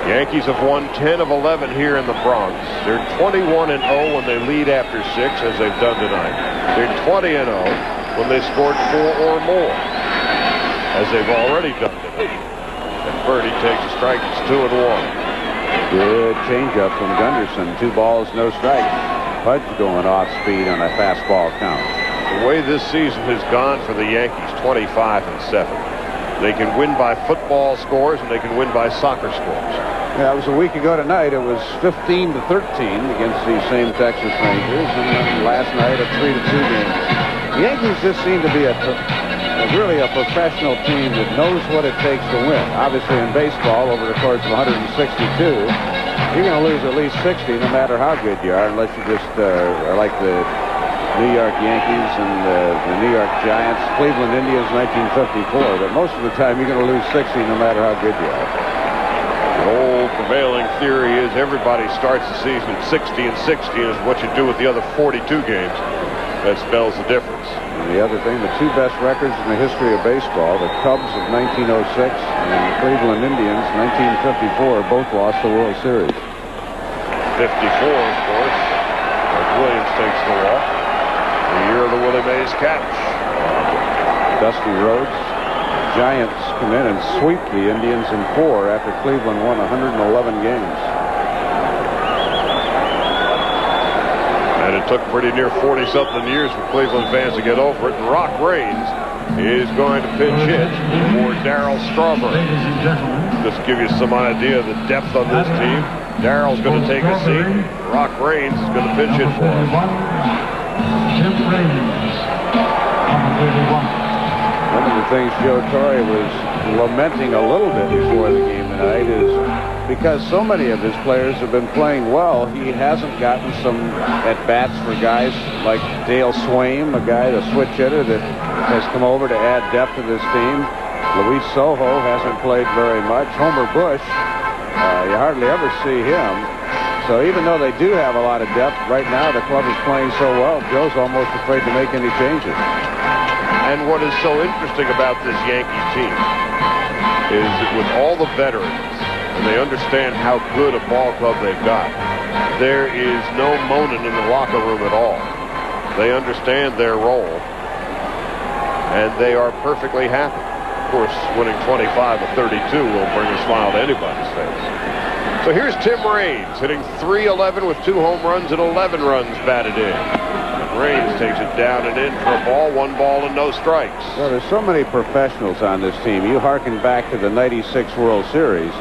Speaker 1: Yankees have won 10 of 11 here in the Bronx. They're 21-0 when they lead after 6, as they've done tonight. They're 20-0 when they scored 4 or more, as they've already done tonight. And Berti takes a strike. It's 2-1.
Speaker 2: Good changeup from Gunderson. 2 balls, no strikes. Pudge going off speed on a fastball count.
Speaker 1: The way this season has gone for the Yankees, 25-7. They can win by football scores and they can win by soccer scores.
Speaker 2: Yeah, it was a week ago tonight. It was 15-13 against the same Texas Rangers, and then last night a 3-2 game. The Yankees just seem to be really a professional team that knows what it takes to win. Obviously, in baseball, over the course of 162. You're going to lose at least 60 no matter how good you are, unless you just are like the New York Yankees and the New York Giants, Cleveland Indians 1954. But most of the time you're going to lose 60 no matter how good you are.
Speaker 1: The old prevailing theory is everybody starts the season at 60-60, and what you do with the other 42 games, that spells the difference.
Speaker 2: And the other thing, the 2 best records in the history of baseball, the Cubs of 1906 and the Cleveland Indians 1954, both lost the World Series.
Speaker 1: 54, of course, as Williams takes the walk. The year of the Willie Mays catch.
Speaker 2: Dusty Rhodes. Giants come in and sweep the Indians in 4 after Cleveland won 111 games.
Speaker 1: And it took pretty near 40-something years for Cleveland fans to get over it. And Rock Raines is going to pinch hit for Darryl Strawberry.
Speaker 3: Ladies and gentlemen,
Speaker 1: Just give you some idea of the depth on this team. Darryl's going to take a seat. Rock Raines is going to pinch hit for him.
Speaker 3: Jim Raines, number 31.
Speaker 2: One of the things Joe Torre was lamenting a little bit before the game tonight is because so many of his players have been playing well, he hasn't gotten some at-bats for guys like Dale Swaim, a guy, the switch hitter that has come over to add depth to this team. Luis Sojo hasn't played very much. Homer Bush, you hardly ever see him. So even though they do have a lot of depth, right now the club is playing so well, Joe's almost afraid to make any changes.
Speaker 1: And what is so interesting about this Yankee team is that with all the veterans, and they understand how good a ball club they've got, there is no moaning in the locker room at all. They understand their role, and they are perfectly happy. Of course, winning 25 of 32 will bring a smile to anybody's face. So here's Tim Raines hitting .311 with 2 home runs and 11 runs batted in. Raines takes it down and in for a ball, 1 ball and no strikes.
Speaker 2: Well, there's so many professionals on this team. You hearken back to the '96 World Series.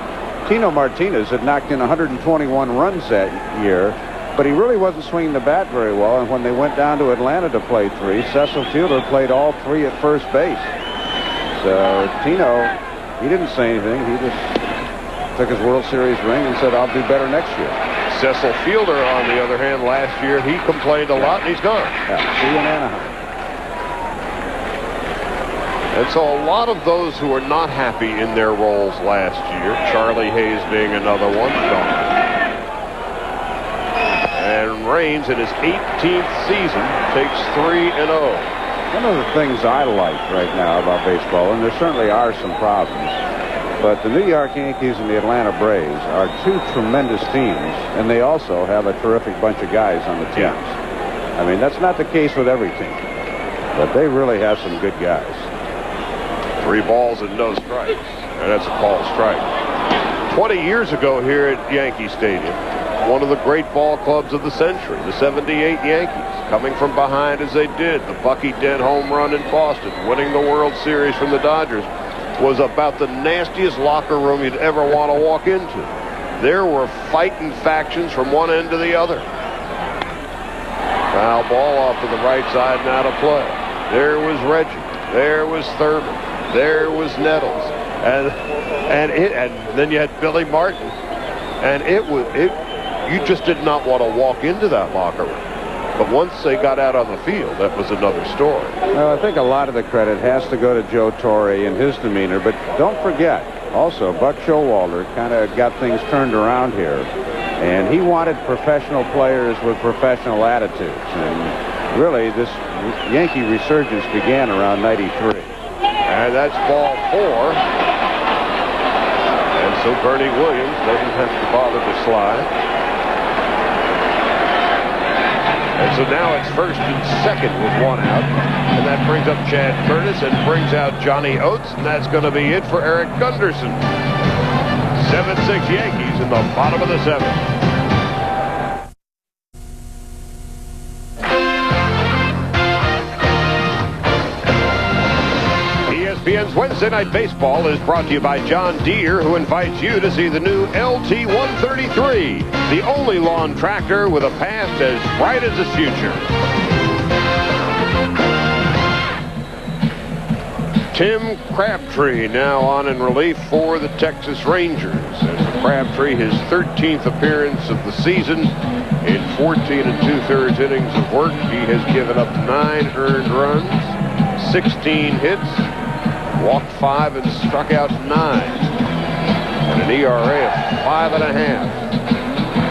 Speaker 2: Tino Martinez had knocked in 121 runs that year, but he really wasn't swinging the bat very well. And when they went down to Atlanta to play 3, Cecil Fielder played all 3 at first base. So Tino, he didn't say anything. He just took his World Series ring and said, "I'll do better next year."
Speaker 1: Cecil Fielder, on the other hand, last year, he complained a lot, and he's gone.
Speaker 2: Yeah, see you in Anaheim.
Speaker 1: And so a lot of those who are not happy in their roles last year, Charlie Hayes being another one, gone. And Raines, in his 18th season, takes 3-0.
Speaker 2: One of the things I like right now about baseball, and there certainly are some problems, but the New York Yankees and the Atlanta Braves are 2 tremendous teams, and they also have a terrific bunch of guys on the teams. I mean, that's not the case with every team, but they really have some good guys.
Speaker 1: 3 balls and no strikes, and that's a called strike. 20 years ago here at Yankee Stadium, one of the great ball clubs of the century, the '78 Yankees, coming from behind as they did, the Bucky Dent home run in Boston, winning the World Series from the Dodgers, was about the nastiest locker room you'd ever want to walk into. There were fighting factions from one end to the other. Foul ball off to the right side, now to play. There was Reggie. There was Thurman. There was Nettles. And then you had Billy Martin. And you just did not want to walk into that locker room. But once they got out on the field, that was another story.
Speaker 2: Well, I think a lot of the credit has to go to Joe Torre and his demeanor, but don't forget, also, Buck Showalter kind of got things turned around here, and he wanted professional players with professional attitudes. And Really, this Yankee resurgence began around 93.
Speaker 1: And that's ball 4. And so Bernie Williams doesn't have to bother to slide. And so now it's first and second with 1 out. And that brings up Chad Curtis and brings out Johnny Oates. And that's going to be it for Eric Gunderson. 7-6 Yankees in the bottom of the 7th. ESPN's Wednesday Night Baseball is brought to you by John Deere, who invites you to see the new LT-133, the only lawn tractor with a past as bright as its future. Tim Crabtree now on in relief for the Texas Rangers. As Crabtree, his 13th appearance of the season in 14 2/3 innings of work. He has given up 9 earned runs, 16 hits, walked 5 and struck out 9, and an ERA of 5.5.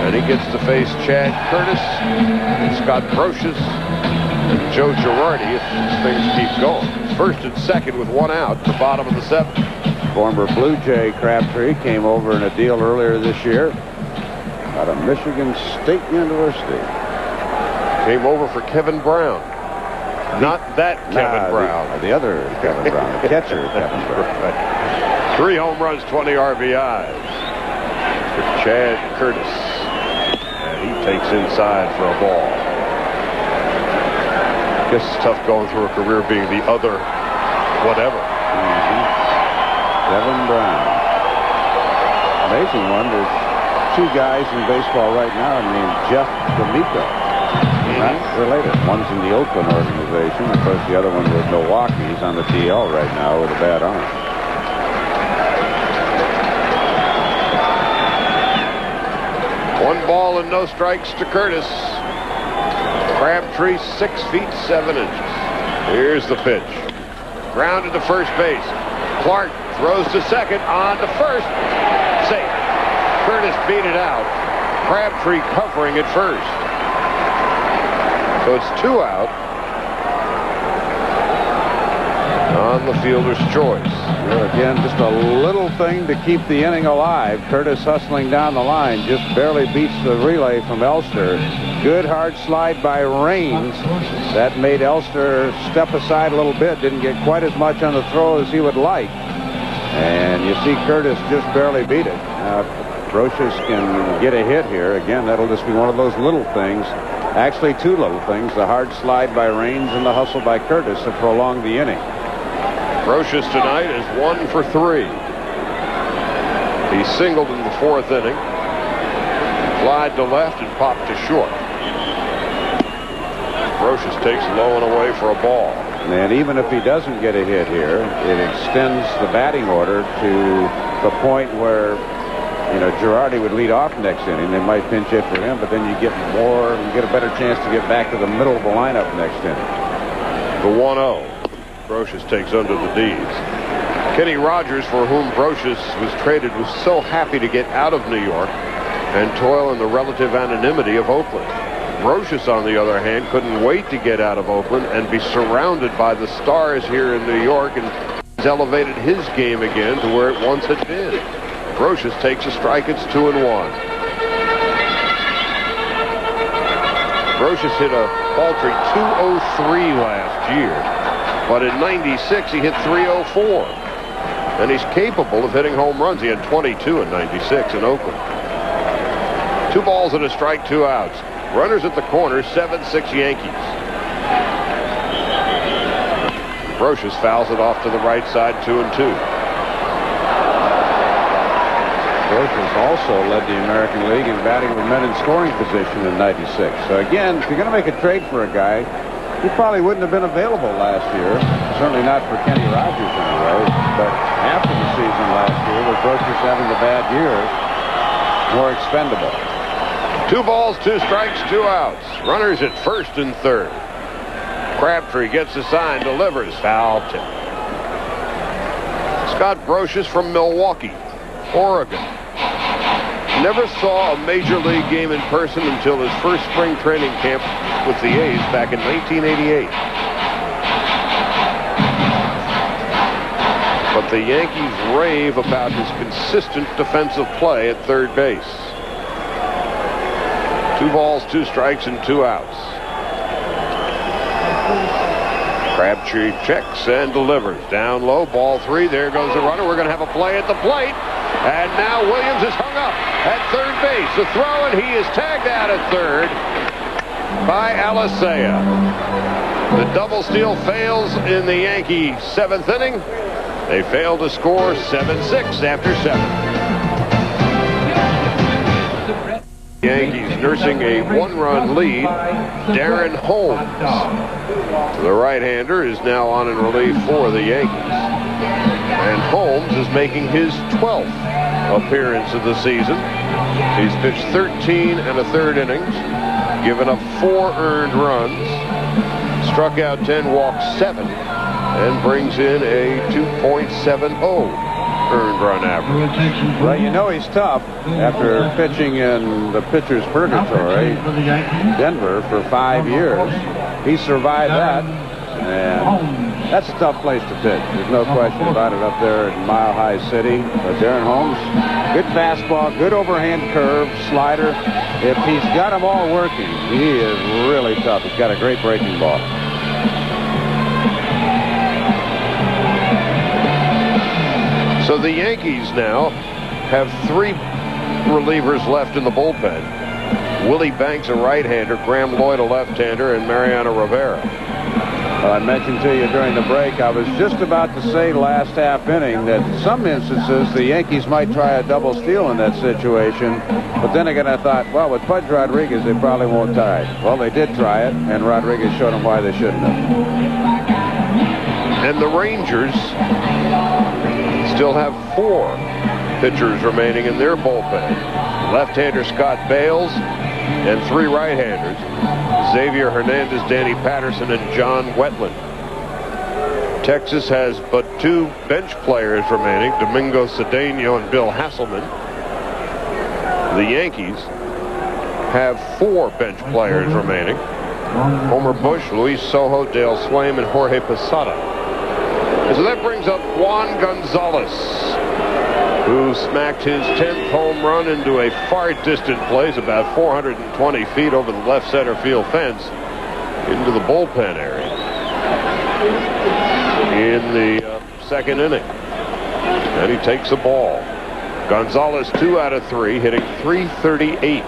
Speaker 1: And he gets to face Chad Curtis and Scott Brocious and Joe Girardi if things keep going. First and second with 1 out, the bottom of the 7th.
Speaker 2: Former Blue Jay Crabtree came over in a deal earlier this year out of Michigan State University.
Speaker 1: Came over for Kevin Brown. Not that Kevin Brown.
Speaker 2: The other Kevin Brown, the catcher Kevin Brown.
Speaker 1: 3 home runs, 20 RBIs for Chad Curtis. And he takes inside for a ball. Guess it's tough going through a career being the other whatever.
Speaker 2: Kevin Brown. Amazing one. There's 2 guys in baseball right now named Jeff D'Amico. Not related. One's in the Oakland organization. Of course, the other one with Milwaukee. He's on the DL right now with a bad arm.
Speaker 1: One ball and no strikes to Curtis. Crabtree 6 feet 7 inches. Here's the pitch. Grounded to first base. Clark throws to second, on to first. Safe. Curtis beat it out. Crabtree covering at first. So it's 2 out on the fielder's choice.
Speaker 2: Well, again, just a little thing to keep the inning alive. Curtis hustling down the line, just barely beats the relay from Elster. Good hard slide by Raines. That made Elster step aside a little bit. Didn't get quite as much on the throw as he would like. And you see Curtis just barely beat it. Now, if Brocious can get a hit here, again, that'll just be one of those little things. Actually, 2 little things, the hard slide by Raines and the hustle by Curtis to prolong the inning.
Speaker 1: Brocious tonight is 1 for 3. He singled in the 4th inning. Flied to left and popped to short. Brocious takes low and away for a ball.
Speaker 2: And even if he doesn't get a hit here, it extends the batting order to the point where, you know, Girardi would lead off next inning. They might pinch hit for him, but then you get a better chance to get back to the middle of the lineup next inning.
Speaker 1: The 1-0. Brocious takes under the D's. Kenny Rogers, for whom Brocious was traded, was so happy to get out of New York and toil in the relative anonymity of Oakland. Brocious, on the other hand, couldn't wait to get out of Oakland and be surrounded by the stars here in New York, and has elevated his game again to where it once had been. Brocious takes a strike. It's 2-1. Brocious hit a paltry 203 last year, but in '96 he hit 304, and he's capable of hitting home runs. He had 22 in '96 in Oakland. 2 balls and a strike, 2 outs. Runners at the corner, 7-6 Yankees. Brocious fouls it off to the right side, 2-2.
Speaker 2: Brocious also led the American League in batting with men in scoring position in '96. So again, if you're going to make a trade for a guy, he probably wouldn't have been available last year. Certainly not for Kenny Rogers anyway. But after the season last year, with Brocious having the bad years, more expendable.
Speaker 1: 2 balls, 2 strikes, 2 outs. Runners at first and third. Crabtree gets the sign, delivers, foul tip. Scott Brocious from Milwaukee, Oregon. Never saw a major league game in person until his first spring training camp with the A's back in 1988. But the Yankees rave about his consistent defensive play at third base. 2 balls, 2 strikes, and 2 outs. Crabtree checks and delivers. Down low, ball 3. There goes the runner. We're going to have a play at the plate. And now Williams is hung up at third base. The throw, and he is tagged out at third by Alicea. The double steal fails in the Yankee 7th inning. They fail to score 7-6 after 7. Yankees nursing a 1-run lead. Darren Holmes, the right-hander, is now on in relief for the Yankees. And Holmes is making his 12th appearance of the season. He's pitched 13 1/3 innings, given up 4 earned runs, struck out 10, walked 7, and brings in a 2.70 earned run average.
Speaker 2: Well, you know he's tough after pitching in the pitcher's purgatory, Denver, for 5 years. He survived that, and that's a tough place to pitch. There's no question about it up there in Mile High City. But Darren Holmes, good fastball, good overhand curve, slider. If he's got them all working, he is really tough. He's got a great breaking ball.
Speaker 1: So the Yankees now have 3 relievers left in the bullpen. Willie Banks, a right-hander, Graham Lloyd, a left-hander, and Mariano Rivera.
Speaker 2: Well, I mentioned to you during the break, I was just about to say last half inning that in some instances the Yankees might try a double steal in that situation. But then again, I thought, well, with Pudge Rodriguez, they probably won't try it. Well, they did try it, and Rodriguez showed them why they shouldn't have.
Speaker 1: And the Rangers still have 4 pitchers remaining in their bullpen. Left-hander Scott Bales and 3 right-handers, Xavier Hernandez, Danny Patterson, and John Wetland. Texas has but 2 bench players remaining, Domingo Cedeno and Bill Hasselman. The Yankees have 4 bench players remaining, Homer Bush, Luis Sojo, Dale Swaim, and Jorge Posada. And so that brings up Juan Gonzalez, who smacked his 10th home run into a far distant place, about 420 feet over the left center field fence, into the bullpen area in the 2nd inning. And he takes the ball. Gonzalez 2 out of 3, hitting .338.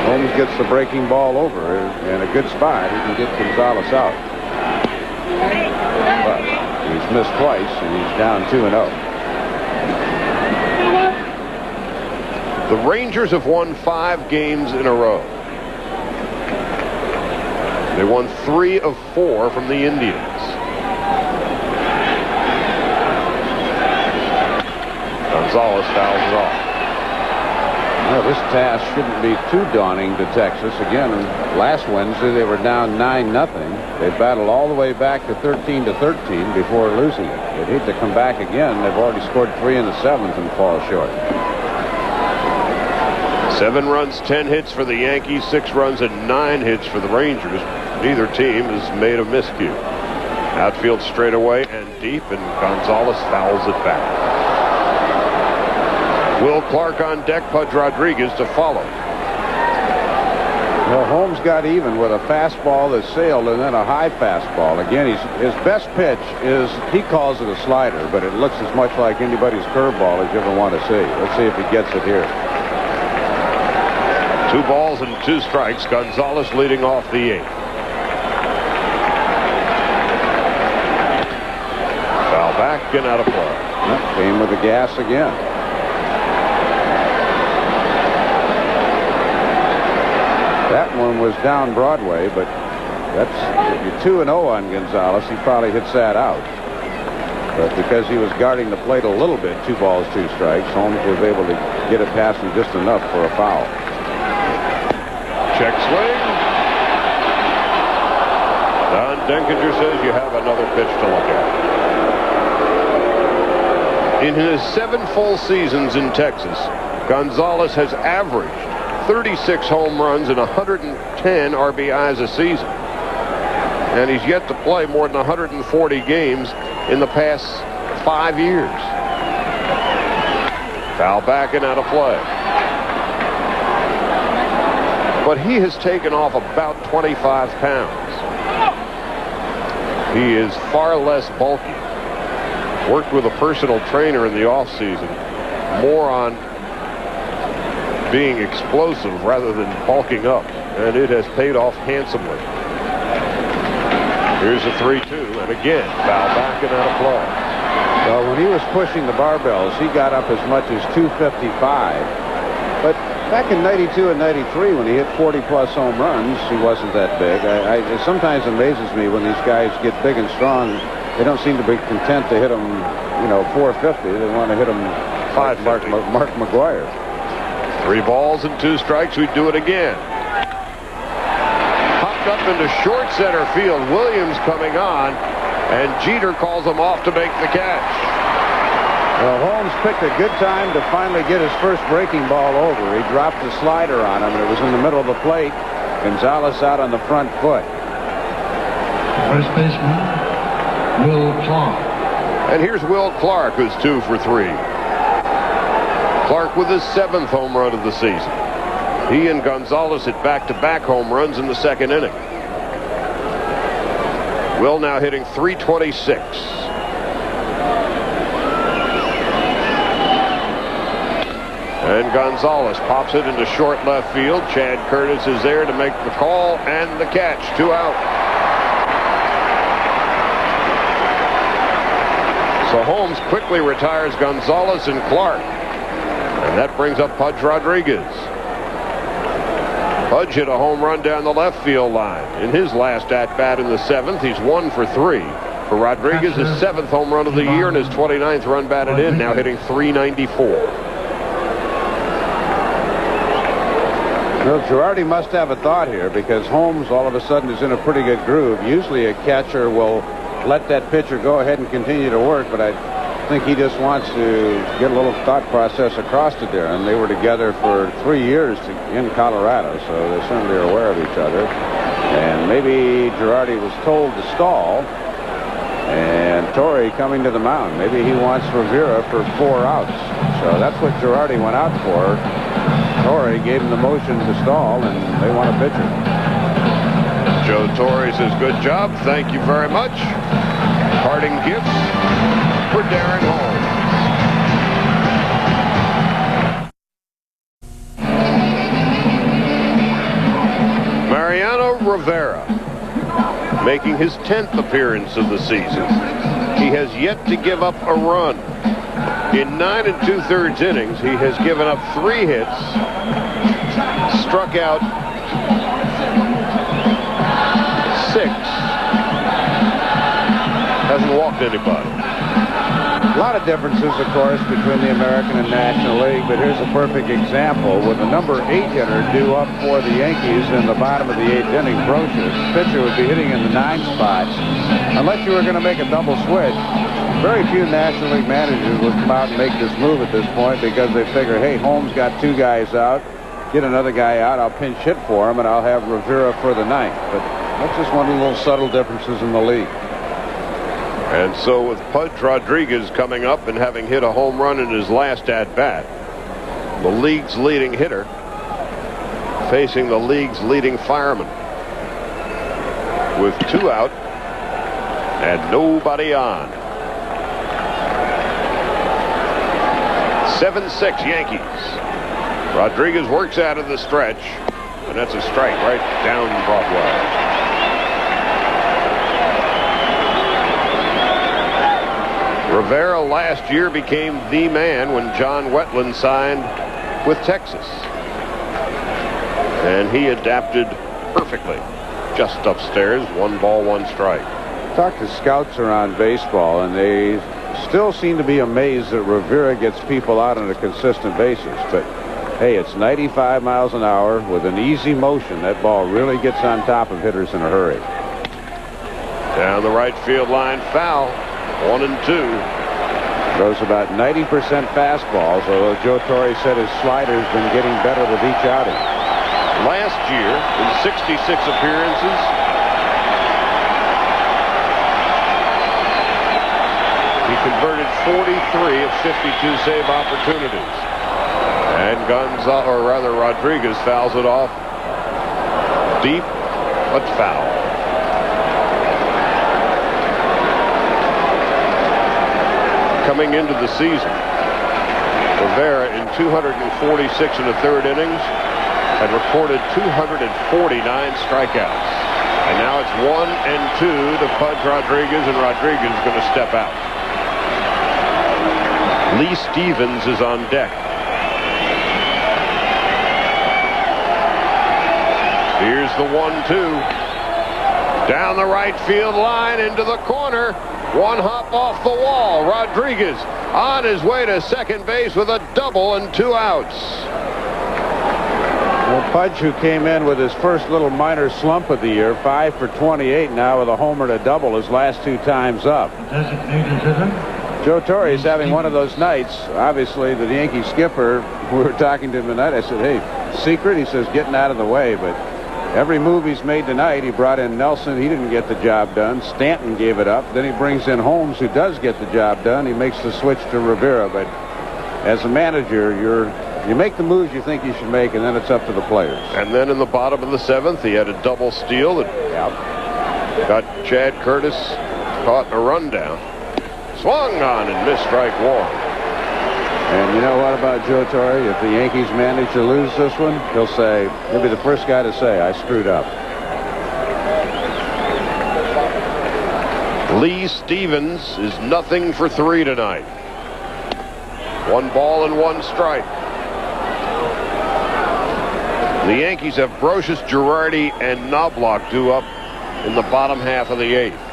Speaker 2: Holmes gets the breaking ball over in a good spot. He can get Gonzalez out. But he's missed twice, and he's down 2-0.
Speaker 1: The Rangers have won 5 games in a row. They won 3 of 4 from the Indians. Gonzalez fouls it off.
Speaker 2: Well, this task shouldn't be too daunting to Texas. Again, last Wednesday they were down 9-0. They battled all the way back to 13-13 before losing it. They'd hate to come back again. They've already scored 3 in the 7th and fall short.
Speaker 1: 7 runs, 10 hits for the Yankees, 6 runs and 9 hits for the Rangers. Neither team has made a miscue. Outfield straightaway and deep, and Gonzalez fouls it back. Will Clark on deck, Pudge Rodriguez to follow.
Speaker 2: Well, Holmes got even with a fastball that sailed and then a high fastball. Again, his best pitch is, he calls it a slider, but it looks as much like anybody's curveball as you ever want to see. Let's see if he gets it here.
Speaker 1: 2 balls and 2 strikes. Gonzalez leading off the 8th. Foul back and out of play.
Speaker 2: Came with the gas again. That one was down Broadway, but that's, if you're 2-0 on Gonzalez, he probably hits that out. But because he was guarding the plate a little bit, 2 balls, 2 strikes, Holmes was able to get it past him just enough for a foul.
Speaker 1: Check swing. Don Denkinger says you have another pitch to look at. In his 7 full seasons in Texas, Gonzalez has averaged 36 home runs and 110 RBIs a season. And he's yet to play more than 140 games in the past 5 years. Foul back and out of play. But he has taken off about 25 pounds. He is far less bulky. Worked with a personal trainer in the offseason, more on being explosive rather than bulking up, and it has paid off handsomely. Here's a 3-2, and again, foul back and out of play.
Speaker 2: Well, when he was pushing the barbells, he got up as much as 255. But back in 92 and 93, when he hit 40-plus home runs, he wasn't that big. It sometimes amazes me when these guys get big and strong. They don't seem to be content to hit them, 450. They want to hit them 550. Mark McGwire.
Speaker 1: 3 balls and 2 strikes. We do it again. Popped up into short center field. Williams coming on, and Jeter calls him off to make the catch.
Speaker 2: Well, Holmes picked a good time to finally get his first breaking ball over. He dropped the slider on him, and it was in the middle of the plate. Gonzalez out on the front foot.
Speaker 3: First baseman, Will Clark.
Speaker 1: And here's Will Clark, who's 2 for 3. Clark with his 7th home run of the season. He and Gonzalez hit back-to-back home runs in the 2nd inning. Will now hitting .326. And Gonzalez pops it into short left field. Chad Curtis is there to make the call and the catch. 2 out. So Holmes quickly retires Gonzalez and Clark. And that brings up Pudge Rodriguez. Pudge hit a home run down the left field line. In his last at-bat in the 7th, he's 1 for 3. For Rodriguez, his 7th home run of the year and his 29th run batted in, now hitting .394.
Speaker 2: Well, Girardi must have a thought here, because Holmes all of a sudden is in a pretty good groove. Usually a catcher will let that pitcher go ahead and continue to work, but I think he just wants to get a little thought process across to Darren. They were together for 3 years in Colorado, so they certainly are aware of each other. And maybe Girardi was told to stall, and Torre coming to the mound. Maybe he wants Rivera for 4 outs. So that's what Girardi went out for. Torre gave him the motion to stall, and they want a pitcher.
Speaker 1: Joe Torre says, good job. Thank you very much. Parting gifts for Darren Holmes. Mariano Rivera making his 10th appearance of the season. He has yet to give up a run. In 9 2/3 innings, he has given up 3 hits, struck out 6, hasn't walked anybody.
Speaker 2: A lot of differences, of course, between the American and National League, but here's a perfect example. With the number 8 hitter due up for the Yankees in the bottom of the 8th inning, Brocious, pitcher would be hitting in the 9 spot. Unless you were going to make a double switch, very few National League managers would come out and make this move at this point, because they figure, hey, Holmes got 2 guys out, get another guy out, I'll pinch hit for him, and I'll have Rivera for the 9th. But that's just one of the little subtle differences in the league.
Speaker 1: And so with Pudge Rodriguez coming up and having hit a home run in his last at-bat, the league's leading hitter facing the league's leading fireman with 2 out and nobody on. 7-6 Yankees. Rodriguez works out of the stretch, and that's a strike right down Broadway. Rivera last year became the man when John Wetland signed with Texas. And he adapted perfectly. Just upstairs, 1 ball, 1 strike.
Speaker 2: Talk to scouts around baseball, and they still seem to be amazed that Rivera gets people out on a consistent basis. But, hey, it's 95 miles an hour with an easy motion. That ball really gets on top of hitters in a hurry.
Speaker 1: Down the right field line, foul. 1 and 2.
Speaker 2: Throws about 90% fastballs, although Joe Torre said his slider's been getting better with each outing.
Speaker 1: Last year, in 66 appearances, he converted 43 of 52 save opportunities. And Rodriguez fouls it off deep, but foul. Coming into the season, Rivera in 246 in the third innings had recorded 249 strikeouts. And now it's 1-2 to Pudge Rodriguez, and Rodriguez is going to step out. Lee Stevens is on deck. Here's the 1-2. Down the right field line into the corner. One hop off the wall. Rodriguez on his way to second base with a double and 2 outs.
Speaker 2: Well, Pudge, who came in with his first little minor slump of the year, 5 for 28 now with a homer and a double his last 2 times up.
Speaker 3: Designated hitter.
Speaker 2: Joe Torre is having one of those nights. Obviously, the Yankee skipper, we were talking to him tonight. I said, hey, secret? He says, getting out of the way. But every move he's made tonight, he brought in Nelson. He didn't get the job done. Stanton gave it up. Then he brings in Holmes, who does get the job done. He makes the switch to Rivera. But as a manager, you make the moves you think you should make, and then it's up to the players.
Speaker 1: And then in the bottom of the 7th, he had a double steal that got Chad Curtis caught in a rundown. Swung on and missed strike 1.
Speaker 2: And you know what about Joe Torre? If the Yankees manage to lose this one, he'll be the first guy to say, I screwed up.
Speaker 1: Lee Stevens is nothing for 3 tonight. 1 ball and 1 strike. The Yankees have Brosius, Girardi, and Knobloch due up in the bottom half of the 8th.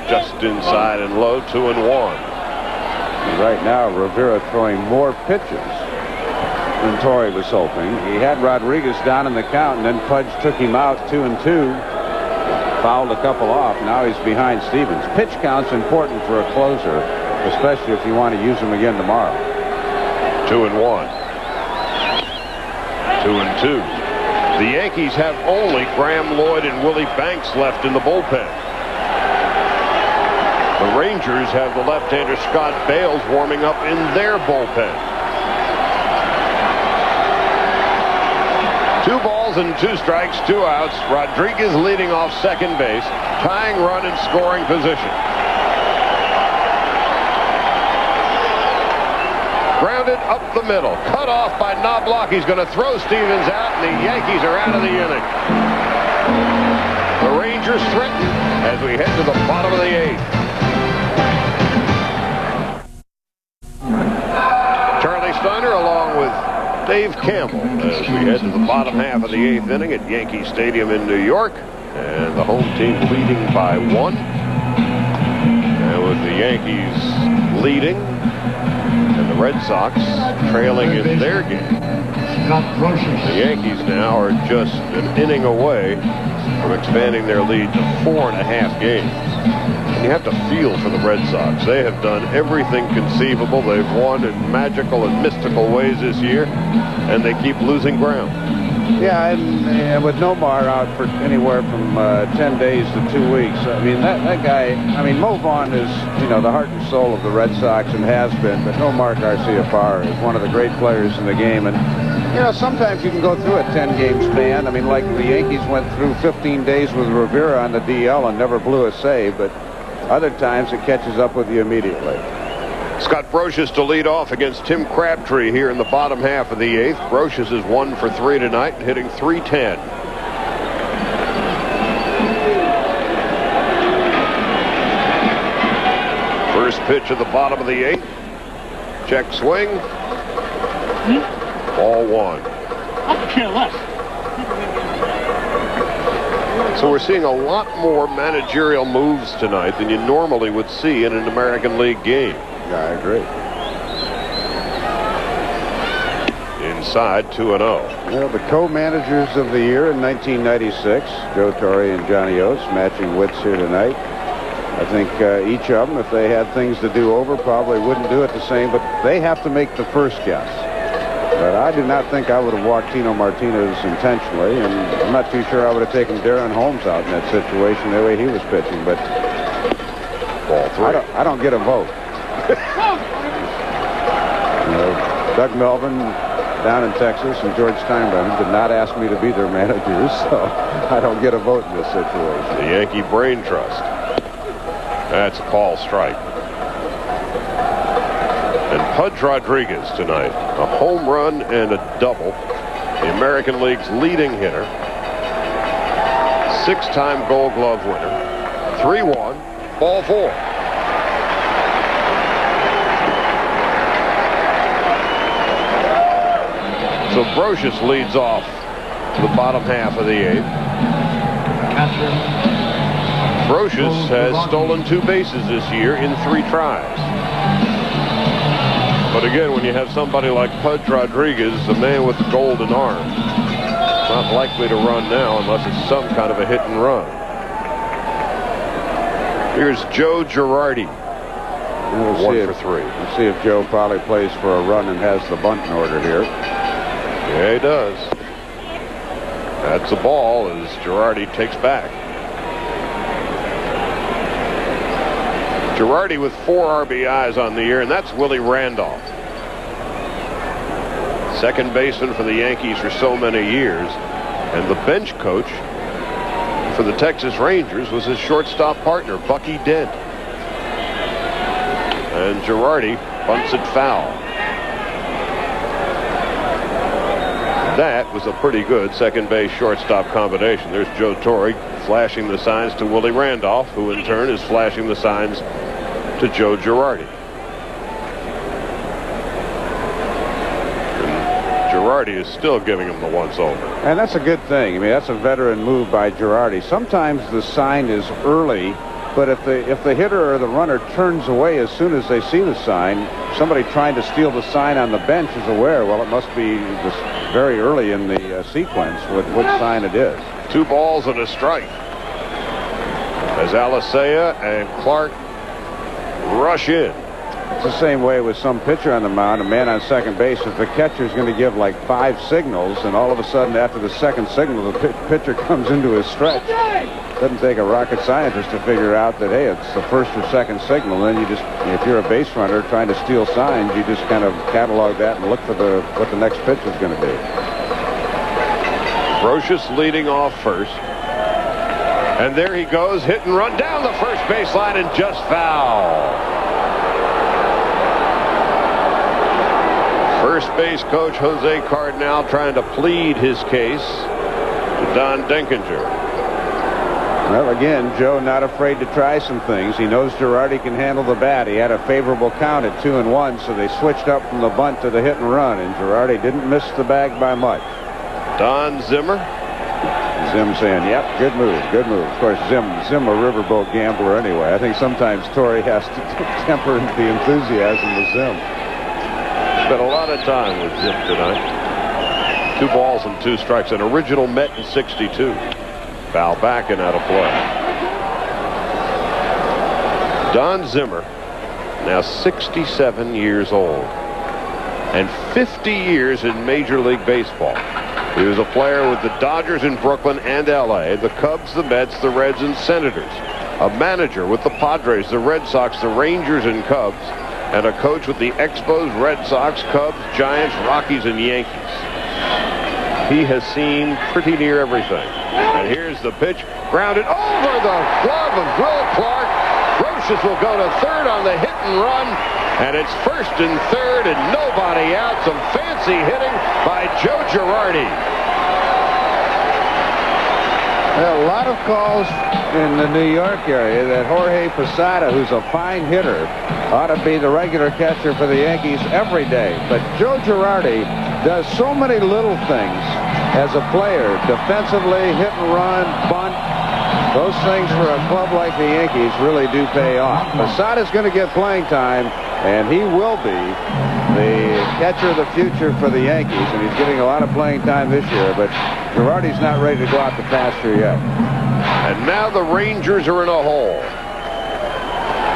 Speaker 1: Just inside and low, 2-1.
Speaker 2: Right now, Rivera throwing more pitches than Torre was hoping. He had Rodriguez down in the count, and then Pudge took him out 2-2. Fouled a couple off. Now he's behind Stevens. Pitch count's important for a closer, especially if you want to use him again tomorrow.
Speaker 1: 2-1. 2-2. The Yankees have only Graham Lloyd and Willie Banks left in the bullpen. The Rangers have the left-hander Scott Bales warming up in their bullpen. 2 balls and 2 strikes, 2 outs. Rodriguez leading off second base, tying run in scoring position. Grounded up the middle, cut off by Knobloch. He's going to throw Stevens out, and the Yankees are out of the inning. The Rangers threaten as we head to the bottom of the 8th. Charlie Steiner along with Dave Campbell as we head to the bottom half of the 8th inning at Yankee Stadium in New York, and the home team leading by 1. And with the Yankees leading and the Red Sox trailing in their game, the Yankees now are just an inning away from expanding their lead to 4.5 games. And you have to feel for the Red Sox. They have done everything conceivable. They've won in magical and mystical ways this year, and they keep losing ground.
Speaker 2: Yeah, and with Nomar out for anywhere from 10 days to 2 weeks, I mean, that guy, I mean, Mo Vaughn is, the heart and soul of the Red Sox and has been, but Nomar Garciaparra is one of the great players in the game. And sometimes you can go through a 10-game span. I mean, like the Yankees went through 15 days with Rivera on the DL and never blew a save, but other times it catches up with you immediately.
Speaker 1: Scott Brosius to lead off against Tim Crabtree here in the bottom half of the 8th. Brosius is 1 for 3 tonight, hitting .310. First pitch of the bottom of the 8th. Check swing. Ball 1.
Speaker 5: I care less.
Speaker 1: So we're seeing a lot more managerial moves tonight than you normally would see in an American League game.
Speaker 2: Yeah, I agree.
Speaker 1: side 2-0.
Speaker 2: Well, the co-managers of the year in 1996, Joe Torre and Johnny Oates, matching wits here tonight. I think each of them, if they had things to do over, probably wouldn't do it the same, but they have to make the first guess. But I do not think I would have walked Tino Martinez intentionally, and I'm not too sure I would have taken Darren Holmes out in that situation the way he was pitching, but
Speaker 1: Ball 3.
Speaker 2: I don't get a vote. Doug Melvin down in Texas and George Steinbrenner did not ask me to be their managers, so I don't get a vote in this situation.
Speaker 1: The Yankee Brain Trust. That's a call strike. And Pudge Rodriguez tonight, a home run and a double. The American League's leading hitter. 6-time Gold Glove winner. 3-1, ball 4. So Brocious leads off the bottom half of the 8th. Brocious has stolen 2 bases this year in 3 tries. But again, when you have somebody like Pudge Rodriguez, a man with the golden arm, not likely to run now unless it's some kind of a hit and run. Here's Joe Girardi.
Speaker 2: We'll
Speaker 1: 1 for 3.
Speaker 2: We'll see if Joe probably plays for a run and has the bunt in order here.
Speaker 1: Yeah, he does. That's a ball as Girardi takes back. Girardi with 4 RBIs on the year, and that's Willie Randolph. Second baseman for the Yankees for so many years, and the bench coach for the Texas Rangers was his shortstop partner, Bucky Dent. And Girardi bunts it foul. That was a pretty good second base shortstop combination. There's Joe Torre flashing the signs to Willie Randolph, who in turn is flashing the signs to Joe Girardi. And Girardi is still giving him the once over. And
Speaker 2: that's a good thing. I mean, that's a veteran move by Girardi. Sometimes the sign is early, but if the hitter or the runner turns away as soon as they see the sign, somebody trying to steal the sign on the bench is aware, well, it must be this very early in the sequence what sign it is.
Speaker 1: 2 balls and a strike as Alicea and Clark rush in.
Speaker 2: It's the same way with some pitcher on the mound, a man on second base. If the catcher is going to give like 5 signals, and all of a sudden after the second signal the pitcher comes into his stretch, doesn't take a rocket scientist to figure out that, hey, it's the first or second signal. Then you just, if you're a base runner trying to steal signs, you just kind of catalog that and look for what the next pitch is going to be.
Speaker 1: Brocious leading off first. And there he goes, hit and run down the first baseline and just foul. First base coach Jose Cardinal trying to plead his case to Don Denkinger.
Speaker 2: Well, again, Joe not afraid to try some things. He knows Girardi can handle the bat. He had a favorable count at 2-1, so they switched up from the bunt to the hit and run, and Girardi didn't miss the bag by much.
Speaker 1: Don Zimmer.
Speaker 2: Zim saying, yep, good move, good move. Of course, Zim a riverboat gambler anyway. I think sometimes Torre has to temper the enthusiasm with Zim.
Speaker 1: Spent a lot of time with Zim tonight. 2 balls and 2 strikes. An original Met in '62. Foul back and out of play. Don Zimmer, now 67 years old, and 50 years in Major League Baseball. He was a player with the Dodgers in Brooklyn and L.A., the Cubs, the Mets, the Reds, and Senators. A manager with the Padres, the Red Sox, the Rangers, and Cubs, and a coach with the Expos, Red Sox, Cubs, Giants, Rockies, and Yankees. He has seen pretty near everything. And here's the pitch, grounded over the glove of Will Clark. Brocious will go to third on the hit and run, and it's first and third and nobody out. Some fancy hitting by Joe Girardi.
Speaker 2: A lot of calls in the New York area that Jorge Posada, who's a fine hitter, ought to be the regular catcher for the Yankees every day. But Joe Girardi does so many little things as a player, defensively, hit and run, bunt. Those things for a club like the Yankees really do pay off. Posada's going to get playing time, and he will be the catcher of the future for the Yankees, and he's getting a lot of playing time this year, but Girardi's not ready to go out the pasture yet.
Speaker 1: And now the Rangers are in a hole.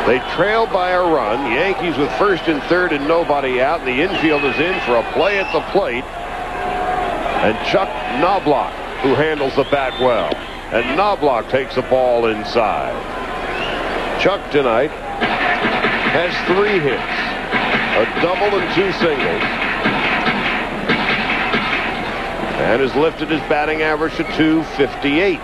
Speaker 1: They trail by a run. Yankees with first and third and nobody out. And the infield is in for a play at the plate. And Chuck Knobloch, who handles the bat well. And Knobloch takes the ball inside. Chuck tonight has 3 hits, a double and 2 singles, and has lifted his batting average to .258.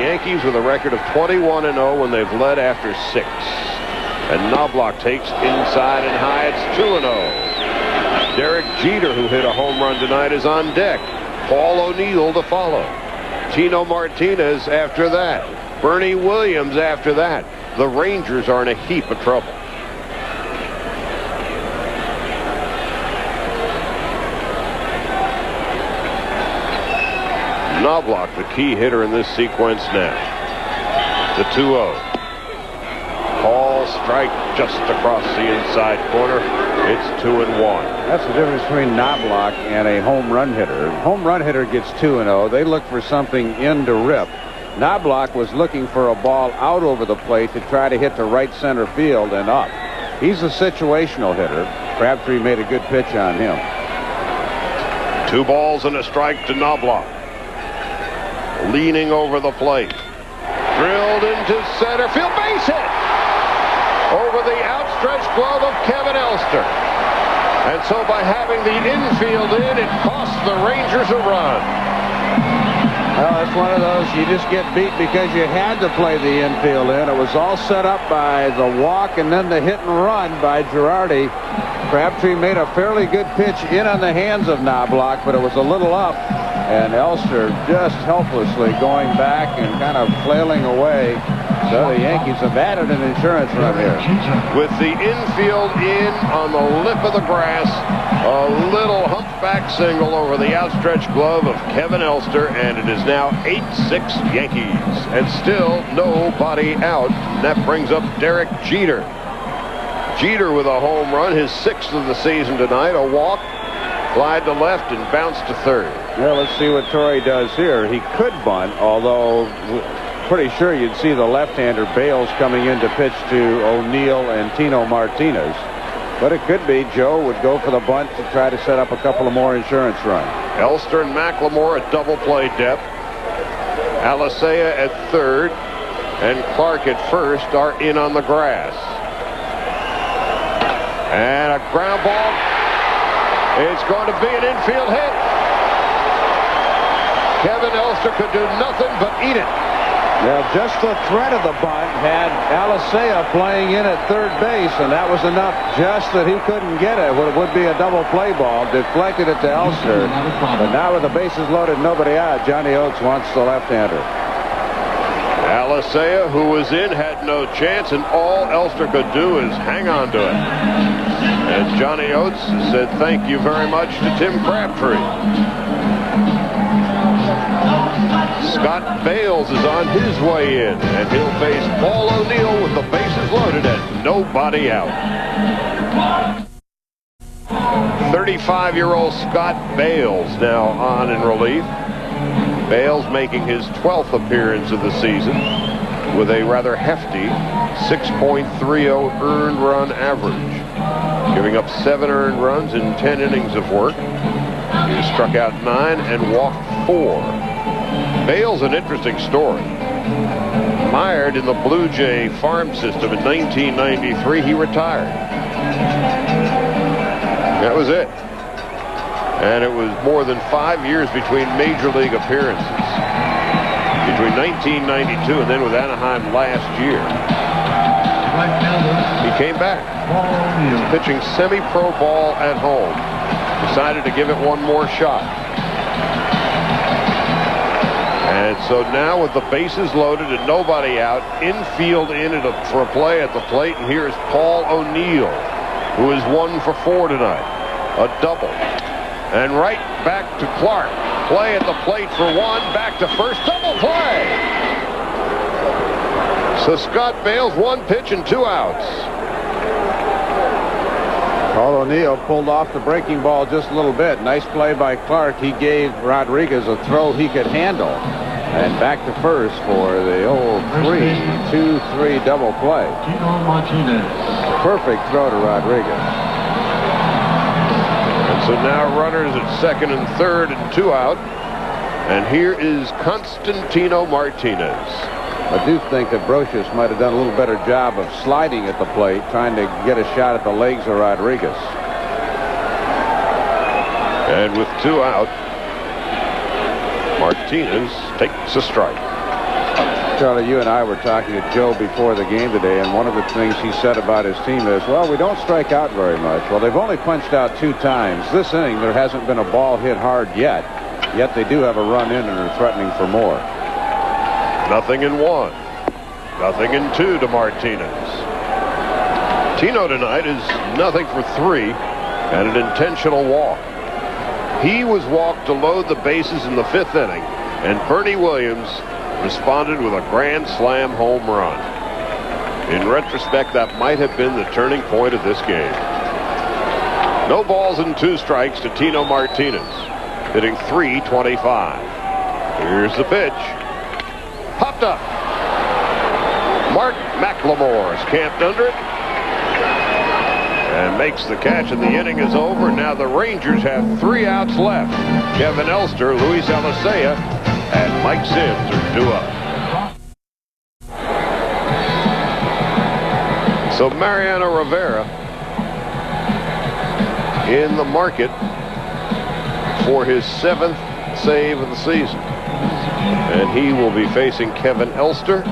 Speaker 1: Yankees with a record of 21-0 when they've led after 6. And Knobloch takes inside and high. It's 2-0. Derek Jeter, who hit a home run tonight, is on deck. Paul O'Neill to follow. Tino Martinez after that. Bernie Williams after that. The Rangers are in a heap of trouble. Knobloch, the key hitter in this sequence now. The 2-0. Call strike just across the inside corner. It's 2-1.
Speaker 2: That's the difference between Knobloch and a home run hitter. Home run hitter gets 2-0. They look for something in to rip. Knobloch was looking for a ball out over the plate to try to hit to right center field and up. He's a situational hitter. Crabtree made a good pitch on him.
Speaker 1: 2 balls and a strike to Knobloch. Leaning over the plate. Drilled into center field. Base hit! Over the outstretched glove of Kevin Elster. And so by having the infield in, it costs the Rangers a run.
Speaker 2: Well, it's one of those you just get beat because you had to play the infield in. It was all set up by the walk and then the hit and run by Girardi. Crabtree made a fairly good pitch in on the hands of Knobloch, but it was a little up. And Elster just helplessly going back and kind of flailing away. So the Yankees have added an insurance run here.
Speaker 1: With the infield in on the lip of the grass, a little humpback single over the outstretched glove of Kevin Elster, and it is now 8-6 Yankees. And still nobody out. That brings up Derek Jeter. Jeter with a home run, his 6th of the season tonight. A walk, glide to left, and bounce to third.
Speaker 2: Well, let's see what Torrey does here. He could bunt, although pretty sure you'd see the left-hander Bales coming in to pitch to O'Neill and Tino Martinez. But it could be Joe would go for the bunt to try to set up a couple of more insurance runs.
Speaker 1: Elster and McLemore at double play depth. Alicea at third and Clark at first are in on the grass. And a ground ball. It's going to be an infield hit. Kevin Elster could do nothing but eat it.
Speaker 2: Now, just the threat of the bunt had Alicea playing in at third base, and that was enough just that he couldn't get it. It would be a double play ball. Deflected it to Elster. But now with the bases loaded, nobody out, Johnny Oates wants the left-hander.
Speaker 1: Alicea, who was in, had no chance, and all Elster could do is hang on to it. And Johnny Oates said thank you very much to Tim Crabtree. Scott Bales is on his way in, and he'll face Paul O'Neill with the bases loaded and nobody out. 35-year-old Scott Bales now on in relief. Bales making his 12th appearance of the season with a rather hefty 6.30 earned run average, giving up 7 earned runs in 10 innings of work. He struck out 9 and walked 4. Bales, an interesting story. Mired in the Blue Jay farm system in 1993, he retired. That was it. And it was more than 5 years between major league appearances. Between 1992 and then with Anaheim last year. He came back. He was pitching semi-pro ball at home. Decided to give it one more shot. And so now with the bases loaded and nobody out, infield in for a play at the plate, and here's Paul O'Neill, who is 1 for 4 tonight. A double. And right back to Clark. Play at the plate for 1, back to first, double play. So Scott Bales, 1 pitch and 2 outs.
Speaker 2: Paul O'Neill pulled off the breaking ball just a little bit. Nice play by Clark. He gave Rodriguez a throw he could handle. And back to first for the old 3-2-3 double play.
Speaker 3: Tino Martinez.
Speaker 2: Perfect throw to Rodriguez.
Speaker 1: And so now runners at second and third and 2 out. And here is Constantino Martinez.
Speaker 2: I do think that Brocious might have done a little better job of sliding at the plate, trying to get a shot at the legs of Rodriguez.
Speaker 1: And with 2 out, Martinez takes a strike.
Speaker 2: Charlie, you and I were talking to Joe before the game today, and one of the things he said about his team is, well, we don't strike out very much. Well, they've only punched out 2 times. This inning, there hasn't been a ball hit hard yet they do have a run in and are threatening for more.
Speaker 1: Nothing in 1. Nothing in 2 to Martinez. Tino tonight is nothing for 3 and an intentional walk. He was walked to load the bases in the 5th inning, and Bernie Williams responded with a grand slam home run. In retrospect, that might have been the turning point of this game. No balls and 2 strikes to Tino Martinez, hitting .325. Here's the pitch. Popped up. Mark McLemore is camped under it and makes the catch, and the inning is over. Now the Rangers have 3 outs left. Kevin Elster, Luis Alicea, and Mike Sims are due up. So Mariano Rivera in the market for his 7th save of the season. And he will be facing Kevin Elster,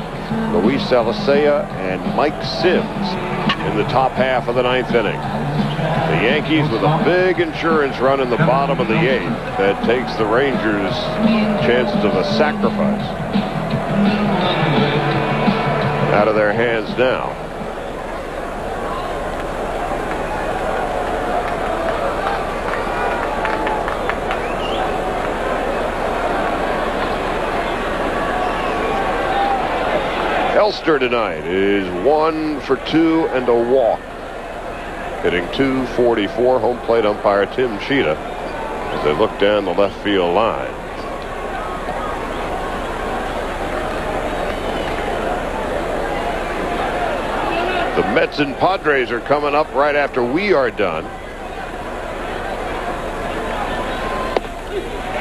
Speaker 1: Luis Alicea, and Mike Sims in the top half of the 9th inning. The Yankees with a big insurance run in the bottom of the 8th that takes the Rangers' chances of a sacrifice out of their hands now. Elster tonight is 1 for 2 and a walk, hitting .244. Home plate umpire Tim Cheetah as they look down the left field line. The Mets and Padres are coming up right after we are done.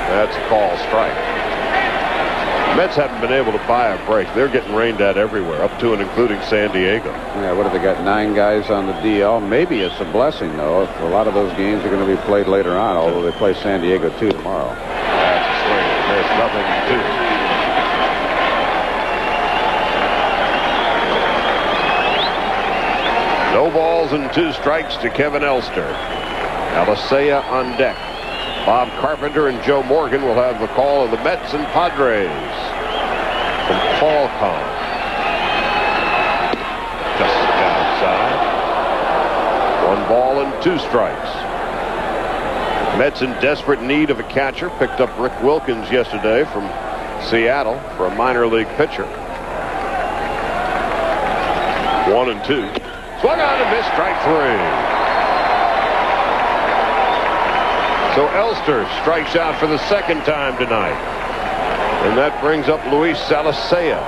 Speaker 1: That's a call strike. Mets haven't been able to buy a break. They're getting rained at everywhere, up to and including San Diego.
Speaker 2: Yeah, what have they got, 9 guys on the DL? Maybe it's a blessing, though, if a lot of those games are going to be played later on, although they play San Diego, too, tomorrow.
Speaker 1: That's a swing and miss. Nothing to. No balls and 2 strikes to Kevin Elster. Alicea on deck. Bob Carpenter and Joe Morgan will have the call of the Mets and Padres from Qualcomm. Just outside. 1 ball and 2 strikes. Mets in desperate need of a catcher. Picked up Rick Wilkins yesterday from Seattle for a minor league pitcher. 1 and 2. Swung on and missed, strike 3. So Elster strikes out for the 2nd time tonight. And that brings up Luis Alicea.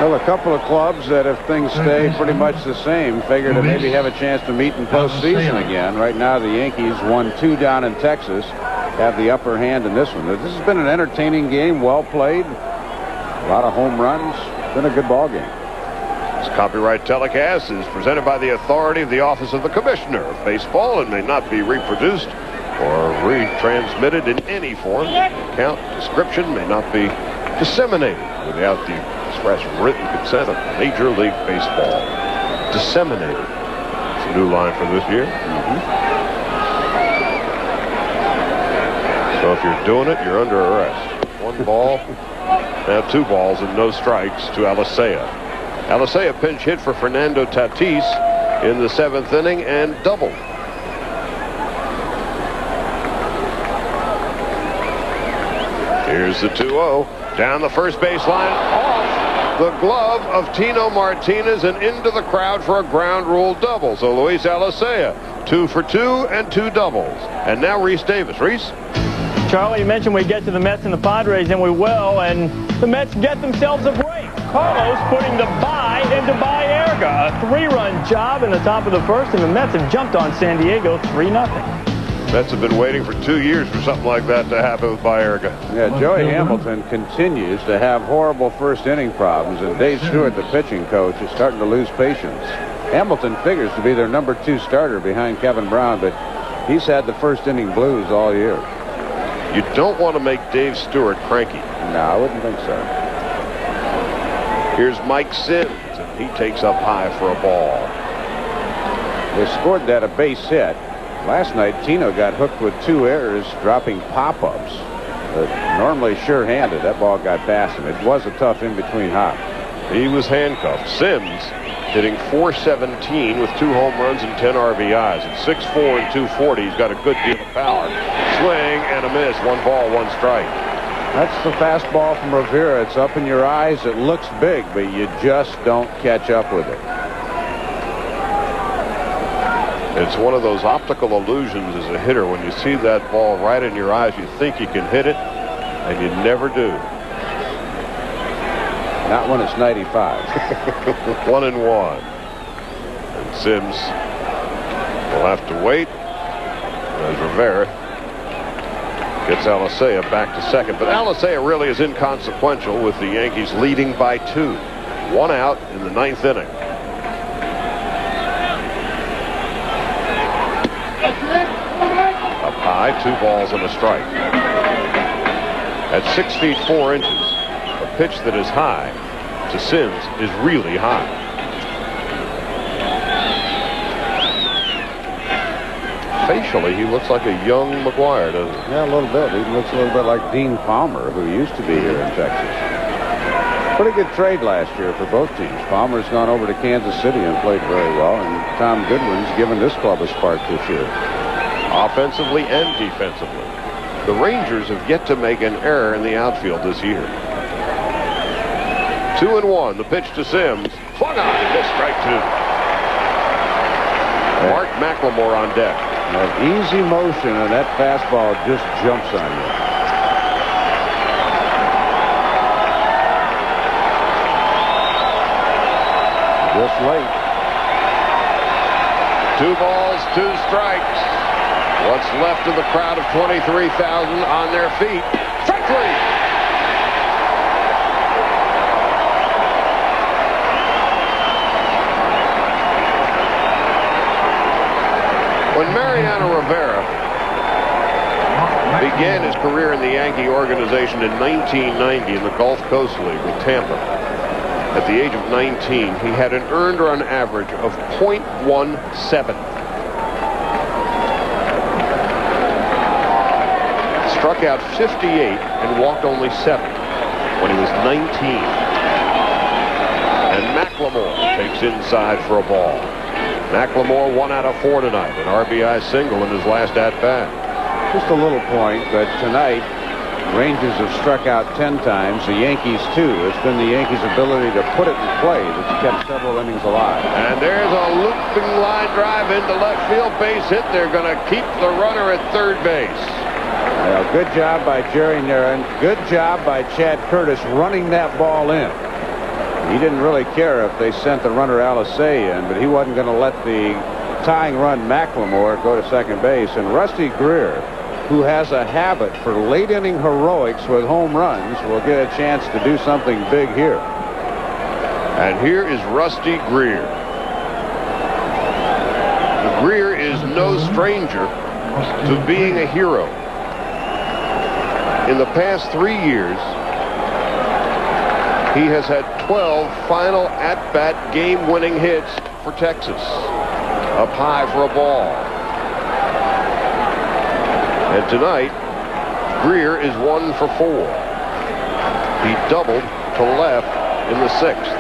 Speaker 2: Well, a couple of clubs that, if things stay pretty much the same, figure to maybe have a chance to meet in postseason again. Right now, the Yankees won 2 down in Texas, have the upper hand in this one. This has been an entertaining game, well played, a lot of home runs, been a good ball game.
Speaker 1: This copyright telecast is presented by the authority of the Office of the Commissioner of Baseball and may not be reproduced or retransmitted in any form. The account description may not be disseminated without the express written consent of Major League Baseball. Disseminated. It's a new line for this year. So if you're doing it, you're under arrest. 1 ball, now 2 balls and no strikes to Alicea. Alicea pinch hit for Fernando Tatis in the 7th inning and doubled. Here's the 2-0 down the first base line, off the glove of Tino Martinez and into the crowd for a ground rule double. So Luis Alicea, 2 for 2 and 2 doubles. And now Rhys Davis. Rhys?
Speaker 5: Charlie, you mentioned we get to the Mets and the Padres, and we will, and the Mets get themselves a break. Carlos putting the bye into Baerga. A 3-run job in the top of the first, and the Mets have jumped on San Diego 3-0.
Speaker 1: Mets have been waiting for 2 years for something like that to happen with Baerga.
Speaker 2: Yeah, Joey Hamilton continues to have horrible first inning problems, and Dave Stewart, the pitching coach, is starting to lose patience. Hamilton figures to be their number 2 starter behind Kevin Brown, but he's had the first inning blues all year.
Speaker 1: You don't want to make Dave Stewart cranky.
Speaker 2: No, I wouldn't think so.
Speaker 1: Here's Mike Sims, and he takes up high for a ball.
Speaker 2: They scored that a base hit. Last night, Tino got hooked with 2 errors, dropping pop-ups. Normally sure-handed. That ball got past him. It was a tough in-between hop.
Speaker 1: He was handcuffed. Sims hitting .417 with 2 home runs and 10 RBIs. At 6'4" and 240, he's got a good deal of power. Swing and a miss. 1 ball, 1 strike.
Speaker 2: That's the fastball from Rivera. It's up in your eyes. It looks big, but you just don't catch up with it.
Speaker 1: It's one of those optical illusions as a hitter. When you see that ball right in your eyes, you think you can hit it, and you never do.
Speaker 2: Not when it's 95.
Speaker 1: 1-1. And Sims will have to wait as Rivera gets Alicea back to second. But Alicea really is inconsequential with the Yankees leading by 2. 1 out in the 9th inning. Up high, 2 balls and a strike. At 6 feet 4 inches, a pitch that is high to Sims is really high. Facially, he looks like a young McGuire, doesn't he?
Speaker 2: Yeah, a little bit. He looks a little bit like Dean Palmer, who used to be here in Texas. Pretty good trade last year for both teams. Palmer's gone over to Kansas City and played very well, and Tom Goodwin's given this club a spark this year.
Speaker 1: Offensively and defensively. The Rangers have yet to make an error in the outfield this year. 2-1. The pitch to Sims. Swung on and missed, strike 2. Mark McLemore on deck.
Speaker 2: That easy motion, and that fastball just jumps on you. Just late.
Speaker 1: 2 balls, 2 strikes. What's left of the crowd of 23,000 on their feet. Strike 3. When Mariano Rivera began his career in the Yankee organization in 1990 in the Gulf Coast League with Tampa, at the age of 19, he had an earned run average of .17. Struck out 58 and walked only 7 when he was 19. And McLemore takes inside for a ball. McLemore 1 out of 4 tonight, an RBI single in his last at-bat.
Speaker 2: Just a little point, but tonight, Rangers have struck out 10 times. The Yankees, too. It's been the Yankees' ability to put it in play that's kept several innings alive.
Speaker 1: And there's a looping line drive into left field, base hit. They're going to keep the runner at third base.
Speaker 2: Well, good job by Jerry Narron. Good job by Chad Curtis running that ball in. He didn't really care if they sent the runner Alicea in, but he wasn't going to let the tying run McLemore go to second base. And Rusty Greer, who has a habit for late inning heroics with home runs, will get a chance to do something big here.
Speaker 1: And here is Rusty Greer. Greer is no stranger to being a hero. In the past 3 years, he has had 12 final at-bat game-winning hits for Texas. Up high for a ball. And tonight, Greer is 1 for 4. He doubled to left in the 6th.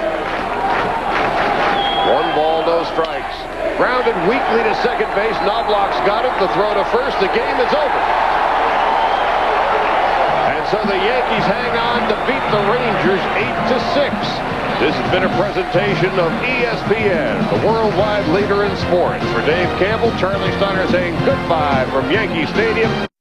Speaker 1: 1 ball, no strikes. Grounded weakly to second base. Knobloch's got it. The throw to first. The game is over. And so the Yankees hang on to beat the Rangers 8-6. This has been a presentation of ESPN, the worldwide leader in sports. For Dave Campbell, Charlie Steiner saying goodbye from Yankee Stadium.